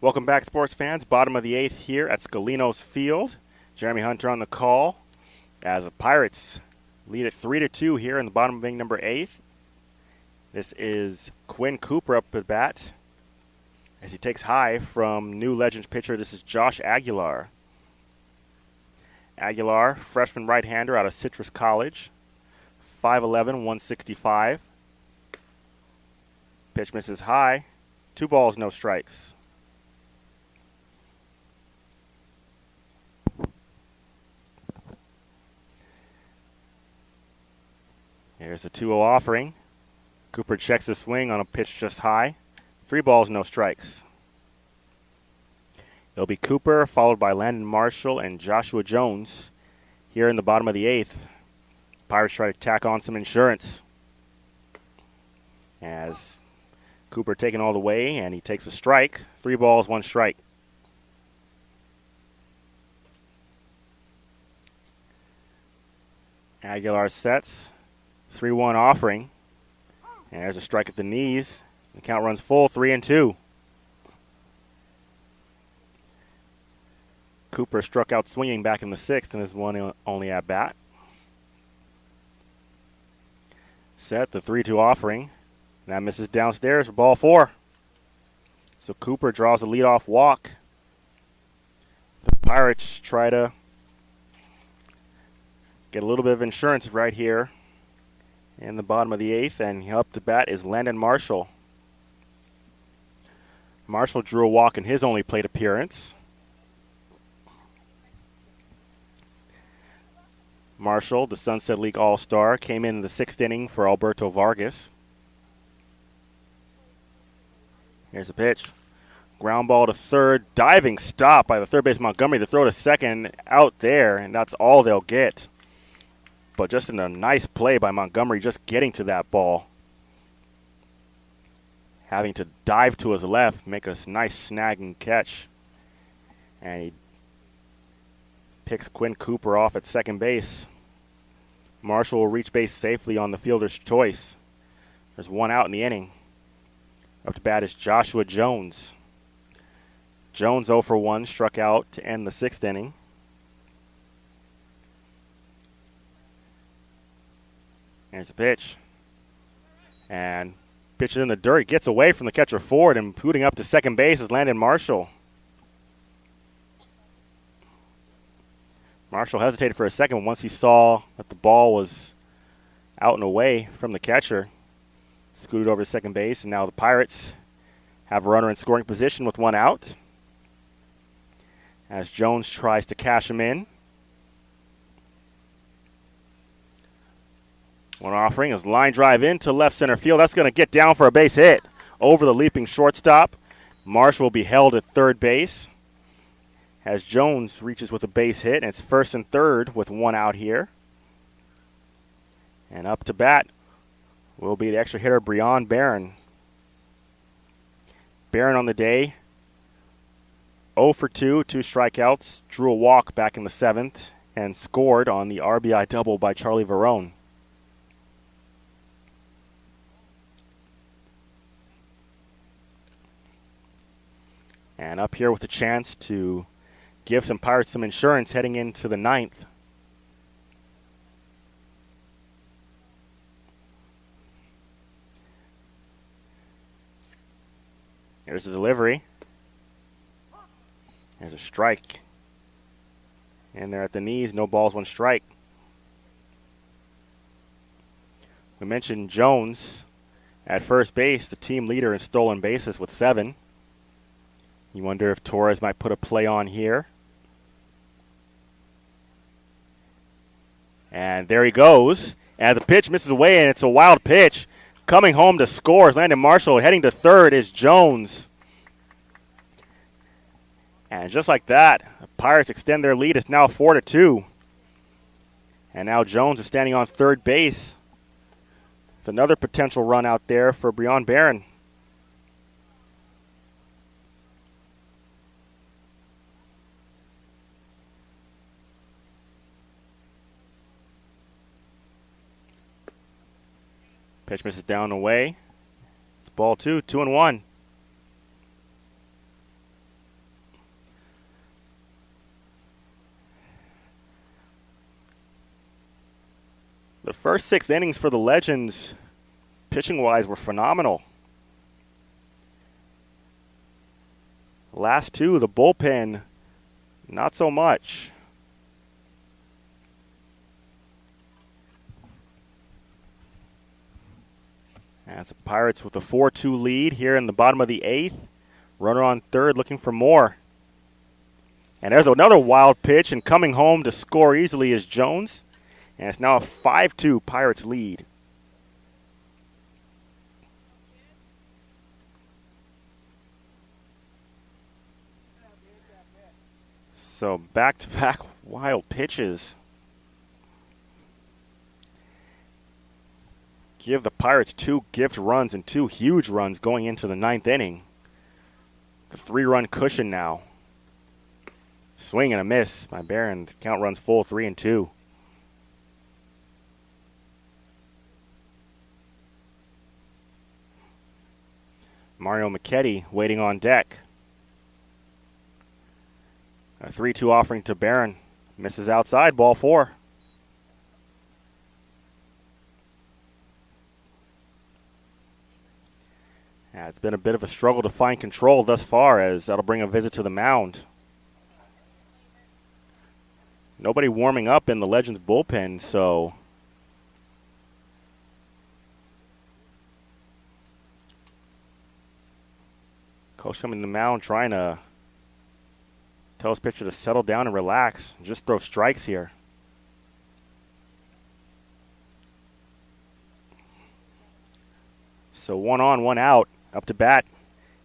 [SPEAKER 1] Welcome back, sports fans. Bottom of the 8th here at Scalino's Field. Jeremy Hunter on the call as the Pirates lead it 3-2 here in the bottom of inning number 8. This is Quinn Cooper up at bat as he takes high from new Legends pitcher. This is Josh Aguilar. Aguilar, freshman right-hander out of Citrus College, 5'11", 165. Pitch misses high. 2 balls, no strikes. Here's a 2-0 offering. Cooper checks the swing on a pitch just high. 3 balls, no strikes. It'll be Cooper, followed by Landon Marshall and Joshua Jones here in the bottom of the 8th. Pirates try to tack on some insurance as Cooper taken all the way, and he takes a strike. 3 balls, 1 strike. Aguilar sets. 3-1 offering. And there's a strike at the knees. The count runs full, 3-2. Cooper struck out swinging back in the 6th and is one only at bat. Set, the 3-2 offering. That misses downstairs for ball 4. So Cooper draws a leadoff walk. The Pirates try to get a little bit of insurance right here in the bottom of the 8th, and up to bat is Landon Marshall. Marshall drew a walk in his only plate appearance. Marshall, the Sunset League All-Star, came in the 6th inning for Alberto Vargas. Here's a pitch. Ground ball to third. Diving stop by the third base Montgomery to throw to second out there, and that's all they'll get. But just in a nice play by Montgomery, just getting to that ball. Having to dive to his left, make a nice snag and catch. And he picks Quinn Cooper off at second base. Marshall will reach base safely on the fielder's choice. There's one out in the inning. Up to bat is Joshua Jones. Jones 0 for 1, struck out to end the 6th inning. Here's a pitch. And pitches in the dirt. Gets away from the catcher Ford, and booting up to second base is Landon Marshall. Marshall hesitated for a second once he saw that the ball was out and away from the catcher. Scooted over to second base, and now the Pirates have a runner in scoring position with one out. As Jones tries to cash him in. One offering is line drive into left center field. That's going to get down for a base hit over the leaping shortstop. Marshall will be held at third base as Jones reaches with a base hit, and it's first and third with one out here. And up to bat will be the extra hitter, Breon Barron. Barron on the day, 0 for 2, 2 strikeouts, drew a walk back in the 7th, and scored on the RBI double by Charlie Verone. And up here with a chance to give some Pirates some insurance heading into the 9th. Here's the delivery. There's a strike. And they're at the knees, no balls, one strike. We mentioned Jones at first base, the team leader in stolen bases with 7. You wonder if Torres might put a play on here. And there he goes. And the pitch misses away, and it's a wild pitch. Coming home to score is Landon Marshall. Heading to third is Jones. And just like that, the Pirates extend their lead. It's now 4-2. And now Jones is standing on third base. It's another potential run out there for Breon Barron. Pitch misses down and away. It's ball 2, 2-1. The first 6 innings for the Legends, pitching-wise, were phenomenal. Last 2, the bullpen, not so much. As the Pirates with a 4-2 lead here in the bottom of the 8th. Runner on third looking for more. And there's another wild pitch, and coming home to score easily is Jones. And it's now a 5-2 Pirates lead. So back-to-back wild pitches. Give the Pirates 2 gift runs and 2 huge runs going into the 9th inning. The 3-run cushion now. Swing and a miss by Barron. The count runs full, 3-2. Mario Macchetti waiting on deck. A 3-2 offering to Barron. Misses outside, ball 4. Yeah, it's been a bit of a struggle to find control thus far, as that'll bring a visit to the mound. Nobody warming up in the Legends bullpen, so coach coming to the mound trying to tell his pitcher to settle down and relax and just throw strikes here. So 1 on, 1 out. Up to bat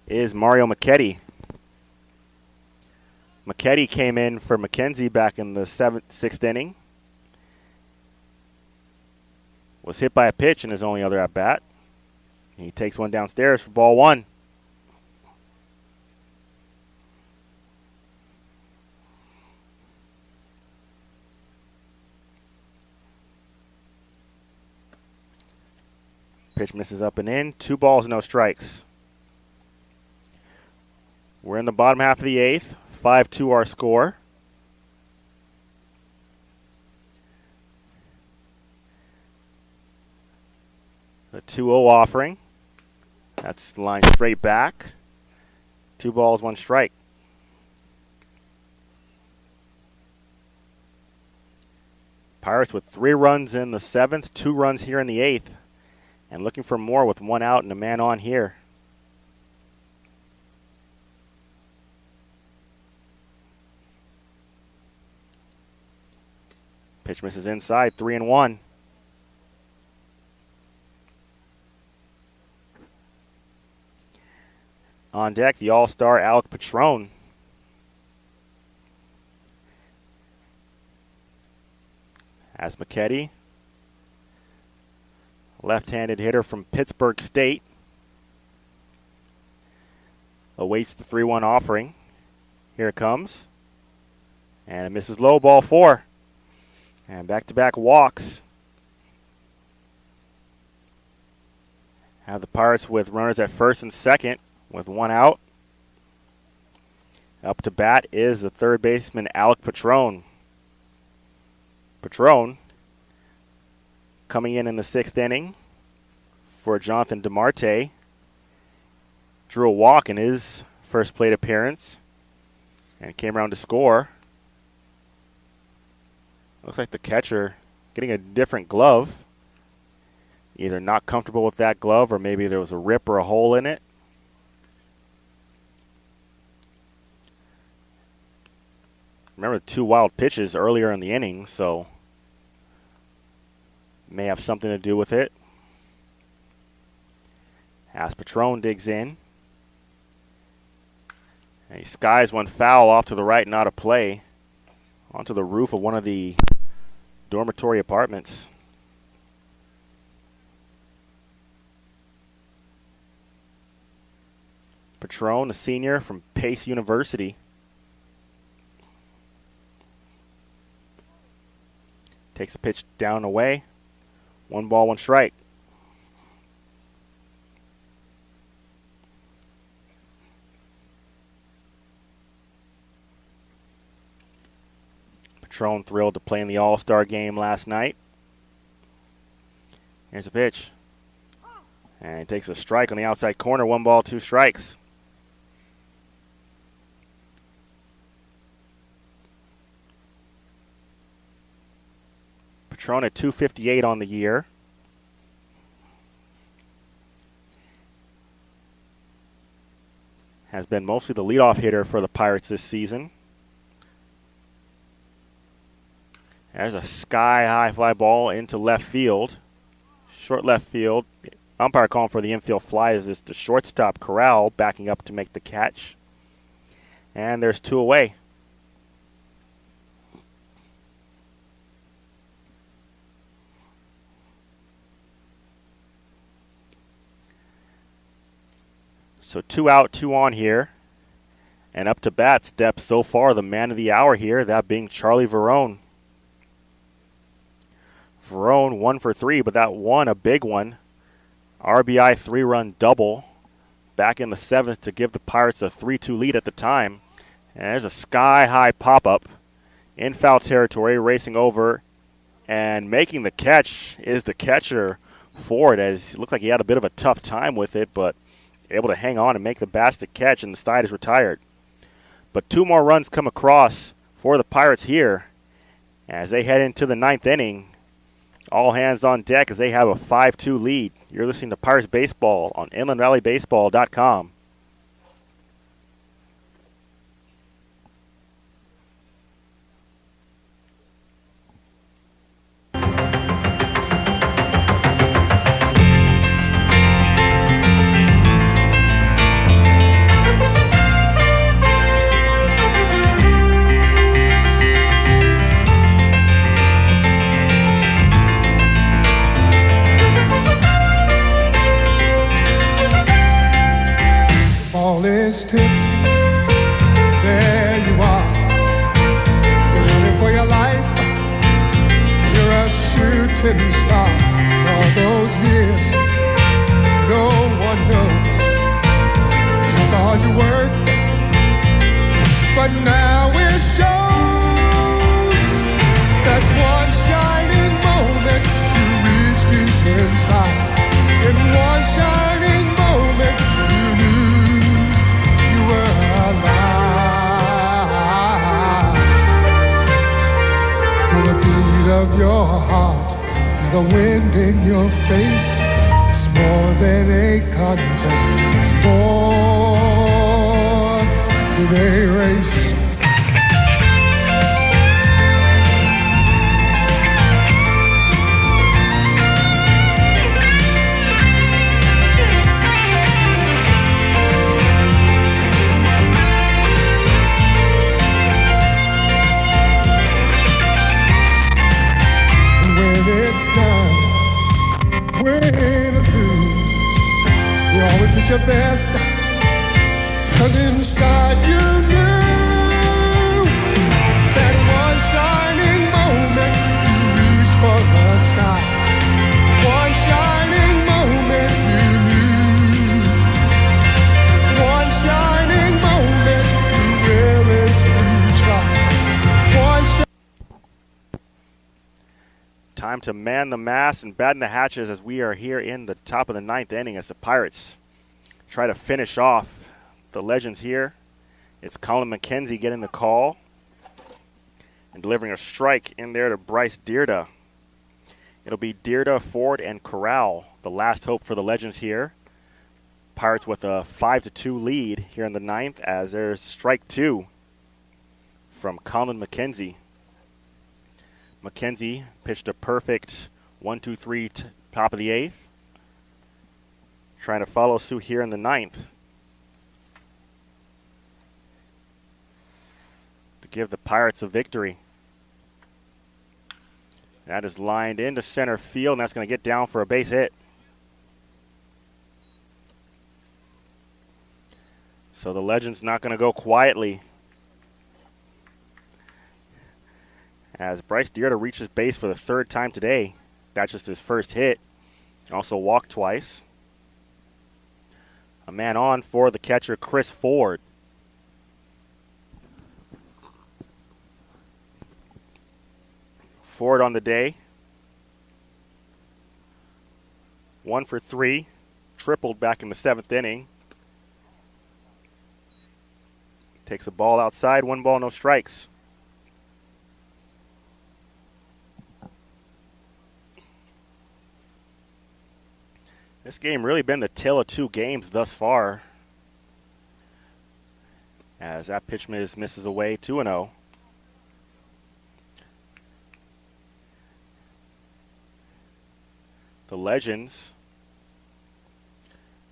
[SPEAKER 1] is Mario Macchetti. Macchetti came in for McKenzie back in the 6th inning. Was hit by a pitch in his only other at bat. He takes one downstairs for ball 1. Pitch misses up and in. 2 balls, no strikes. We're in the bottom half of the 8th. 5-2 our score. The 2-0 offering. That's lined straight back. 2 balls, 1 strike. Pirates with 3 runs in the 7th, 2 runs here in the 8th. And looking for more with 1 out and a man on here. Pitch misses inside, 3-1. On deck, the all-star Alec Patron. As Macchetti, left-handed hitter from Pittsburgh State, awaits the 3-1 offering. Here it comes. And it misses low, ball 4. And back-to-back walks. Have the Pirates with runners at first and second with 1 out. Up to bat is the third baseman, Alec Patron. Patron coming in the 6th inning for Jonathan DeMarte. Drew a walk in his first plate appearance and came around to score. Looks like the catcher getting a different glove. Either not comfortable with that glove or maybe there was a rip or a hole in it. Remember 2 wild pitches earlier in the inning, so may have something to do with it. As Patron digs in. And he skies one foul off to the right, not a play. Onto the roof of one of the dormitory apartments. Patron, a senior from Pace University. Takes a pitch down and away. 1 ball, 1 strike. Patron thrilled to play in the All-Star game last night. Here's a pitch. And he takes a strike on the outside corner. 1 ball, 2 strikes. Patron at .258 on the year. Has been mostly the leadoff hitter for the Pirates this season. There's a sky-high fly ball into left field. Short left field. Umpire calling for the infield fly as it's the shortstop Corral backing up to make the catch. And there's 2 away. So 2 out, 2 on here. And up to bat steps so far the man of the hour here, that being Charlie Verone. Verone 1 for 3, but that one, a big one. RBI 3-run double back in the 7th to give the Pirates a 3-2 lead at the time. And there's a sky-high pop-up in foul territory, racing over and making the catch is the catcher Ford, as it looked like he had a bit of a tough time with it, but able to hang on and make the basket catch, and the side is retired. But 2 more runs come across for the Pirates here as they head into the 9th inning. All hands on deck as they have a 5-2 lead. You're listening to Pirates Baseball on InlandValleyBaseball.com.
[SPEAKER 8] Ball is tipped, there you are. You're running for your life, you're a shooting star. All those years, no one knows just how hard you work, but now it shows that one shining moment you reached deep inside. In one shining moment you knew you were alive. Feel the beat of your heart, feel the wind in your face. It's more than a contest, it's more than a race. Win or lose, you always did your best, 'cause inside you knew that one shining moment you reached for the sky. One shining moment you knew. One shining moment you really do try. One
[SPEAKER 1] Time to man the mast and batten the hatches as we are here in the top of the 9th inning as the Pirates try to finish off the Legends here. It's Colin McKenzie getting the call and delivering a strike in there to Bryce Dierda. It'll be Dierda, Ford, and Corral, the last hope for the Legends here. Pirates with a 5-2 lead here in the 9th as there's strike 2 from Colin McKenzie. McKenzie pitched a perfect 1-2-3 top of the 8th. Trying to follow suit here in the 9th to give the Pirates a victory. That is lined into center field, and that's going to get down for a base hit. So the Legends not going to go quietly, as Bryce Dierda reaches base for the 3rd time today. That's just his first hit. Also walked twice. A man on for the catcher, Chris Ford. Ford on the day. 1 for 3. Tripled back in the 7th inning. Takes the ball outside. 1 ball, no strikes. This game really been the tale of 2 games thus far, as that pitch misses away, 2-0. The Legends,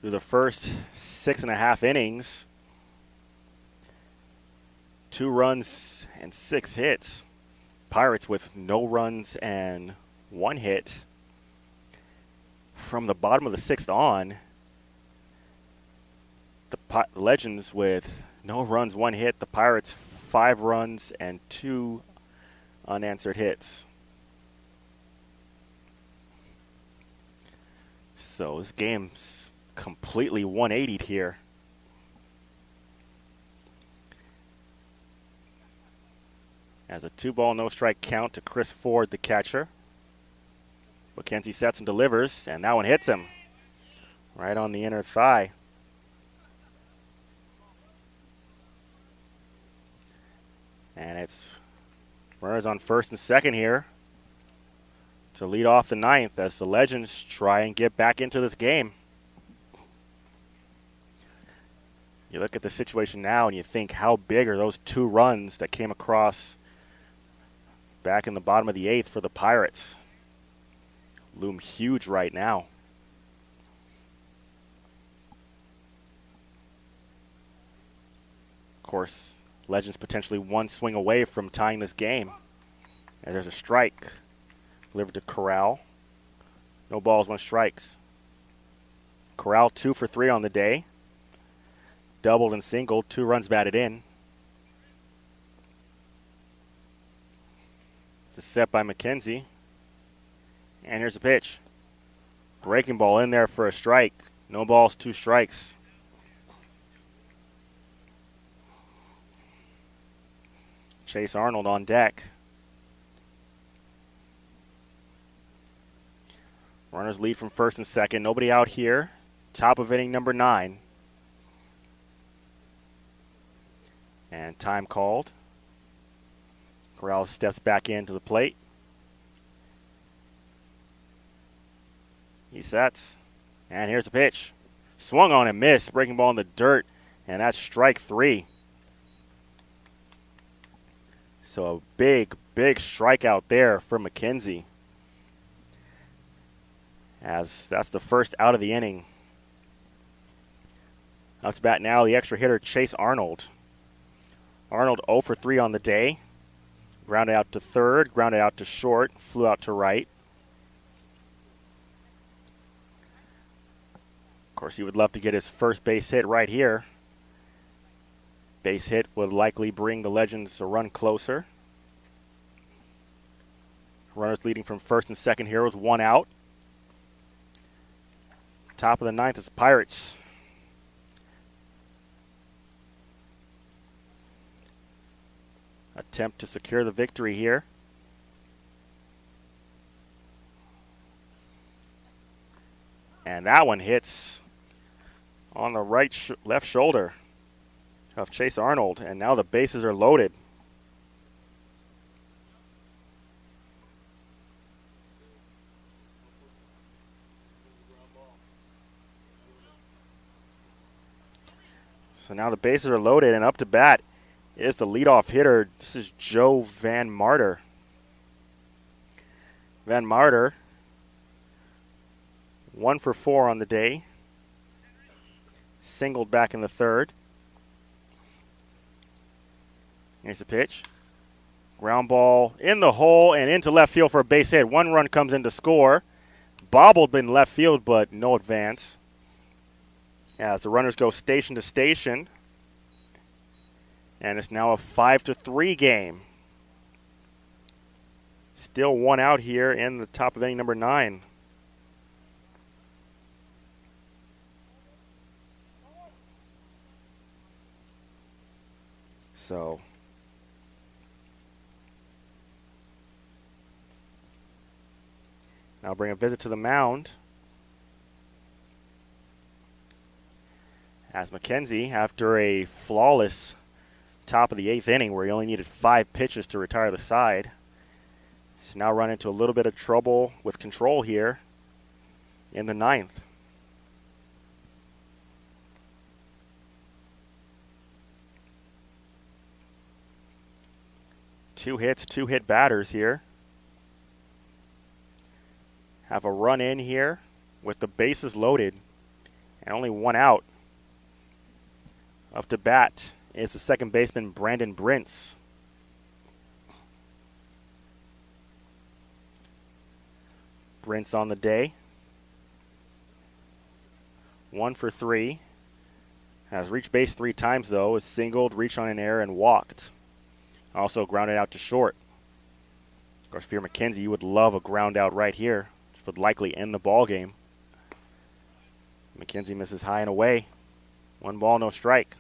[SPEAKER 1] through the first 6.5 innings, 2 runs and 6 hits. Pirates with no runs and 1 hit. From the bottom of the 6th on, the Legends with no runs, 1 hit. The Pirates 5 runs and 2 unanswered hits. So this game's completely 180'd here. As a 2-ball, no-strike count to Chris Ford, the catcher. McKenzie sets and delivers, and that one hits him right on the inner thigh. And it's runners on first and second here to lead off the ninth as the Legends try and get back into this game. You look at the situation now and you think, how big are those 2 runs that came across back in the bottom of the 8th for the Pirates? Loom huge right now. Of course, Legends potentially 1 swing away from tying this game. And there's a strike delivered to Corral. No balls, 1 strikes. Corral 2 for 3 on the day. Doubled and singled, 2 runs batted in. It's set by McKenzie. And here's a pitch. Breaking ball in there for a strike. No balls, 2 strikes. Chase Arnold on deck. Runners lead from first and second. Nobody out here. Top of inning number 9. And time called. Corral steps back into the plate. He sets. And here's a pitch. Swung on and missed. Breaking ball in the dirt. And that's strike 3. So a big strikeout there for McKenzie. As that's the first out of the inning. Up to bat now, the extra hitter, Chase Arnold. Arnold 0 for 3 on the day. Grounded out to third, grounded out to short, flew out to right. Of course, he would love to get his first base hit right here. Base hit would likely bring the Legends a run closer. Runners leading from first and second here with 1 out. Top of the 9th is Pirates. Attempt to secure the victory here. And that one hits on the left shoulder of Chase Arnold. And now the bases are loaded. So now the bases are loaded, and up to bat is the leadoff hitter. This is Joe Van Marter. Van Marter, 1 for 4 on the day. Singled back in the third. Here's a pitch. Ground ball in the hole and into left field for a base hit. 1 run comes in to score. Bobbled in left field, but no advance. As the runners go station to station. And it's now a 5-3 game. Still 1 out here in the top of inning number 9. So now bring a visit to the mound. As McKenzie, after a flawless top of the 8th inning where he only needed 5 pitches to retire the side, he's now run into a little bit of trouble with control here in the 9th. Two hits, 2 hit batters here. Have a run in here with the bases loaded and only 1 out. Up to bat is the second baseman, Brandon Brintz. Brintz on the day. 1 for 3. Has reached base 3 times, though. Is singled, reached on an error, and walked. Also grounded out to short. Of course, if you're McKenzie, you would love a ground out right here, which would likely end the ball game. McKenzie misses high and away. 1 ball, no strike.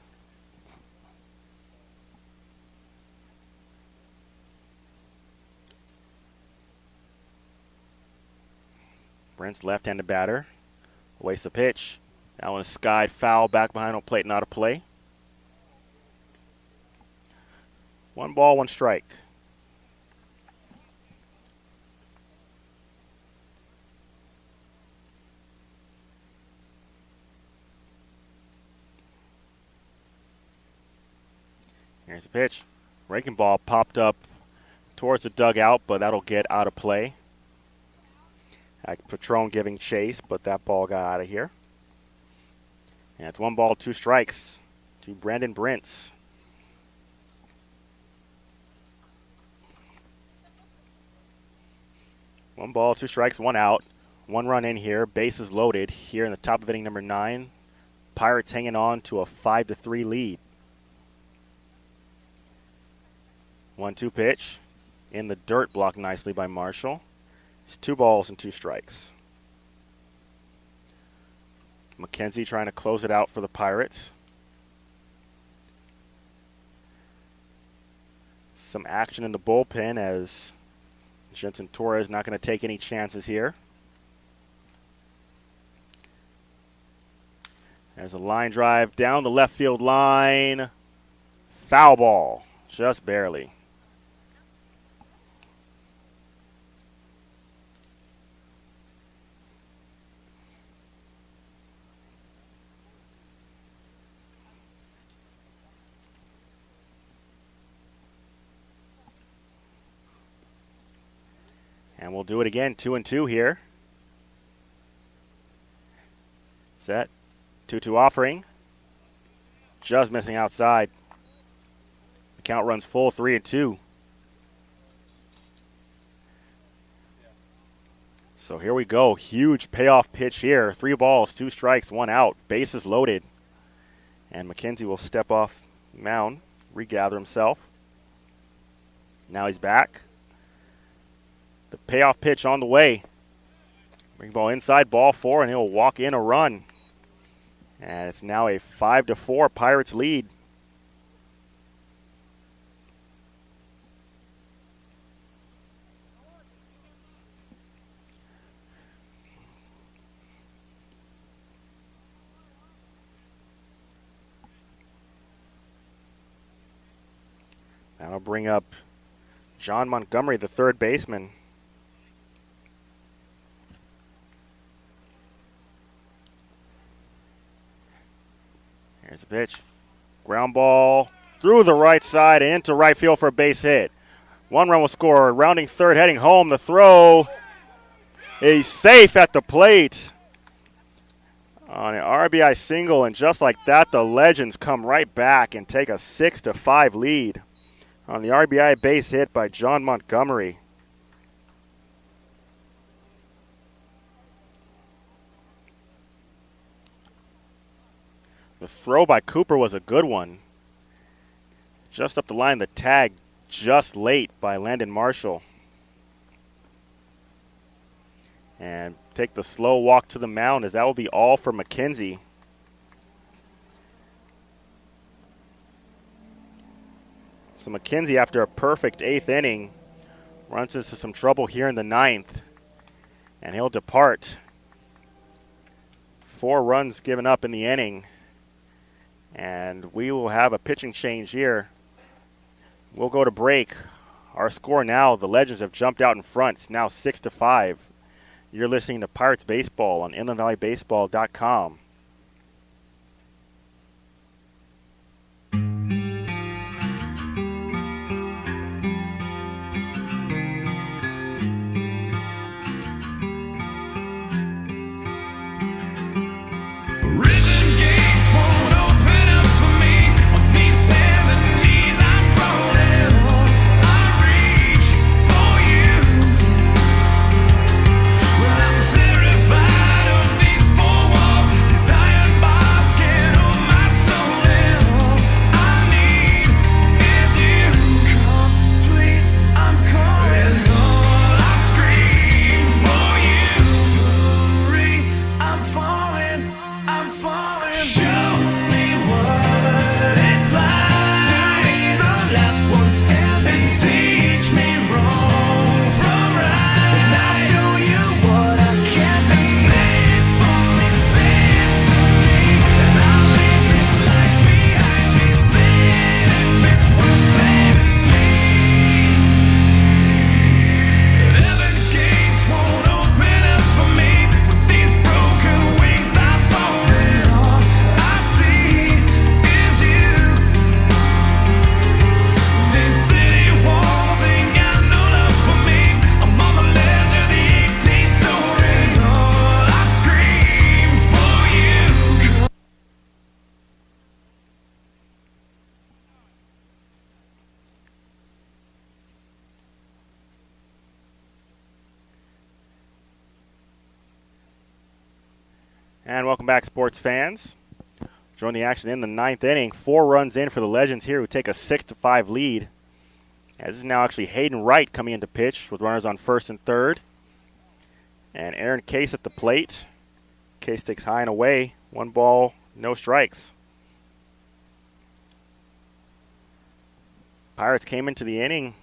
[SPEAKER 1] Brent's left-handed batter. Waste a pitch. That one is skied foul back behind home plate, not a play. 1 ball, 1 strike. Here's the pitch. Breaking ball popped up towards the dugout, but that'll get out of play. Patron giving chase, but that ball got out of here. And it's 1 ball, 2 strikes to Brandon Brents. One ball, 2 strikes, 1 out. 1 run in here. Bases loaded here in the top of inning number 9. Pirates hanging on to a 5-3 lead. 1-2 pitch. In the dirt, blocked nicely by Marshall. It's 2 balls and 2 strikes. McKenzie trying to close it out for the Pirates. Some action in the bullpen as Jensen Torres not going to take any chances here. There's a line drive down the left field line. Foul ball, just barely. And we'll do it again, 2-2 here. Set, 2-2 offering. Just missing outside. The count runs full, 3-2. So here we go, huge payoff pitch here. 3 balls, 2 strikes, 1 out. Bases loaded. And McKenzie will step off mound, regather himself. Now he's back. The payoff pitch on the way. Bring ball inside, ball 4, and he'll walk in a run. And it's now a 5-4 Pirates lead. That'll bring up John Montgomery, the third baseman. Here's the pitch. Ground ball through the right side and into right field for a base hit. 1 run will score. Rounding third, heading home. The throw is safe at the plate on an RBI single, and just like that, the Legends come right back and take a 6-5 lead on the RBI base hit by John Montgomery. The throw by Cooper was a good one. Just up the line, the tag just late by Landon Marshall. And take the slow walk to the mound as that will be all for McKenzie. So McKenzie, after a perfect 8th inning, runs into some trouble here in the 9th. And he'll depart. 4 runs given up in the inning. And we will have a pitching change here. We'll go to break. Our score now, the Legends have jumped out in front. It's now 6-5. You're listening to Pirates Baseball on InlandValleyBaseball.com.
[SPEAKER 2] Well, I'm terrified of these 4 walls.
[SPEAKER 1] And welcome back, sports fans. Join the action in the ninth inning. 4 runs in for the Legends here, who take a 6-5 lead. As this is now actually Hayden Wright coming into pitch with runners on first and third. And Aaron Case at the plate. Case takes high and away. 1 ball, no strikes. Pirates came into the inning,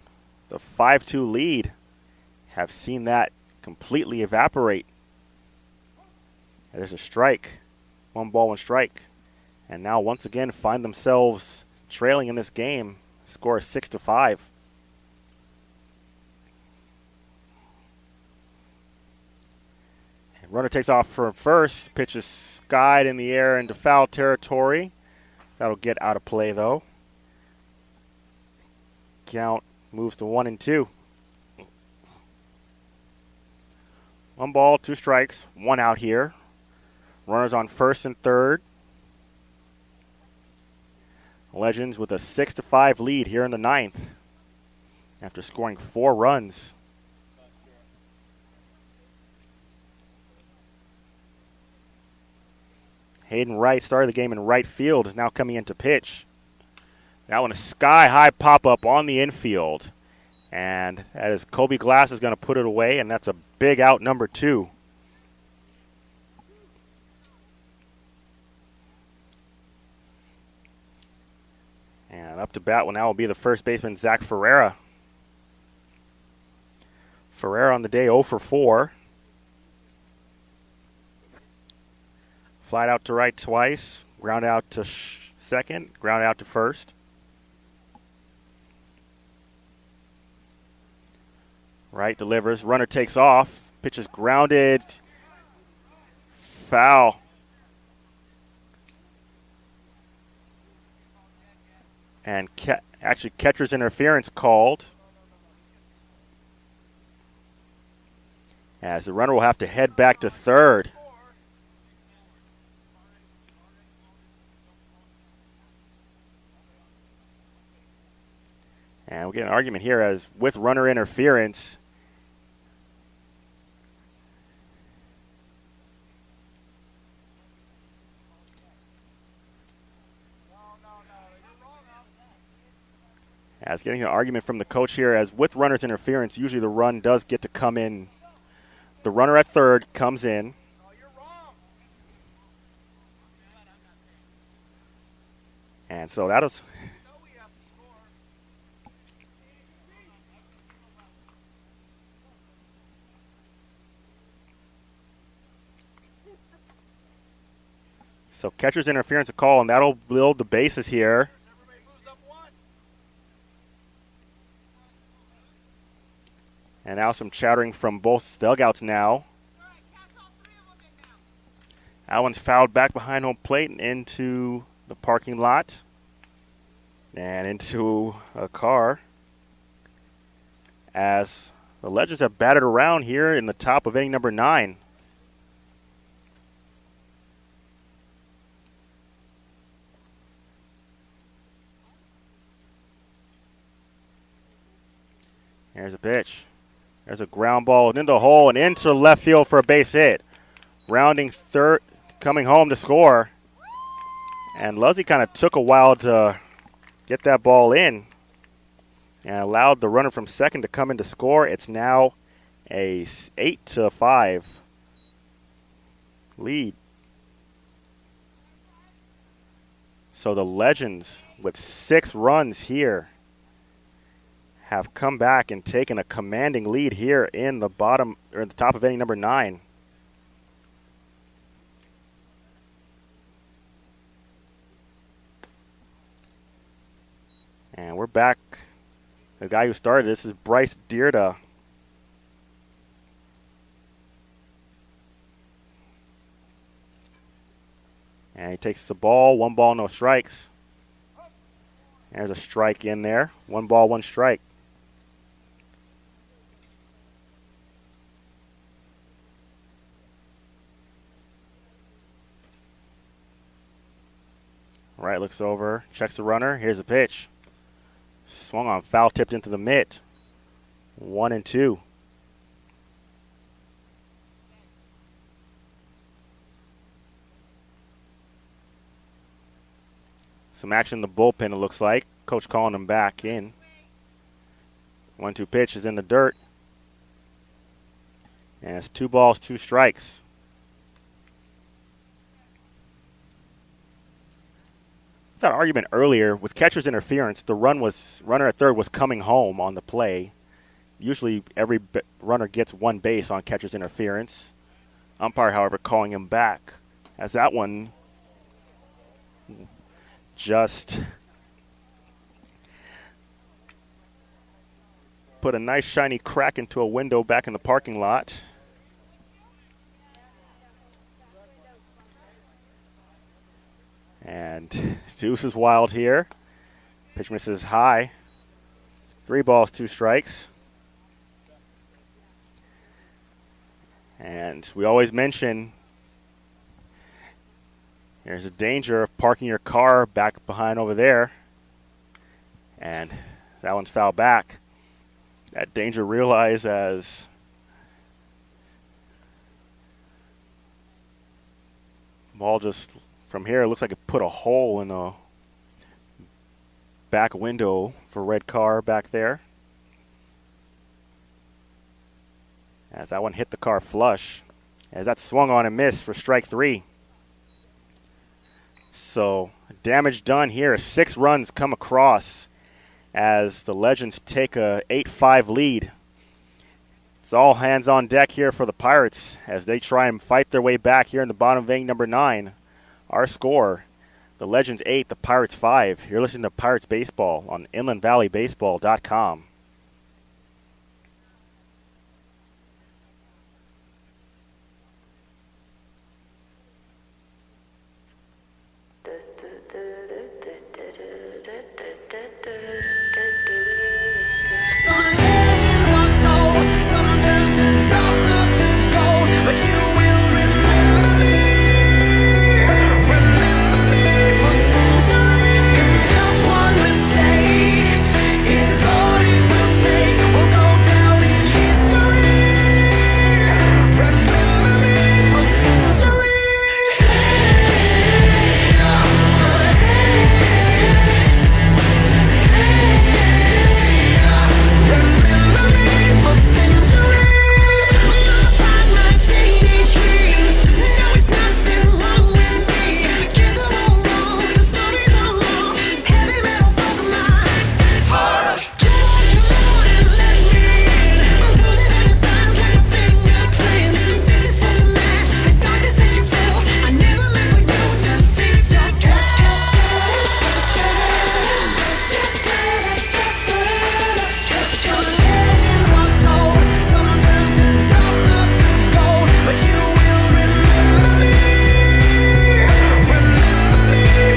[SPEAKER 1] the 5-2 lead. Have seen that completely evaporate. There's a strike. 1 ball, 1 strike. And now once again find themselves trailing in this game. Score is 6-5. And runner takes off from first. Pitch is skied in the air into foul territory. That'll get out of play though. Count moves to 1-2. 1 ball, 2 strikes, 1 out here. Runners on first and third. Legends with a 6-5 lead here in the ninth after scoring 4 runs. Hayden Wright started the game in right field, is now coming into pitch. That one, a sky-high pop-up on the infield. And that is Kobe Glass is going to put it away, and that's a big out, number 2. And up to bat will now be the first baseman, Zach Ferreira. Ferreira on the day 0 for 4. Flied out to right twice, ground out to second, ground out to first. Right delivers, runner takes off, pitch is grounded, foul. And actually catcher's interference called. As the runner will have to head back to third. And we'll get an argument here as with runner interference. As getting an argument from the coach here as with runner's interference, usually the run does get to come in. The runner at third comes in. And so that is... So catcher's interference a call, and that'll build the bases here. And now some chattering from both dugouts now. That one's fouled back behind home plate and into the parking lot. And into a car. As the Legends have batted around here in the top of inning number 9. Here's a pitch. There's a ground ball into the hole and into left field for a base hit. Rounding third, coming home to score. And Luzzy kind of took a while to get that ball in and allowed the runner from second to come in to score. It's now a 8-5 lead. So the Legends with 6 runs here have come back and taken a commanding lead here in the bottom or the top of inning number 9. And we're back. The guy who started this is Bryce Dearda. And he takes the ball, 1 ball, no strikes. There's a strike in there. 1 ball, 1 strike. Right, looks over, checks the runner. Here's a pitch. Swung on, foul tipped into the mitt. 1-2. Some action in the bullpen, it looks like. Coach calling him back in. 1-2 pitch is in the dirt. And it's 2 balls, 2 strikes. That argument earlier with catcher's interference, the runner at third was coming home on the play. Usually every runner gets 1 base on catcher's interference. Umpire, however, calling him back as that one just put a nice shiny crack into a window back in the parking lot. And Deuce is wild here. Pitch misses high. 3 balls, 2 strikes. And we always mention there's a danger of parking your car back behind over there. And that one's fouled back. That danger realized as the ball just from here, it looks like it put a hole in the back window for red car back there. As that one hit the car flush. As that swung on and missed for strike 3. So damage done here. 6 runs come across as the Legends take a 8-5 lead. It's all hands on deck here for the Pirates as they try and fight their way back here in the bottom of inning number 9. Our score, the Legends 8, the Pirates 5. You're listening to Pirates Baseball on InlandValleyBaseball.com.
[SPEAKER 5] Some legends are told, some turn to dust or to gold, but you will remember me for centuries. Just one mistake is all it will take. We'll go down in history. Remember me for centuries. Remember me for centuries. My time, my teenage dreams. Now it's nothing wrong with me. The kids are all wrong, the stories are long. Heavy metal broke my heart. Come on and let me in. Bruises on your thighs like my fingerprints. This is for the match, the darkness that you felt. I never meant for you to fix yourself. Some legends are told, some turn to dust or to gold, but you will remember me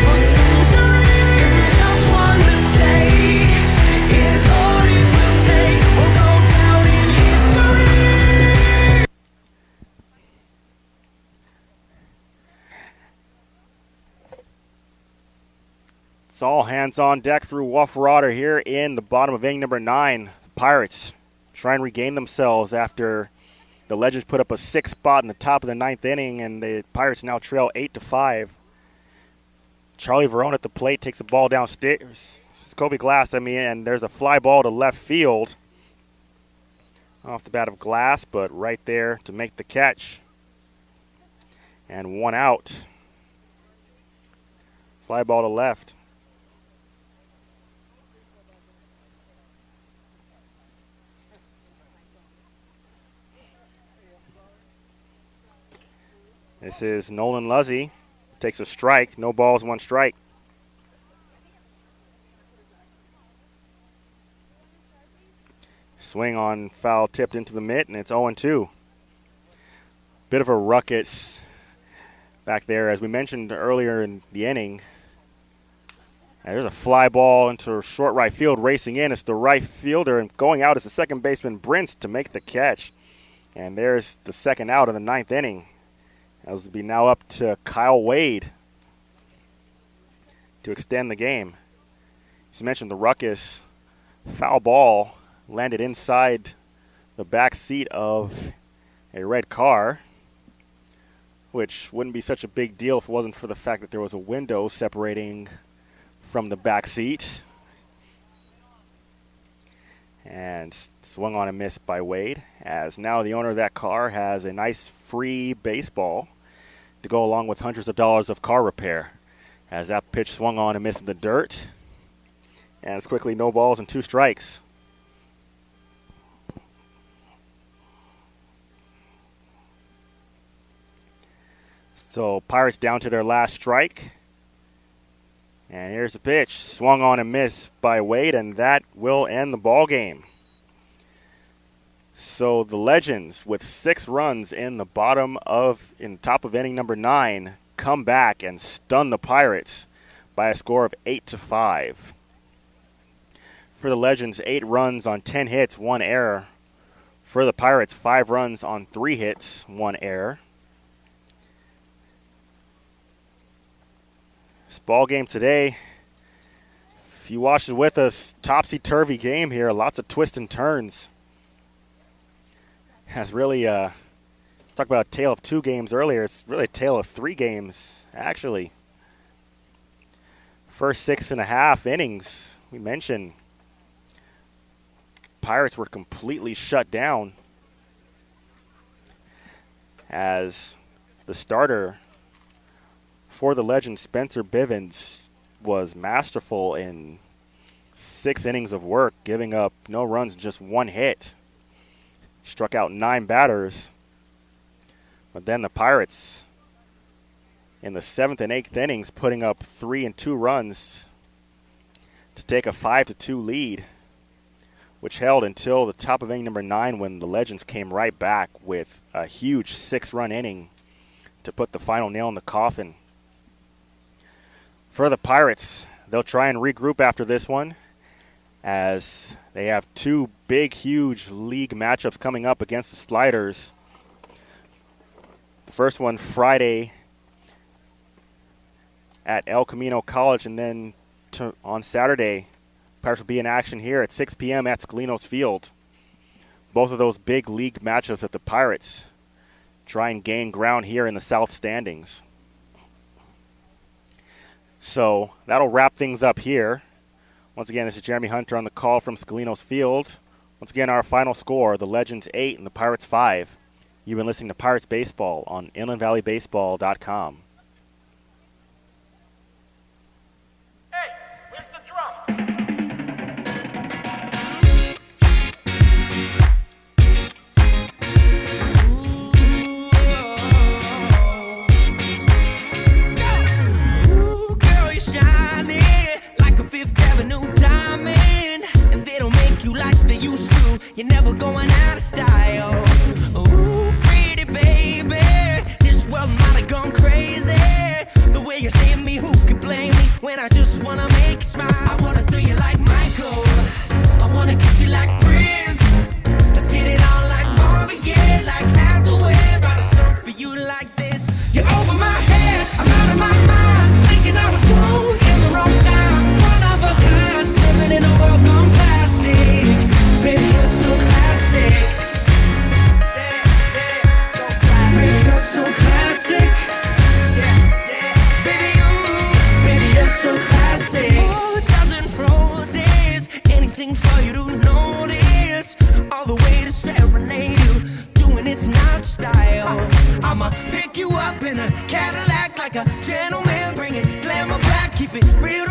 [SPEAKER 5] for centuries. Just one mistake is all it will take. We'll go down in history.
[SPEAKER 1] It's all hands on deck through Wolf-Rotter here in the bottom of inning number 9. The Pirates try and regain themselves after the Legends put up a 6 spot in the top of the 9th inning, and the Pirates now trail 8-5. Charlie Verone at the plate takes the ball downstairs. Kobe Glass, and there's a fly ball to left field off the bat of Glass, but right there to make the catch. And 1 out. Fly ball to left. This is Nolan Luzzy. Takes a strike. No balls, 1 strike. Swing on foul tipped into the mitt, and it's 0-2. Bit of a ruckus back there. As we mentioned earlier in the inning, and there's a fly ball into short right field racing in. It's the right fielder, and going out is the second baseman, Brintz, to make the catch. And there's the second out of the 9th inning. As will be now up to Kyle Wade to extend the game. As you mentioned, the ruckus foul ball landed inside the back seat of a red car, which wouldn't be such a big deal if it wasn't for the fact that there was a window separating from the back seat. And swung on and missed by Wade, as now the owner of that car has a nice free baseball to go along with hundreds of dollars of car repair, as that pitch swung on and missed in the dirt. And it's quickly no balls and 2 strikes. So Pirates down to their last strike. And here's the pitch, swung on and missed by Wade, and that will end the ball game. So the Legends, with 6 runs in the top of inning number 9, come back and stun the Pirates by a score of 8-5. For the Legends, 8 runs on 10 hits, 1 error. For the Pirates, 5 runs on 3 hits, 1 error. This ball game today, if you watched it with us, topsy-turvy game here, lots of twists and turns. Has really, talk about a tale of 2 games earlier, it's really a tale of 3 games, actually. First 6.5 innings, we mentioned, Pirates were completely shut down as the starter for the Legends, Spencer Bivens, was masterful in 6 innings of work, giving up no runs, just 1 hit. Struck out 9 batters. But then the Pirates, in the 7th and 8th innings, putting up 3 and 2 runs to take a 5-2 lead, which held until the top of inning number 9 when the Legends came right back with a huge 6-run inning to put the final nail in the coffin. For the Pirates, they'll try and regroup after this one, as they have 2 big, huge league matchups coming up against the Sliders. The first one Friday at El Camino College, and then on Saturday, Pirates will be in action here at 6 p.m. at Scalinos Field. Both of those big league matchups that the Pirates try and gain ground here in the South standings. So that'll wrap things up here. Once again, this is Jeremy Hunter on the call from Scalinos Field. Once again, our final score, the Legends 8 and the Pirates 5. You've been listening to Pirates Baseball on InlandValleyBaseball.com.
[SPEAKER 2] Hey, where's the drums?
[SPEAKER 6] Ooh, girl, you're shining like a Fifth Avenue diamond, and they don't make you like they used to. You're never going out of style. Ooh, pretty baby, this world might have gone crazy. The way you say me, who could blame me when I just wanna make you smile? I wanna throw you like Michael, I wanna kiss you like Prince. Let's get it on like Marvin Gaye, like Hathaway. Write a song for you like this. You're over my head, I'm out of my mind, thinking I was born in the wrong time. One of a kind, living in a world gone plastic. Baby, you're so classic. Baby, you're so classic. Baby, you're so classic. All a dozen roses, anything for you to notice. All the way to serenade you, doing it's not style. I'ma pick you up in a Cadillac like a gentleman, bring it glamour back, keep it real.